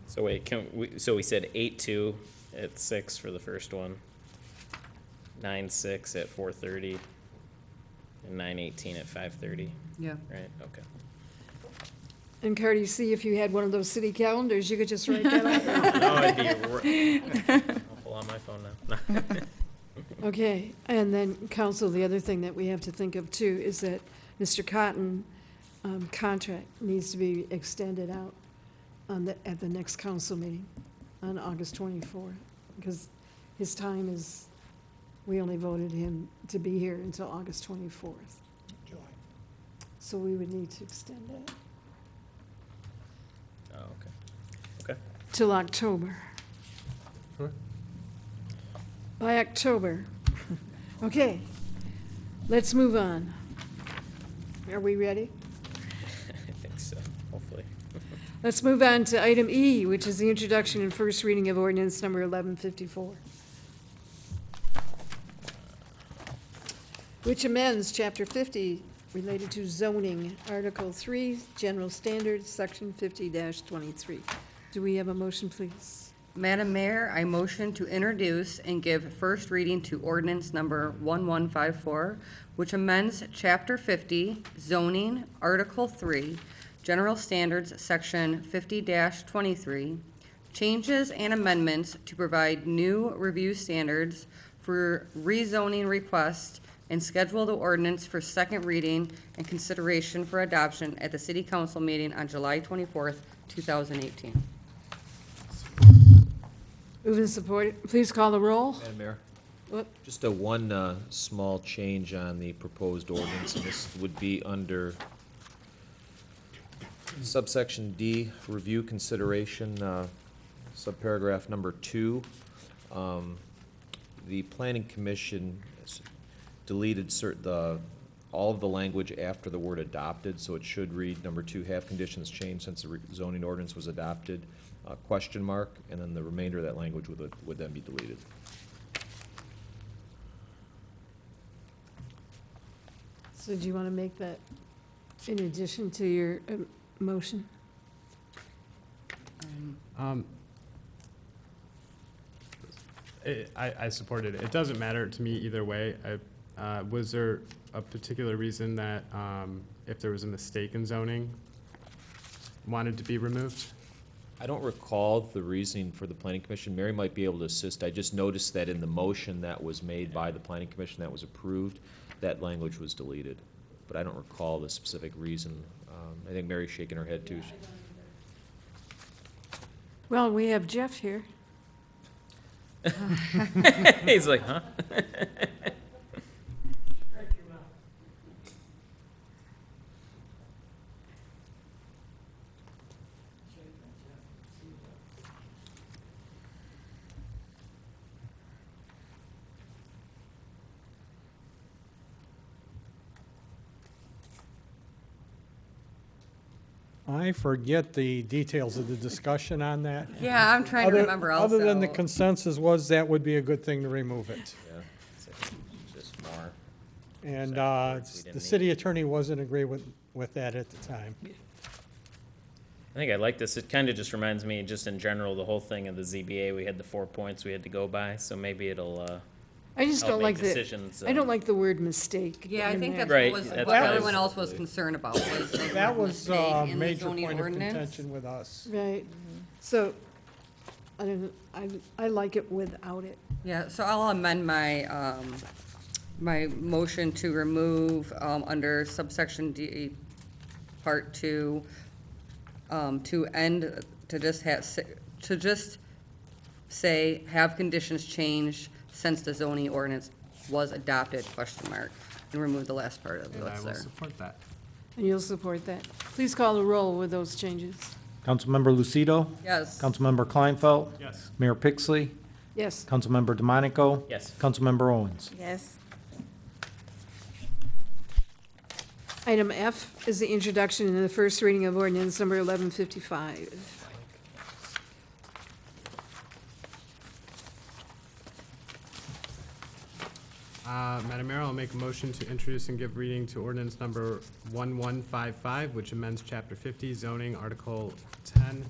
[SPEAKER 11] So wait, so we said 8-2 at 6 for the first one, 9-6 at 4:30, and 9-18 at 5:30,
[SPEAKER 2] Yeah.
[SPEAKER 11] right? Okay.
[SPEAKER 1] And Cardi, see if you had one of those city calendars, you could just write that on.
[SPEAKER 11] No, it'd be I'll pull out my phone now.
[SPEAKER 1] Okay, and then council, the other thing that we have to think of too is that Mr. Cotton contract needs to be extended out at the next council meeting on August 24th, because his time is, we only voted him to be here until August 24th. So we would need to extend it
[SPEAKER 11] Oh, okay. Okay.
[SPEAKER 1] till October.
[SPEAKER 6] Sure.
[SPEAKER 1] By October. Okay, let's move on. Are we ready?
[SPEAKER 11] I think so, hopefully.
[SPEAKER 1] Let's move on to item E, which is the introduction and first reading of ordinance number 1154, which amends Chapter 50 related to zoning, Article 3, General Standards, Section 50-23. Do we have a motion, please?
[SPEAKER 2] Madam Mayor, I motion to introduce and give first reading to ordinance number 1154, which amends Chapter 50, zoning, Article 3, General Standards, Section 50-23, changes and amendments to provide new review standards for rezoning requests and schedule the ordinance for second reading and consideration for adoption at the City Council meeting on July 24th, 2018.
[SPEAKER 1] Moved and supported. Please call the roll.
[SPEAKER 14] Madam Mayor?
[SPEAKER 1] Whoop.
[SPEAKER 14] Just a one small change on the proposed ordinance, and this would be under subsection D, review consideration, subparagraph number 2. The planning commission has deleted all of the language after the word adopted, so it should read number 2, have conditions changed since the zoning ordinance was adopted, question mark, and then the remainder of that language would then be deleted.
[SPEAKER 1] So do you want to make that in addition to your motion?
[SPEAKER 6] I supported it. It doesn't matter to me either way. Was there a particular reason that if there was a mistake in zoning, wanted to be removed?
[SPEAKER 14] I don't recall the reasoning for the planning commission. Mary might be able to assist. I just noticed that in the motion that was made by the planning commission that was approved, that language was deleted. But I don't recall the specific reason. I think Mary's shaking her head too.
[SPEAKER 1] Well, we have Jeff here.
[SPEAKER 11] He's like, huh?
[SPEAKER 19] I forget the details of the discussion on that.
[SPEAKER 2] Yeah, I'm trying to remember also.
[SPEAKER 19] Other than the consensus was that would be a good thing to remove it.
[SPEAKER 14] Yeah, just more.
[SPEAKER 19] And
[SPEAKER 14] words we didn't
[SPEAKER 19] the city attorney wasn't agree with that at the time.
[SPEAKER 11] I think I like this. It kind of just reminds me, just in general, the whole thing of the ZBA. We had the 4 points we had to go by, so maybe it'll
[SPEAKER 1] I just
[SPEAKER 11] help
[SPEAKER 1] don't
[SPEAKER 11] make
[SPEAKER 1] like
[SPEAKER 11] decisions.
[SPEAKER 1] I don't like the word mistake.
[SPEAKER 2] Yeah, I
[SPEAKER 1] in
[SPEAKER 2] think
[SPEAKER 1] there.
[SPEAKER 2] that's
[SPEAKER 11] Right,
[SPEAKER 2] what
[SPEAKER 11] that's
[SPEAKER 2] what
[SPEAKER 11] what I
[SPEAKER 2] everyone
[SPEAKER 11] was-
[SPEAKER 2] else was concerned about was the
[SPEAKER 19] That
[SPEAKER 2] word
[SPEAKER 19] was
[SPEAKER 2] mistake
[SPEAKER 19] a
[SPEAKER 2] in the
[SPEAKER 19] major
[SPEAKER 2] zoning
[SPEAKER 19] point of
[SPEAKER 2] ordinance.
[SPEAKER 19] contention with us.
[SPEAKER 1] Right. So, I don't, I like it without it.
[SPEAKER 2] Yeah, so I'll amend my, my motion to remove, under subsection D, part 2, to end, to just say, have conditions changed since the zoning ordinance was adopted, question mark, and remove the last part of
[SPEAKER 6] And I
[SPEAKER 2] what's
[SPEAKER 6] will
[SPEAKER 2] there.
[SPEAKER 6] support that.
[SPEAKER 1] And you'll support that. Please call the roll with those changes.
[SPEAKER 7] Councilmember Lucido?
[SPEAKER 2] Yes.
[SPEAKER 7] Councilmember Kleinfeld?
[SPEAKER 6] Yes.
[SPEAKER 7] Mayor Pixley?
[SPEAKER 1] Yes.
[SPEAKER 7] Councilmember DeMonico?
[SPEAKER 11] Yes.
[SPEAKER 7] Councilmember Owens?
[SPEAKER 18] Yes.
[SPEAKER 1] Item F is the introduction and the first reading of ordinance number 1155.
[SPEAKER 6] Madam Mayor, I'll make a motion to introduce and give reading to ordinance number 1155, which amends Chapter 50 zoning, Article 10,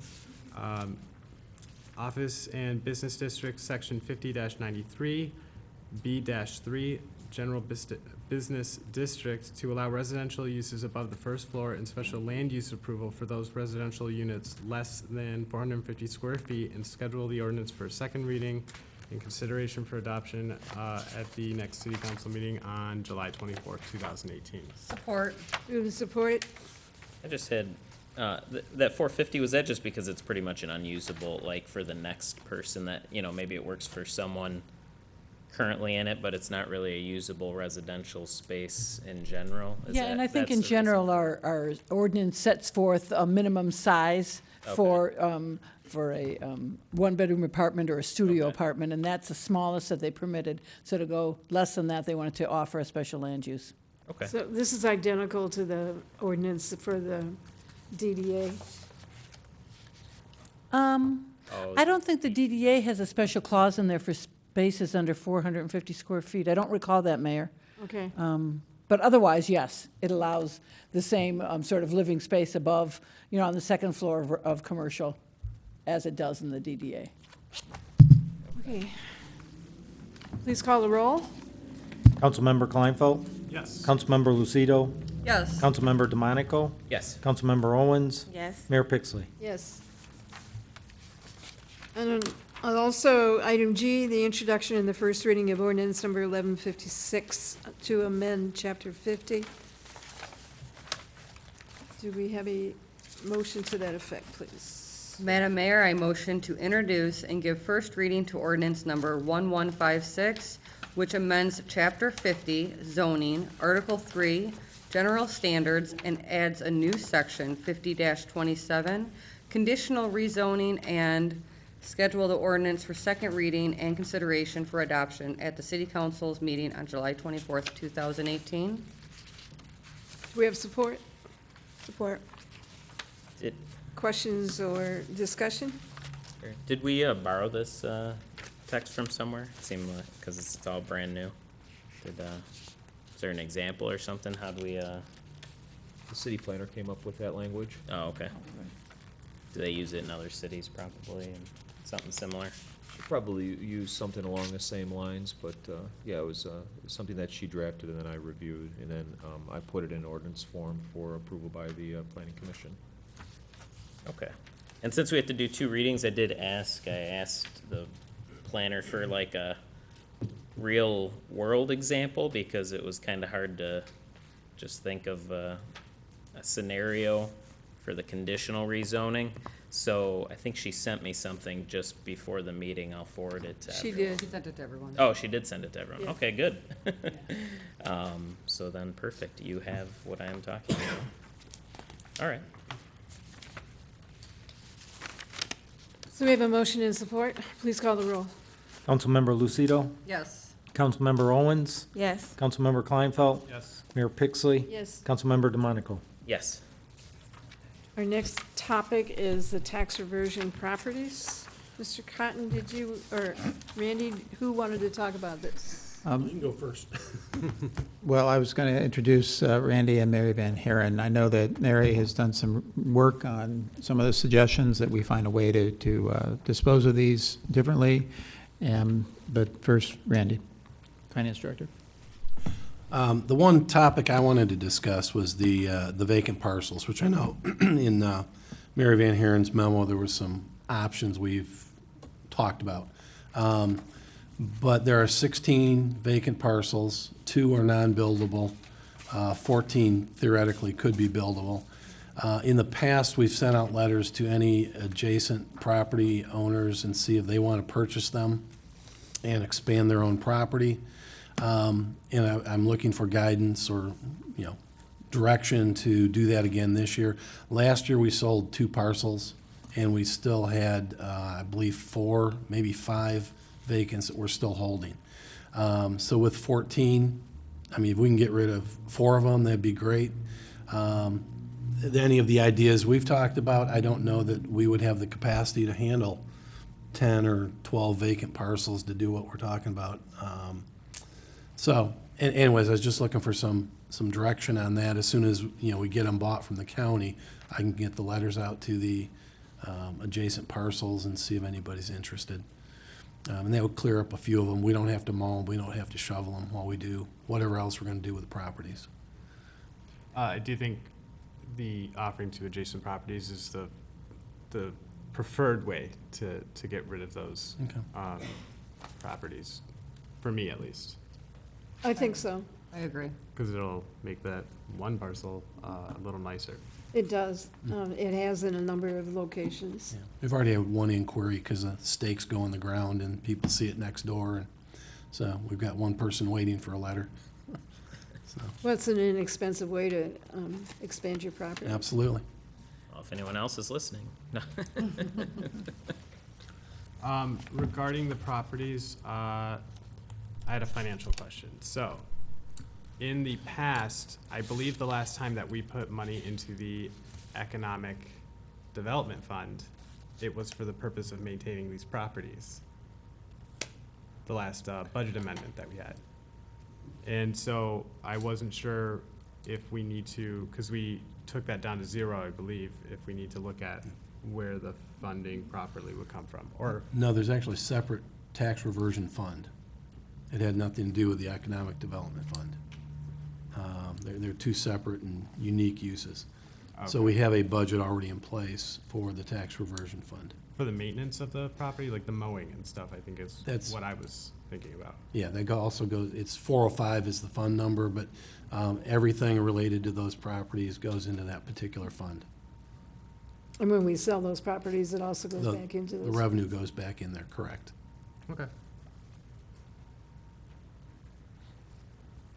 [SPEAKER 6] Office and Business District, Section 50-93, B-3, General Business District, to allow residential uses above the first floor and special land use approval for those residential units less than 450 square feet, and schedule the ordinance for a second reading in consideration for adoption at the next city council meeting on July 24th, 2018.
[SPEAKER 2] Support.
[SPEAKER 1] Move to support it.
[SPEAKER 11] I just had, that 450, was that just because it's pretty much an unusable, like, for the next person that, you know, maybe it works for someone currently in it, but it's not really a usable residential space in general?
[SPEAKER 16] Yeah, and I think in general, our ordinance sets forth a minimum size for a one-bedroom apartment or a studio apartment, and that's the smallest that they permitted. So to go less than that, they wanted to offer a special land use.
[SPEAKER 11] Okay.
[SPEAKER 1] So this is identical to the ordinance for the DDA.
[SPEAKER 16] I don't think the DDA has a special clause in there for spaces under 450 square feet. I don't recall that, Mayor.
[SPEAKER 1] Okay.
[SPEAKER 16] But otherwise, yes, it allows the same sort of living space above, you know, on the second floor of commercial as it does in the DDA.
[SPEAKER 1] Okay. Please call the roll.
[SPEAKER 7] Councilmember Kleinfeld?
[SPEAKER 6] Yes.
[SPEAKER 7] Councilmember Lucido?
[SPEAKER 2] Yes.
[SPEAKER 7] Councilmember DeMonico?
[SPEAKER 11] Yes.
[SPEAKER 7] Councilmember Owens?
[SPEAKER 18] Yes.
[SPEAKER 7] Mayor Pixley?
[SPEAKER 1] Yes. And also, item G, the introduction and the first reading of ordinance number 1156 to amend chapter 50. Do we have a motion to that effect, please?
[SPEAKER 2] Madam Mayor, I motion to introduce and give first reading to ordinance number 1156, which amends Chapter 50, zoning, Article 3, general standards, and adds a new section, 50-27, conditional rezoning, and schedule the ordinance for second reading and consideration for adoption at the City Council's meeting on July 24th, 2018.
[SPEAKER 1] Do we have support? Support.
[SPEAKER 11] Did,
[SPEAKER 1] Questions or discussion?
[SPEAKER 11] did we borrow this text from somewhere? It seemed like, because it's all brand new. Did, is there an example or something? How do we,
[SPEAKER 14] The city planner came up with that language.
[SPEAKER 11] oh, okay. Do they use it in other cities probably, and something similar?
[SPEAKER 14] She probably used something along the same lines, but, yeah, it was something that she drafted and then I reviewed, and then I put it in ordinance form for approval by the planning commission.
[SPEAKER 11] Okay. And since we have to do two readings, I asked the planner for like a real world example, because it was kind of hard to just think of a scenario for the conditional rezoning. So I think she sent me something just before the meeting. I'll forward it to
[SPEAKER 1] She
[SPEAKER 11] everyone.
[SPEAKER 1] did.
[SPEAKER 2] She sent it to everyone.
[SPEAKER 11] Oh, she did send it to everyone.
[SPEAKER 1] Yeah.
[SPEAKER 11] Okay, good. So then, perfect. You have what I am talking about. All right.
[SPEAKER 1] So we have a motion and support. Please call the roll.
[SPEAKER 7] Councilmember Lucido,
[SPEAKER 2] Yes.
[SPEAKER 7] Councilmember Owens,
[SPEAKER 18] Yes.
[SPEAKER 7] Councilmember Kleinfeld,
[SPEAKER 6] Yes.
[SPEAKER 7] Mayor Pixley,
[SPEAKER 1] Yes.
[SPEAKER 7] Councilmember DeMonico.
[SPEAKER 11] Yes.
[SPEAKER 1] Our next topic is the tax reversion properties. Mr. Cotton, did you, or Randy, who wanted to talk about this?
[SPEAKER 8] You can go first.
[SPEAKER 12] Well, I was going to introduce Randy and Mary Van Haren. I know that Mary has done some work on some of the suggestions that we find a way to dispose of these differently. But first, Randy, Finance Director.
[SPEAKER 13] The one topic I wanted to discuss was the vacant parcels, which I know in Mary Van Haren's memo, there were some options we've talked about. But there are 16 vacant parcels, 2 are non-buildable, 14 theoretically could be buildable. In the past, we've sent out letters to any adjacent property owners and see if they want to purchase them and expand their own property. And I'm looking for guidance or, direction to do that again this year. Last year, we sold 2 parcels, and we still had, I believe, 4, maybe 5 vacants that we're still holding. So with 14, I mean, if we can get rid of 4 of them, that'd be great. Any of the ideas we've talked about, I don't know that we would have the capacity to handle 10 or 12 vacant parcels to do what we're talking about. So, anyways, I was just looking for some direction on that. As soon as, we get them bought from the county, I can get the letters out to the adjacent parcels and see if anybody's interested. And that would clear up a few of them. We don't have to mow them, we don't have to shovel them while we do whatever else we're gonna do with the properties.
[SPEAKER 6] Do you think the offering to adjacent properties is the preferred way to get rid of those properties, for me at least?
[SPEAKER 1] I think so.
[SPEAKER 2] I agree.
[SPEAKER 6] Because it'll make that one parcel a little nicer.
[SPEAKER 1] It does. It has in a number of locations.
[SPEAKER 13] We've already had one inquiry because the stakes go in the ground and people see it next door. And so we've got one person waiting for a letter. So,
[SPEAKER 1] Well, it's an inexpensive way to expand your property.
[SPEAKER 13] absolutely.
[SPEAKER 11] Well, if anyone else is listening.
[SPEAKER 6] Regarding the properties, I had a financial question. So, in the past, I believe the last time that we put money into the Economic Development Fund, it was for the purpose of maintaining these properties. The last budget amendment that we had. And so I wasn't sure if we need to, because we took that down to 0, I believe, if we need to look at where the funding properly would come from, or
[SPEAKER 13] No, there's actually a separate tax reversion fund. It had nothing to do with the Economic Development Fund. They're 2 separate and unique uses. So we have a budget already in place for the tax reversion fund.
[SPEAKER 6] For the maintenance of the property, like the mowing and stuff, I think is
[SPEAKER 13] That's-
[SPEAKER 6] what I was thinking about.
[SPEAKER 13] Yeah, also goes, it's 405 is the fund number, but everything related to those properties goes into that particular fund.
[SPEAKER 1] And when we sell those properties, it also goes back into
[SPEAKER 13] The
[SPEAKER 1] those.
[SPEAKER 13] revenue goes back in there, correct.
[SPEAKER 6] Okay.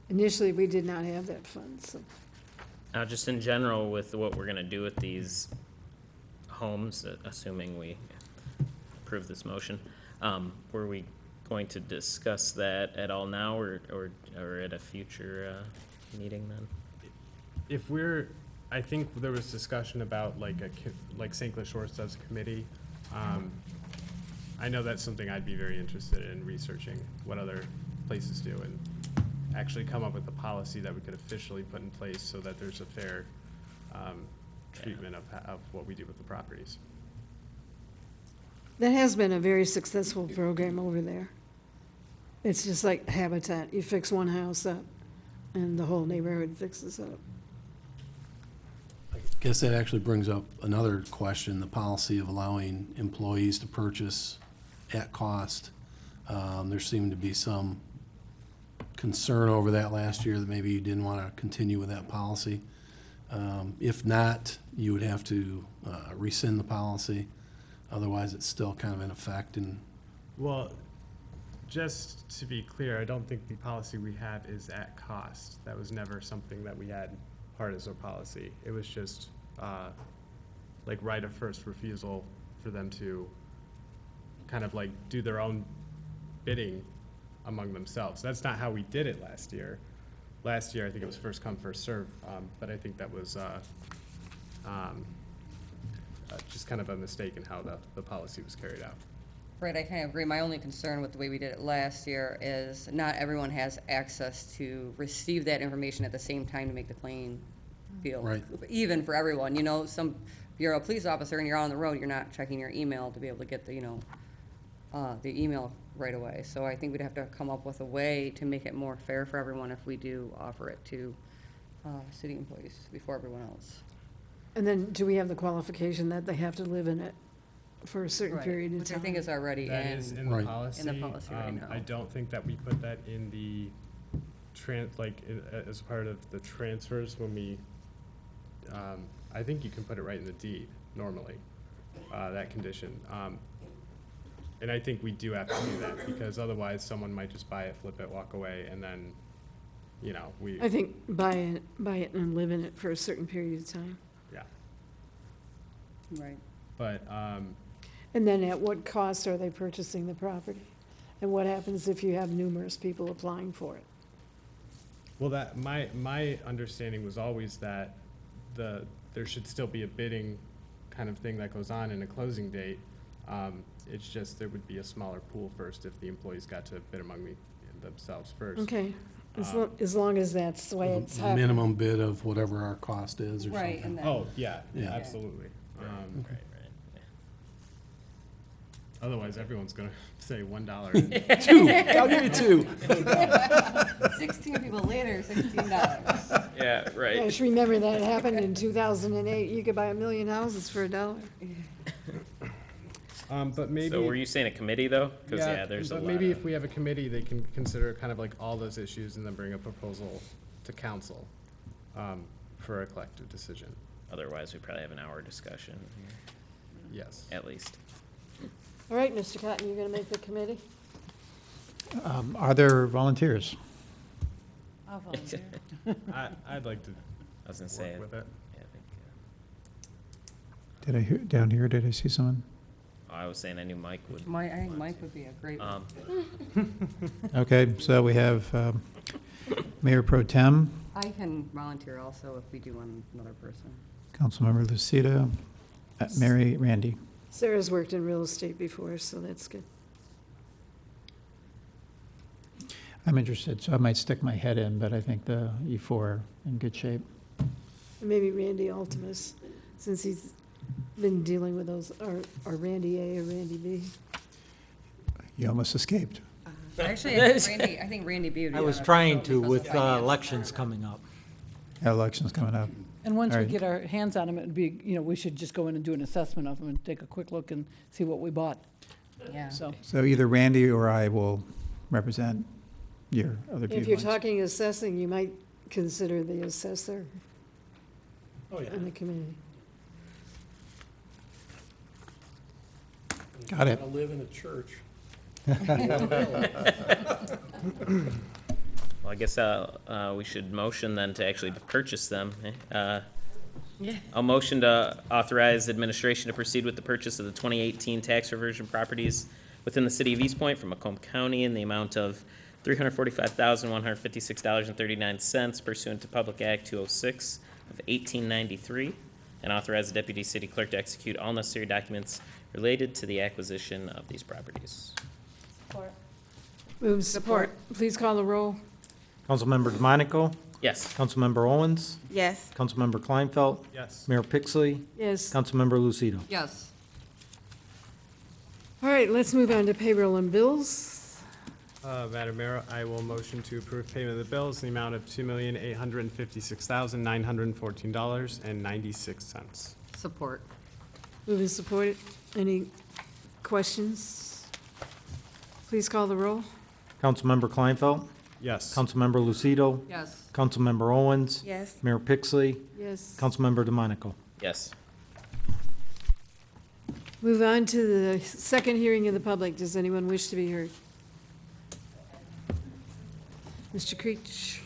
[SPEAKER 1] Initially, we did not have that fund, so.
[SPEAKER 11] Now, just in general, with what we're gonna do with these homes, assuming we approve this motion, were we going to discuss that at all now, or at a future meeting then?
[SPEAKER 6] If I think there was discussion about like St. Clair Shores does a committee. I know that's something I'd be very interested in researching, what other places do, and actually come up with a policy that we could officially put in place so that there's a fair treatment of what we do with the properties.
[SPEAKER 1] That has been a very successful program over there. It's just like Habitat. You fix one house up, and the whole neighborhood fixes up.
[SPEAKER 13] I guess that actually brings up another question, the policy of allowing employees to purchase at cost. There seemed to be some concern over that last year that maybe you didn't want to continue with that policy. If not, you would have to rescind the policy. Otherwise, it's still kind of in effect. And
[SPEAKER 6] Well, just to be clear, I don't think the policy we have is at cost. That was never something that we had part as a policy. It was just like right of first refusal for them to kind of like do their own bidding among themselves. That's not how we did it last year. Last year, I think it was first come, first serve, but I think that was just kind of a mistake in how the policy was carried out.
[SPEAKER 2] Right, I kind of agree. My only concern with the way we did it last year is not everyone has access to receive that information at the same time to make the claim feel
[SPEAKER 13] Right.
[SPEAKER 2] even for everyone. You know, you're a police officer and you're on the road, you're not checking your email to be able to get the email right away. So I think we'd have to come up with a way to make it more fair for everyone if we do offer it to city employees before everyone else.
[SPEAKER 1] And then, do we have the qualification that they have to live in it for a certain
[SPEAKER 2] Right,
[SPEAKER 1] period of
[SPEAKER 2] which
[SPEAKER 1] time?
[SPEAKER 2] I think is already
[SPEAKER 6] That is in the
[SPEAKER 13] Right.
[SPEAKER 6] policy.
[SPEAKER 2] in the policy right now.
[SPEAKER 6] I don't think that we put that in the as part of the transfers when we, I think you can put it right in the deed normally, that condition. And I think we do have to do that because otherwise someone might just buy it, flip it, walk away, and then,
[SPEAKER 1] I think buy it and live in it for a certain period of time.
[SPEAKER 6] yeah.
[SPEAKER 2] Right.
[SPEAKER 6] But,
[SPEAKER 1] And then at what cost are they purchasing the property? And what happens if you have numerous people applying for it?
[SPEAKER 6] well, that, my understanding was always that there should still be a bidding kind of thing that goes on in a closing date. It's just there would be a smaller pool first if the employees got to bid among themselves first.
[SPEAKER 1] Okay, as long as that's the way it's happening.
[SPEAKER 13] minimum bid of whatever our cost is or
[SPEAKER 2] Right,
[SPEAKER 13] something.
[SPEAKER 2] and then.
[SPEAKER 6] Oh, yeah,
[SPEAKER 13] Yeah.
[SPEAKER 6] absolutely.
[SPEAKER 11] Right.
[SPEAKER 6] Otherwise, everyone's gonna say $1.
[SPEAKER 13] Two, I'll give you two.
[SPEAKER 2] 16 people later, $16.
[SPEAKER 11] Yeah, right.
[SPEAKER 1] Yeah, just remember that happened in 2008. You could buy 1 million houses for $1.
[SPEAKER 6] But maybe.
[SPEAKER 11] So were you saying a committee, though? Because, there's a
[SPEAKER 6] but
[SPEAKER 11] lot
[SPEAKER 6] maybe
[SPEAKER 11] of-
[SPEAKER 6] if we have a committee, they can consider kind of like all those issues and then bring a proposal to council for a collective decision.
[SPEAKER 11] Otherwise, we probably have an hour discussion here,
[SPEAKER 6] Yes.
[SPEAKER 11] at least.
[SPEAKER 1] All right, Mr. Cotton, you're going to make the committee?
[SPEAKER 12] Are there volunteers?
[SPEAKER 2] I'll volunteer.
[SPEAKER 6] I'd like to
[SPEAKER 11] I was gonna say,
[SPEAKER 6] work with it.
[SPEAKER 11] yeah, I think,
[SPEAKER 12] Did I hear, down here, did I see someone?
[SPEAKER 11] I was saying I knew Mike would.
[SPEAKER 2] I think Mike would be a great one.
[SPEAKER 12] Okay, so we have Mayor Pro Tem,
[SPEAKER 2] I can volunteer also if we do want another person.
[SPEAKER 12] Councilmember Lucida, Mary, Randy.
[SPEAKER 1] Sarah's worked in real estate before, so that's good.
[SPEAKER 12] I'm interested, so I might stick my head in, but I think the E4 are in good shape.
[SPEAKER 1] And maybe Randy Altimus, since he's been dealing with those, or Randy A or Randy B.
[SPEAKER 12] You almost escaped.
[SPEAKER 2] Actually, I think Randy B would be
[SPEAKER 7] I was
[SPEAKER 2] beneficial
[SPEAKER 7] trying to
[SPEAKER 2] because
[SPEAKER 7] with
[SPEAKER 2] of finance.
[SPEAKER 7] elections coming up.
[SPEAKER 12] Elections coming up.
[SPEAKER 16] And once
[SPEAKER 12] All
[SPEAKER 16] we
[SPEAKER 12] right.
[SPEAKER 16] get our hands on them, it'd be, we should just go in and do an assessment of them and take a quick look and see what we bought.
[SPEAKER 10] Yeah.
[SPEAKER 16] So,
[SPEAKER 12] So either Randy or I will represent your other
[SPEAKER 1] If you're
[SPEAKER 12] viewpoints.
[SPEAKER 1] talking assessing, you might consider the assessor
[SPEAKER 13] Oh, yeah.
[SPEAKER 1] in the community.
[SPEAKER 12] Got it.
[SPEAKER 13] I live in a church.
[SPEAKER 11] Well, I guess we should motion then to actually purchase them. I'll motion to authorize administration to proceed with the purchase of the 2018 tax reversion properties within the city of Eastpointe from Macomb County in the amount of $345,156.39 pursuant to Public Act 206 of 1893, and authorize the deputy city clerk to execute all necessary documents related to the acquisition of these properties.
[SPEAKER 1] Move support. Please call the roll.
[SPEAKER 7] Councilmember DeMonico,
[SPEAKER 11] Yes.
[SPEAKER 7] Councilmember Owens,
[SPEAKER 18] Yes.
[SPEAKER 7] Councilmember Kleinfeld,
[SPEAKER 6] Yes.
[SPEAKER 7] Mayor Pixley,
[SPEAKER 1] Yes.
[SPEAKER 7] Councilmember Lucido.
[SPEAKER 2] Yes.
[SPEAKER 1] All right, let's move on to payroll and bills.
[SPEAKER 6] Madam Mayor, I will motion to approve payment of the bills in the amount of $2,856,914.96.
[SPEAKER 2] Support.
[SPEAKER 1] Move and support it. Any questions? Please call the roll.
[SPEAKER 7] Councilmember Kleinfeld,
[SPEAKER 6] Yes.
[SPEAKER 7] Councilmember Lucido,
[SPEAKER 2] Yes.
[SPEAKER 7] Councilmember Owens,
[SPEAKER 18] Yes.
[SPEAKER 7] Mayor Pixley,
[SPEAKER 1] Yes.
[SPEAKER 7] Councilmember DeMonico.
[SPEAKER 11] Yes.
[SPEAKER 1] Move on to the second hearing of the public. Does anyone wish to be heard? Mr. Creech.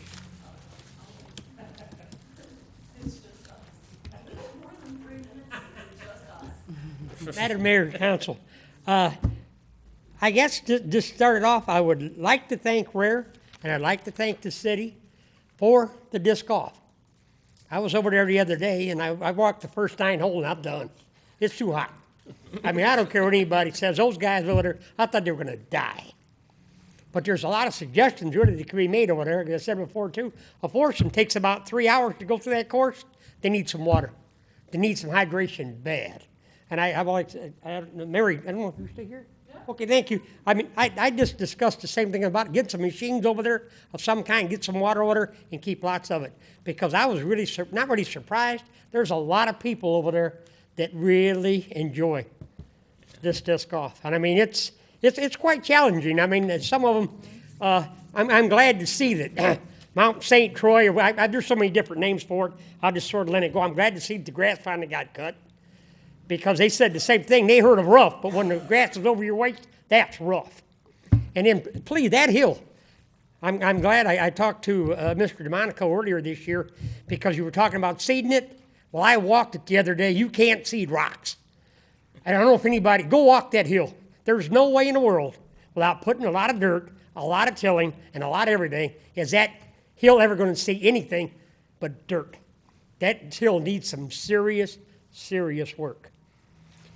[SPEAKER 8] Madam Mayor and Council, I guess to start it off, I would like to thank Rare, and I'd like to thank the city for the disc golf. I was over there the other day, and I walked the first 9 holes, and I'm done. It's too hot. I mean, I don't care what anybody says. Those guys over there, I thought they were going to die. But there's a lot of suggestions really that can be made over there. Like I said before, too, a foursome takes about 3 hours to go through that course. They need some water. They need some hydration bad. And I've always, Mary, I don't know if you're still here? Okay, thank you. I mean, I just discussed the same thing about getting some machines over there of some kind, get some water over there, and keep lots of it. Because I was really, not really surprised. There's a lot of people over there that really enjoy this disc golf. And I mean, it's quite challenging. I mean, some of them, I'm glad to see that Mount St. Troy, there's so many different names for it, I'll just sort of let it go. I'm glad to see the grass finally got cut, because they said the same thing. They heard of rough, but when the grass is over your waist, that's rough. And then, please, that hill, I'm glad I talked to Mr. DeMonico earlier this year, because you were talking about seeding it. Well, I walked it the other day. You can't seed rocks. I don't know if anybody, go walk that hill. There's no way in the world, without putting a lot of dirt, a lot of tilling, and a lot of everything, is that hill ever going to see anything but dirt. That hill needs some serious, serious work.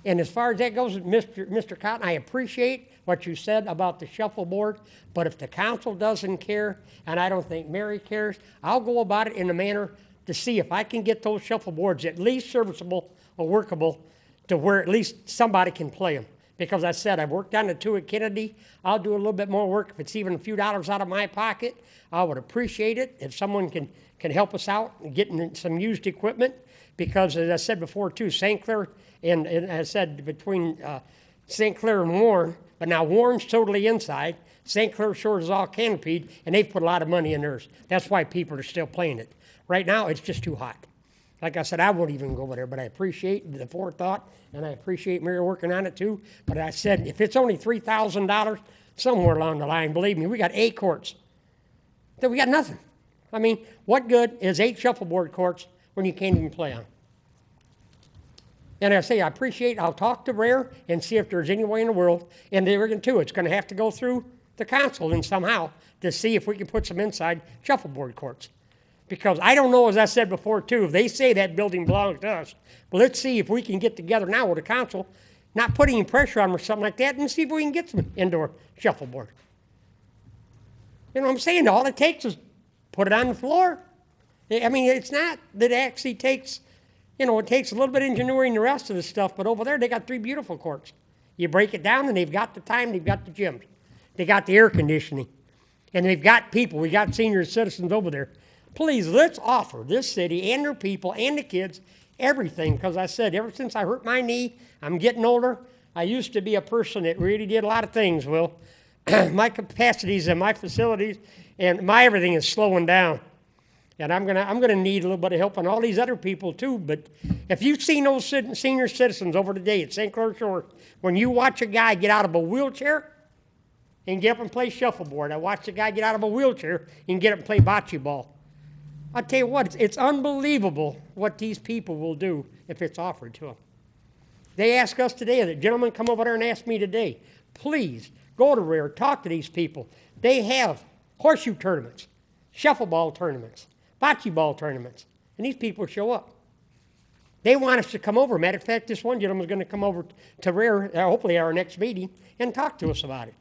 [SPEAKER 8] And as far as that goes, Mr. Cotton, I appreciate what you said about the shuffleboard, but if the council doesn't care, and I don't think Mary cares, I'll go about it in a manner to see if I can get those shuffleboards at least serviceable or workable to where at least somebody can play them. Because I said, I've worked on the 2 at Kennedy. I'll do a little bit more work if it's even a few dollars out of my pocket. I would appreciate it if someone can help us out in getting some used equipment. Because as I said before too, St. Clair and I said between St. Clair and Warren, but now Warren's totally inside. St. Clair Shores is all canopied, and they've put a lot of money in theirs. That's why people are still playing it. Right now, it's just too hot. Like I said, I wouldn't even go over there, but I appreciate the forethought, and I appreciate Mary working on it too. But I said, if it's only $3,000, somewhere along the line, believe me, we got 8 courts. Then we got nothing. I mean, what good is 8 shuffleboard courts when you can't even play on them? And I say, I appreciate, I'll talk to Rare and see if there's any way in the world, and they're going to, it's going to have to go through the council and somehow to see if we can put some inside shuffleboard courts. Because I don't know, as I said before too, if they say that building belongs to us, but let's see if we can get together now with the council, not putting any pressure on them or something like that, and see if we can get some indoor shuffleboard. You know what I'm saying? All it takes is put it on the floor. I mean, it's not that it actually takes, you know, it takes a little bit of engineering and the rest of the stuff, but over there they got 3 beautiful courts. You break it down and they've got the time, they've got the gyms, they got the air conditioning, and they've got people, we got senior citizens over there. Please, let's offer this city and their people and the kids everything, because I said, ever since I hurt my knee, I'm getting older. I used to be a person that really did a lot of things, Will. My capacities and my facilities and my everything is slowing down. And I'm gonna need a little bit of help on all these other people too. But if you've seen those senior citizens over the day at St. Clair Shores, when you watch a guy get out of a wheelchair and get up and play shuffleboard, I watched a guy get out of a wheelchair and get up and play bocce ball. I tell you what, it's unbelievable what these people will do if it's offered to them. They asked us today, the gentleman come over there and asked me today, please go to Rare, talk to these people. They have horseshoe tournaments, shuffleball tournaments, bocce ball tournaments, and these people show up. They want us to come over. Matter of fact, this one gentleman's going to come over to Rare, hopefully at our next meeting, and talk to us about it.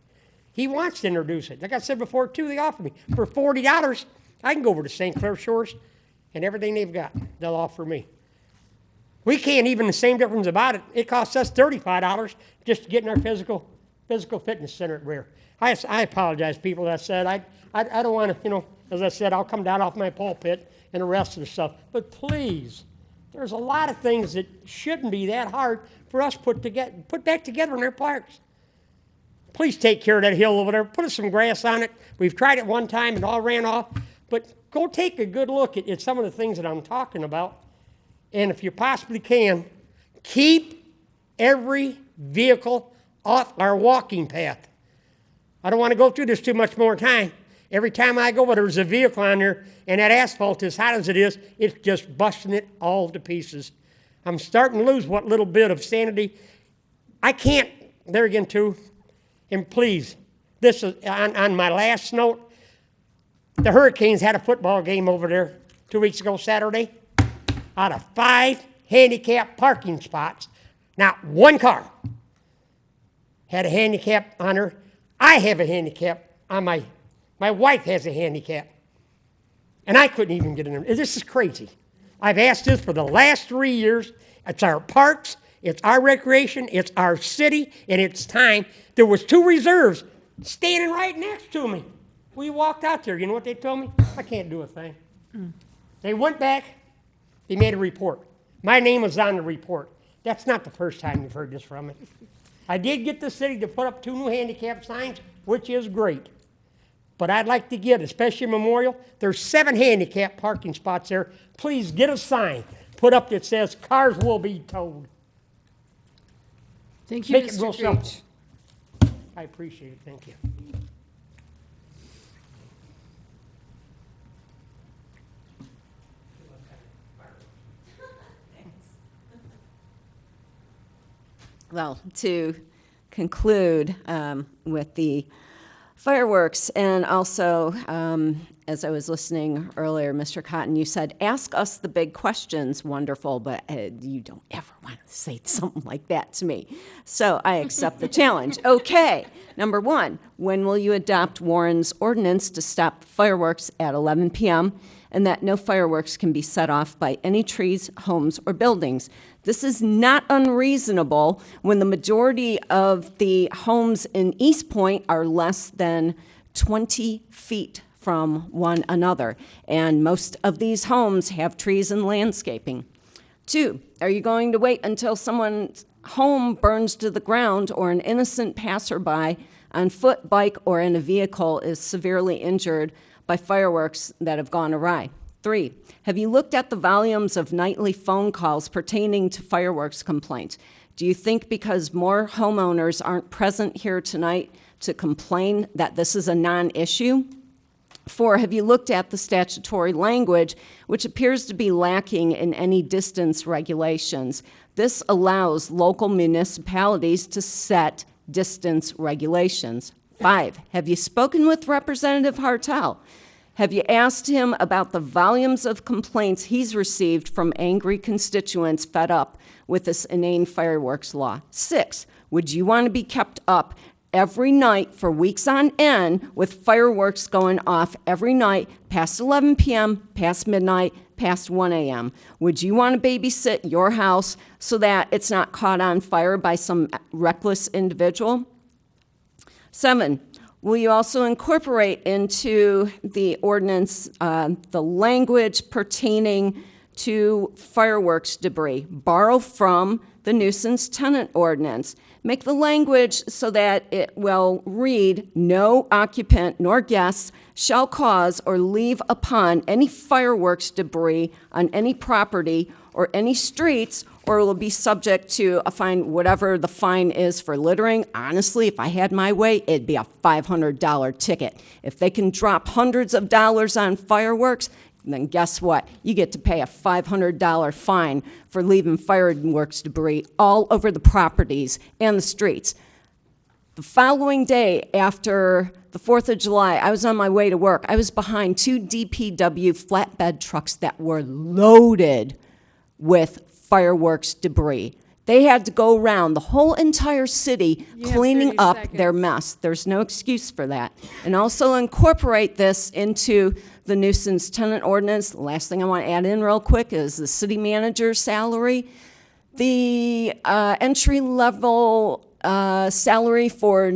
[SPEAKER 8] He wants to introduce it. Like I said before, too, they offered me. For $40, I can go over to St. Clair Shores, and everything they've got, they'll offer me. We can't even the same difference about it. It costs us $35 just to get in our physical fitness center at Rare. I apologize, people that said, I don't want to, as I said, I'll come down off my pulpit and the rest of the stuff. But please, there's a lot of things that shouldn't be that hard for us put back together in our parks. Please take care of that hill over there. Put some grass on it. We've tried it one time and all ran off. But go take a good look at some of the things that I'm talking about. And if you possibly can, keep every vehicle off our walking path. I don't want to go through this too much more time. Every time I go, there's a vehicle on there, and that asphalt, as hot as it is, it's just busting it all to pieces. I'm starting to lose what little bit of sanity. I can't, there again, too, and please, this is on my last note, the Hurricanes had a football game over there 2 weeks ago, Saturday. Out of 5 handicap parking spots, not one car had a handicap on her. I have a handicap on my wife has a handicap. And I couldn't even get in there. This is crazy. I've asked this for the last 3 years. It's our parks, it's our recreation, it's our city, and it's time. There was 2 reserves standing right next to me. We walked out there. You know what they told me? I can't do a thing. They went back. They made a report. My name was on the report. That's not the first time you've heard this from me. I did get the city to put up 2 new handicap signs, which is great. But I'd like to get, especially Memorial, there's 7 handicap parking spots there. Please get a sign put up that says cars will be towed.
[SPEAKER 1] Thank you,
[SPEAKER 8] Make it
[SPEAKER 1] Mr.
[SPEAKER 8] real simple.
[SPEAKER 1] Creech.
[SPEAKER 8] I appreciate it. Thank you.
[SPEAKER 4] Well, to conclude with the fireworks, and also, as I was listening earlier, Mr. Cotton, you said, ask us the big questions. Wonderful, but you don't ever want to say something like that to me. So I accept the challenge. Okay, number 1, when will you adopt Warren's ordinance to stop fireworks at 11 p.m., and that no fireworks can be set off by any trees, homes, or buildings? This is not unreasonable when the majority of the homes in Eastpointe are less than 20 feet from one another, and most of these homes have trees and landscaping. 2, are you going to wait until someone's home burns to the ground or an innocent passerby on foot, bike, or in a vehicle is severely injured by fireworks that have gone awry? 3, have you looked at the volumes of nightly phone calls pertaining to fireworks complaints? Do you think because more homeowners aren't present here tonight to complain that this is a non-issue? 4, have you looked at the statutory language, which appears to be lacking in any distance regulations? This allows local municipalities to set distance regulations. 5, have you spoken with Representative Hartel? Have you asked him about the volumes of complaints he's received from angry constituents fed up with this inane fireworks law? 6, would you want to be kept up every night for weeks on end with fireworks going off every night past 11 p.m., past midnight, past 1 a.m.? Would you want to babysit your house so that it's not caught on fire by some reckless individual? 7, Will you also incorporate into the ordinance the language pertaining to fireworks debris? Borrow from the nuisance tenant ordinance. Make the language so that it will read, "No occupant nor guest shall cause or leave upon any fireworks debris on any property or any streets, or will be subject to a fine, whatever the fine is for littering." Honestly, if I had my way, it'd be a $500 ticket. If they can drop hundreds of dollars on fireworks, then guess what? You get to pay a $500 fine for leaving fireworks debris all over the properties and the streets. The following day after the 4th of July, I was on my way to work. I was behind 2 DPW flatbed trucks that were loaded with fireworks debris. They had to go around the whole entire city cleaning up their mess. There's no excuse for that. And also incorporate this into the nuisance tenant ordinance. The last thing I want to add in real quick is the city manager's salary. The entry-level salary for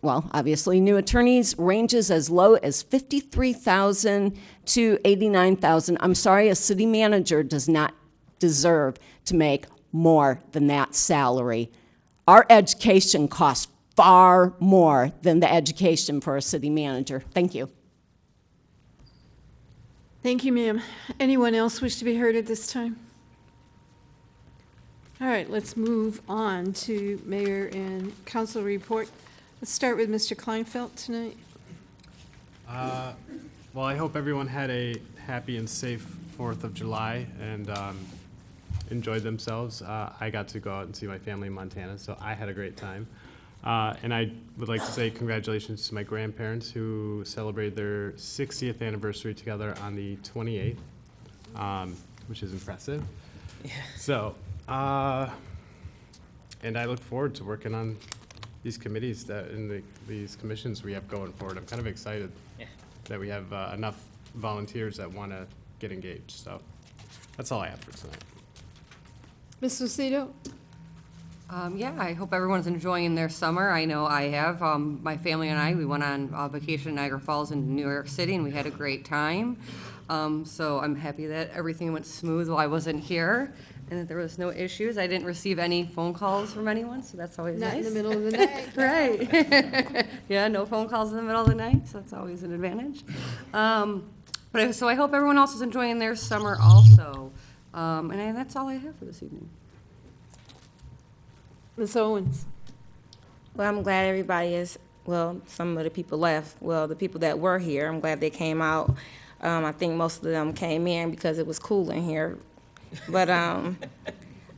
[SPEAKER 4] obviously new attorneys ranges as low as $53,000 to $89,000. I'm sorry, a city manager does not deserve to make more than that salary. Our education costs far more than the education for a city manager. Thank you.
[SPEAKER 1] Thank you, ma'am. Anyone else wish to be heard at this time? All right, let's move on to mayor and council report. Let's start with Mr. Kleinfeld tonight.
[SPEAKER 6] Well, I hope everyone had a happy and safe 4th of July and enjoyed themselves. I got to go out and see my family in Montana, so I had a great time. And I would like to say congratulations to my grandparents who celebrated their 60th anniversary together on the 28th, which is impressive. Yeah. So, and I look forward to working on these committees these commissions we have going forward. I'm kind of excited that we have enough volunteers that want to get engaged. So that's all I have for tonight.
[SPEAKER 1] Ms. Lucido?
[SPEAKER 2] Yeah, I hope everyone's enjoying their summer. I know I have. My family and I, we went on vacation in Niagara Falls in New York City, and we had a great time. So I'm happy that everything went smooth while I wasn't here, and that there was no issues. I didn't receive any phone calls from anyone, so that's always nice.
[SPEAKER 1] Not in the middle of the night.
[SPEAKER 2] Right. Yeah, no phone calls in the middle of the night, so that's always an advantage. So I hope everyone else is enjoying their summer also. And that's all I have for this evening.
[SPEAKER 1] Ms. Owens?
[SPEAKER 18] Well, I'm glad everybody is, some of the people left. Well, the people that were here, I'm glad they came out. I think most of them came in because it was cool in here. But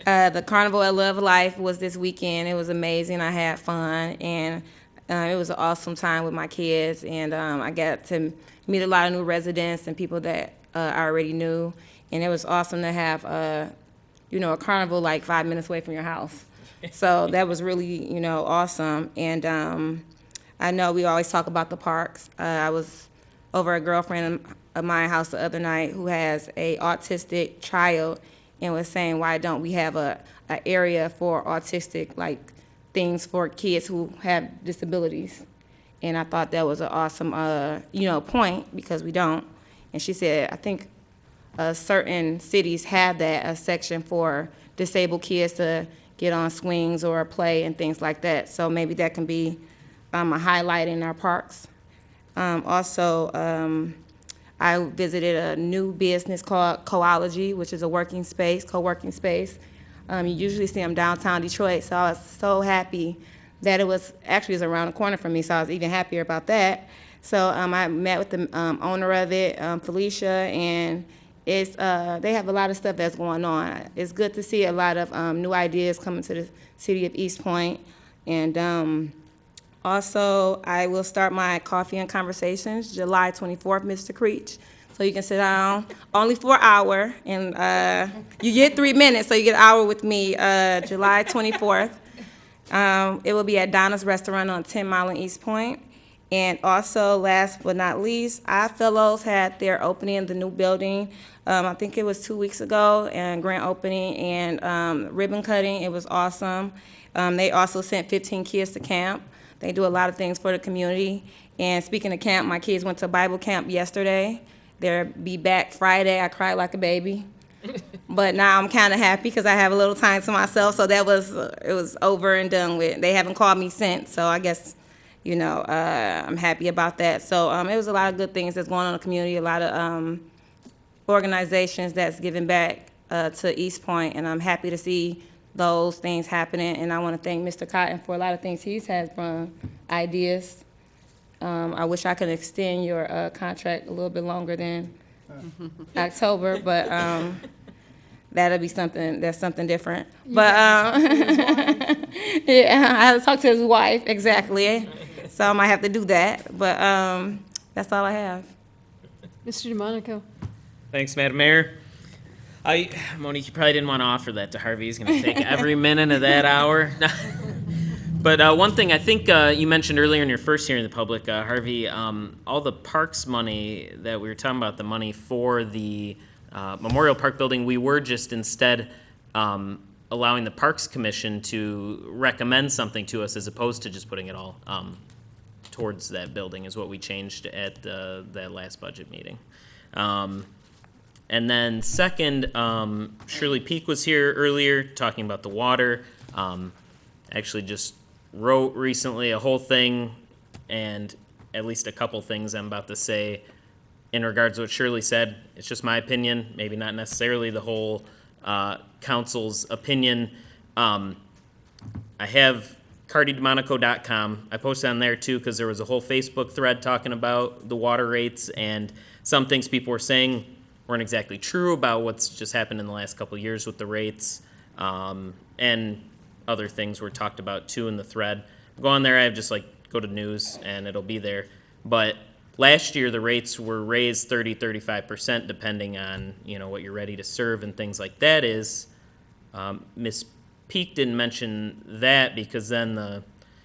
[SPEAKER 18] the Carnival at Love Life was this weekend. It was amazing. I had fun, and it was an awesome time with my kids. And I got to meet a lot of new residents and people that I already knew. And it was awesome to have, a carnival like 5 minutes away from your house. So that was really, awesome. And I know we always talk about the parks. I was over a girlfriend of my house the other night who has a autistic child and was saying, why don't we have a area for autistic, like things for kids who have disabilities? And I thought that was an awesome, point, because we don't. And she said, I think certain cities have that, a section for disabled kids to get on swings or play and things like that. So maybe that can be a highlight in our parks. Also, I visited a new business called Coology, which is a co-working space. You usually see them downtown Detroit, so I was so happy that it was around the corner from me, so I was even happier about that. So I met with the owner of it, Felicia, and they have a lot of stuff that's going on. It's good to see a lot of new ideas coming to the city of Eastpointe. And also, I will start my Coffee and Conversations July 24th, Mr. Creech. So you can sit down, only for an hour, and you get 3 minutes, so you get an hour with me, July 24th. It will be at Donna's Restaurant on 10 Mile in Eastpointe. And also, last but not least, iFellows had their opening in the new building. I think it was 2 weeks ago, and grand opening and ribbon cutting. It was awesome. They also sent 15 kids to camp. They do a lot of things for the community. And speaking of camp, my kids went to Bible camp yesterday. They'll be back Friday. I cried like a baby. But now I'm kind of happy because I have a little time to myself. So that was, it was over and done with. They haven't called me since, so I guess, you know, I'm happy about that. So it was a lot of good things that's going on in the community, a lot of organizations that's giving back to Eastpointe, and I'm happy to see those things happening. And I want to thank Mr. Cotton for a lot of things he's had from ideas. I wish I could extend your contract a little bit longer than October, but that'll be something, that's something different. But yeah, I had to talk to his wife, exactly. So I might have to do that, but that's all I have.
[SPEAKER 1] Mr. DeMonico.
[SPEAKER 11] Thanks, Madam Mayor. Monique, you probably didn't want to offer that to Harvey. He's going to take every minute of that hour. But one thing I think you mentioned earlier in your first hearing in the public, Harvey, all the parks money that we were talking about, the money for the Memorial Park building, we were just instead allowing the Parks Commission to recommend something to us as opposed to just putting it all towards that building is what we changed at that last budget meeting. And then second, Shirley Peak was here earlier talking about the water. Actually just wrote recently a whole thing and at least a couple things I'm about to say in regards to what Shirley said. It's just my opinion, maybe not necessarily the whole council's opinion. I have cardydemonico.com. I posted on there too because there was a whole Facebook thread talking about the water rates, and some things people were saying weren't exactly true about what's just happened in the last couple of years with the rates, and other things were talked about too in the thread. Go on there, I have just go to news and it'll be there. But last year the rates were raised 30-35% depending on what you're ready to serve and things like that is. Ms. Peak didn't mention that because then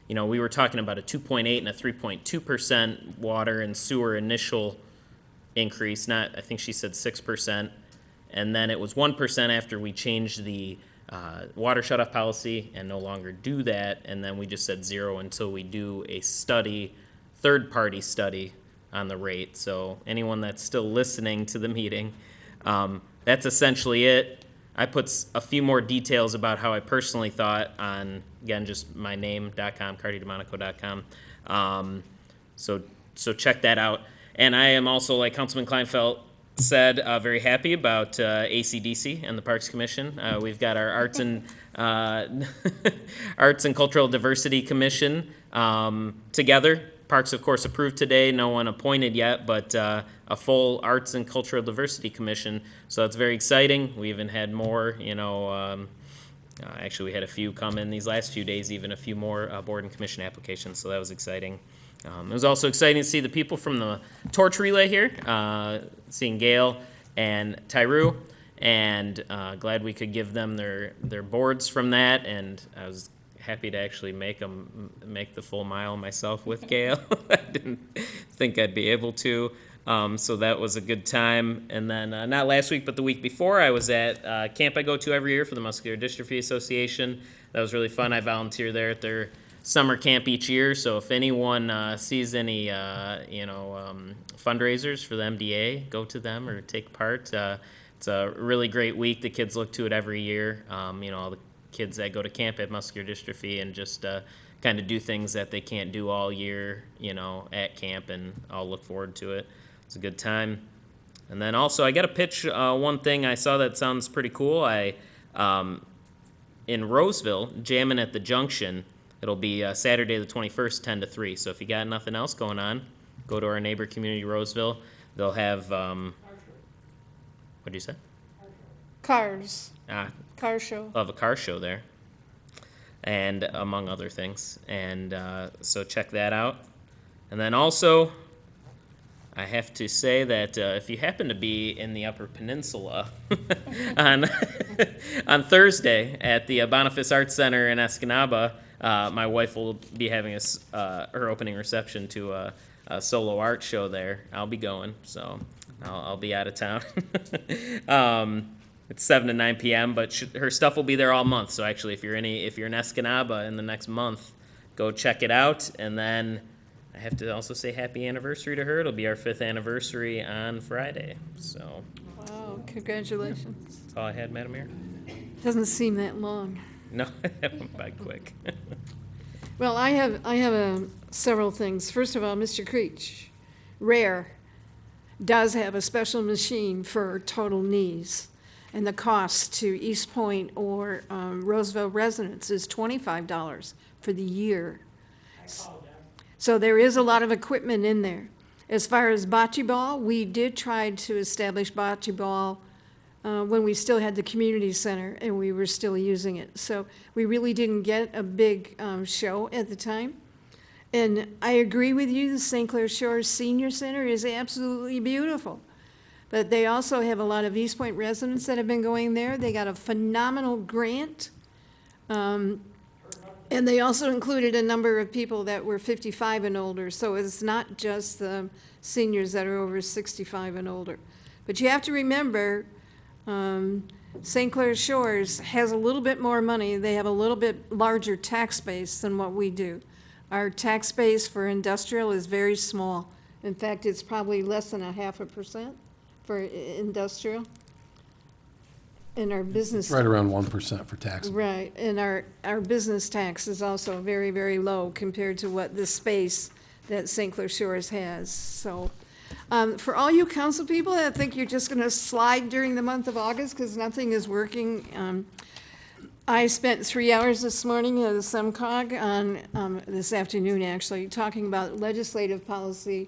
[SPEAKER 11] we were talking about a 2.8 and a 3.2% water and sewer initial increase, I think she said 6%, and then it was 1% after we changed the water shutoff policy and no longer do that, and then we just said 0 until we do a study, third-party study on the rate. So anyone that's still listening to the meeting, that's essentially it. I put a few more details about how I personally thought on, again, just my name.com, cardydemonico.com. So check that out. And I am also, like Councilman Kleinfeld said, very happy about ACDC and the Parks Commission. We've got our Arts and Cultural Diversity Commission together. Parks, of course, approved today. No one appointed yet, but a full Arts and Cultural Diversity Commission. So that's very exciting. We even had more, actually we had a few come in these last few days, even a few more board and commission applications. So that was exciting. It was also exciting to see the people from the torch relay here, seeing Gail and Tyru, and glad we could give them their boards from that, and I was happy to actually make the full mile myself with Gail. I didn't think I'd be able to, so that was a good time. And then not last week, but the week before, I was at camp I go to every year for the Muscular Dystrophy Association. That was really fun. I volunteer there at their summer camp each year, so if anyone sees any fundraisers for the MDA, go to them or take part. It's a really great week. The kids look to it every year. All the kids that go to camp at Muscular Dystrophy and just kind of do things that they can't do all year, at camp, and I'll look forward to it. It's a good time. And then also, I got to pitch one thing I saw that sounds pretty cool. In Roseville, jamming at the Junction. It'll be Saturday the 21st, 10 to 3. So if you got nothing else going on, go to our neighbor community, Roseville. They'll have, what'd you say?
[SPEAKER 1] Cars. Car show.
[SPEAKER 11] They'll have a car show there, and among other things. And so check that out. And then also, I have to say that if you happen to be in the Upper Peninsula on Thursday at the Boniface Arts Center in Escanaba, my wife will be having her opening reception to a solo art show there. I'll be going, so I'll be out of town. It's 7 to 9 p.m., but her stuff will be there all month. So actually, if you're in Escanaba in the next month, go check it out. And then I have to also say happy anniversary to her. It'll be our 5th anniversary on Friday. So
[SPEAKER 1] Wow, congratulations.
[SPEAKER 11] that's all I had, Madam Mayor.
[SPEAKER 1] Doesn't seem that long.
[SPEAKER 11] No, that went by quick.
[SPEAKER 1] Well, I have several things. First of all, Mr. Creech, Rare, does have a special machine for total knees. And the cost to Eastpointe or Roseville residents is $25 for the year. So there is a lot of equipment in there. As far as bocce ball, we did try to establish bocce ball when we still had the community center and we were still using it. So we really didn't get a big show at the time. And I agree with you, the St. Clair Shores Senior Center is absolutely beautiful. But they also have a lot of Eastpointe residents that have been going there. They got a phenomenal grant. And they also included a number of people that were 55 and older. So it's not just the seniors that are over 65 and older. But you have to remember, St. Clair Shores has a little bit more money. They have a little bit larger tax base than what we do. Our tax base for industrial is very small. In fact, it's probably less than 0.5% for industrial. And our business.
[SPEAKER 13] It's right around 1% for tax.
[SPEAKER 1] Right, and our business tax is also very, very low compared to what the space that St. Clair Shores has. So for all you council people that think you're just gonna slide during the month of August because nothing is working, I spent 3 hours this morning at the SEMCOG on, this afternoon actually, talking about legislative policy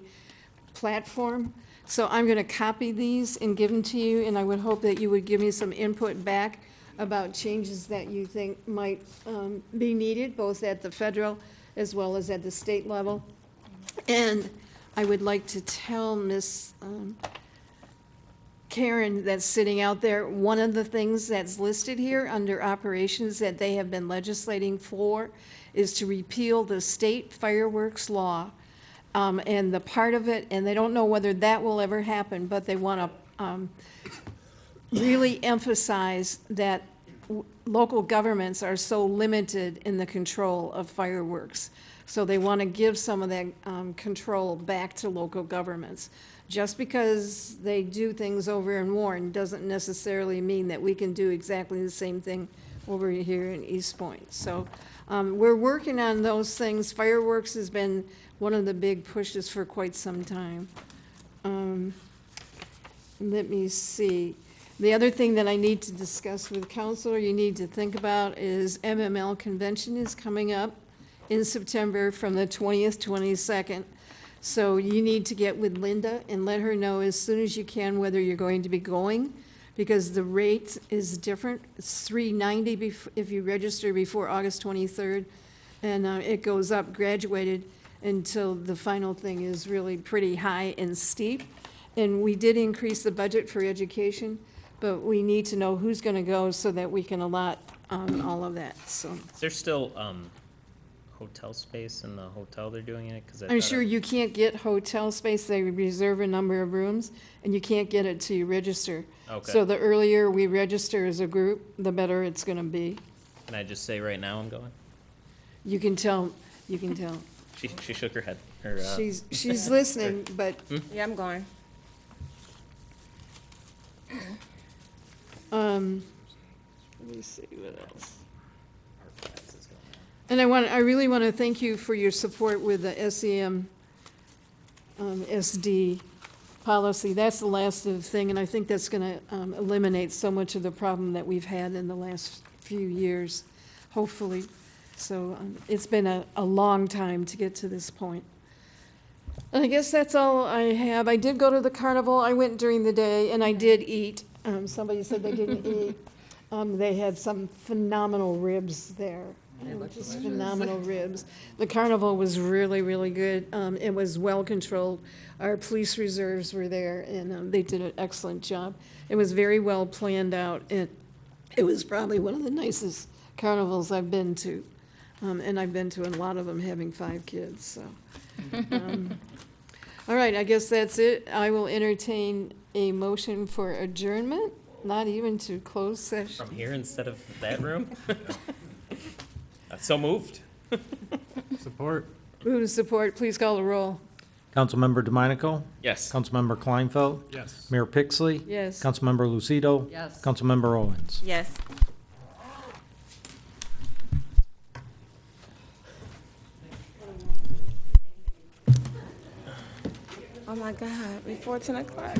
[SPEAKER 1] platform. So I'm going to copy these and give them to you, and I would hope that you would give me some input back about changes that you think might be needed, both at the federal as well as at the state level. And I would like to tell Miss Karen that's sitting out there, one of the things that's listed here under operations that they have been legislating for is to repeal the state fireworks law. And the part of it, and they don't know whether that will ever happen, but they want to really emphasize that local governments are so limited in the control of fireworks. So they want to give some of that control back to local governments. Just because they do things over in Warren doesn't necessarily mean that we can do exactly the same thing over here in Eastpointe. So we're working on those things. Fireworks has been one of the big pushes for quite some time. Let me see. The other thing that I need to discuss with council, or you need to think about, is MML convention is coming up in September from the 20th, 22nd. So you need to get with Linda and let her know as soon as you can whether you're going to be going, because the rate is different. It's $390 if you register before August 23rd, and it goes up graduated until the final thing is really pretty high and steep. And we did increase the budget for education, but we need to know who's going to go so that we can allot all of that. So
[SPEAKER 11] Is there still hotel space in the hotel they're doing it?
[SPEAKER 1] I'm sure you can't get hotel space. They reserve a number of rooms, and you can't get it till you register.
[SPEAKER 11] Okay.
[SPEAKER 1] So the earlier we register as a group, the better it's going to be.
[SPEAKER 11] Can I just say right now I'm going?
[SPEAKER 1] You can tell. You can tell.
[SPEAKER 11] She shook her head.
[SPEAKER 1] She's listening, but
[SPEAKER 18] Yeah, I'm going.
[SPEAKER 1] let me see what else. And I really want to thank you for your support with the SEM SD policy. That's the last thing, and I think that's going to eliminate so much of the problem that we've had in the last few years, hopefully. So it's been a long time to get to this point. And I guess that's all I have. I did go to the carnival. I went during the day, and I did eat. Somebody said they didn't eat. They had some phenomenal ribs there. Just phenomenal ribs. The carnival was really, really good. It was well controlled. Our police reserves were there, and they did an excellent job. It was very well planned out. It was probably one of the nicest carnivals I've been to. And I've been to a lot of them, having 5 kids. So, all right, I guess that's it. I will entertain a motion for adjournment, not even to close session.
[SPEAKER 11] From here instead of that room? So moved.
[SPEAKER 6] Support.
[SPEAKER 1] Move to support, please call the roll.
[SPEAKER 7] Councilmember DeMonico?
[SPEAKER 11] Yes.
[SPEAKER 7] Councilmember Kleinfeld?
[SPEAKER 6] Yes.
[SPEAKER 7] Mayor Pixley?
[SPEAKER 1] Yes.
[SPEAKER 7] Councilmember Lucido?
[SPEAKER 2] Yes.
[SPEAKER 7] Councilmember Owens?
[SPEAKER 18] Yes. Oh my God, before 10 o'clock.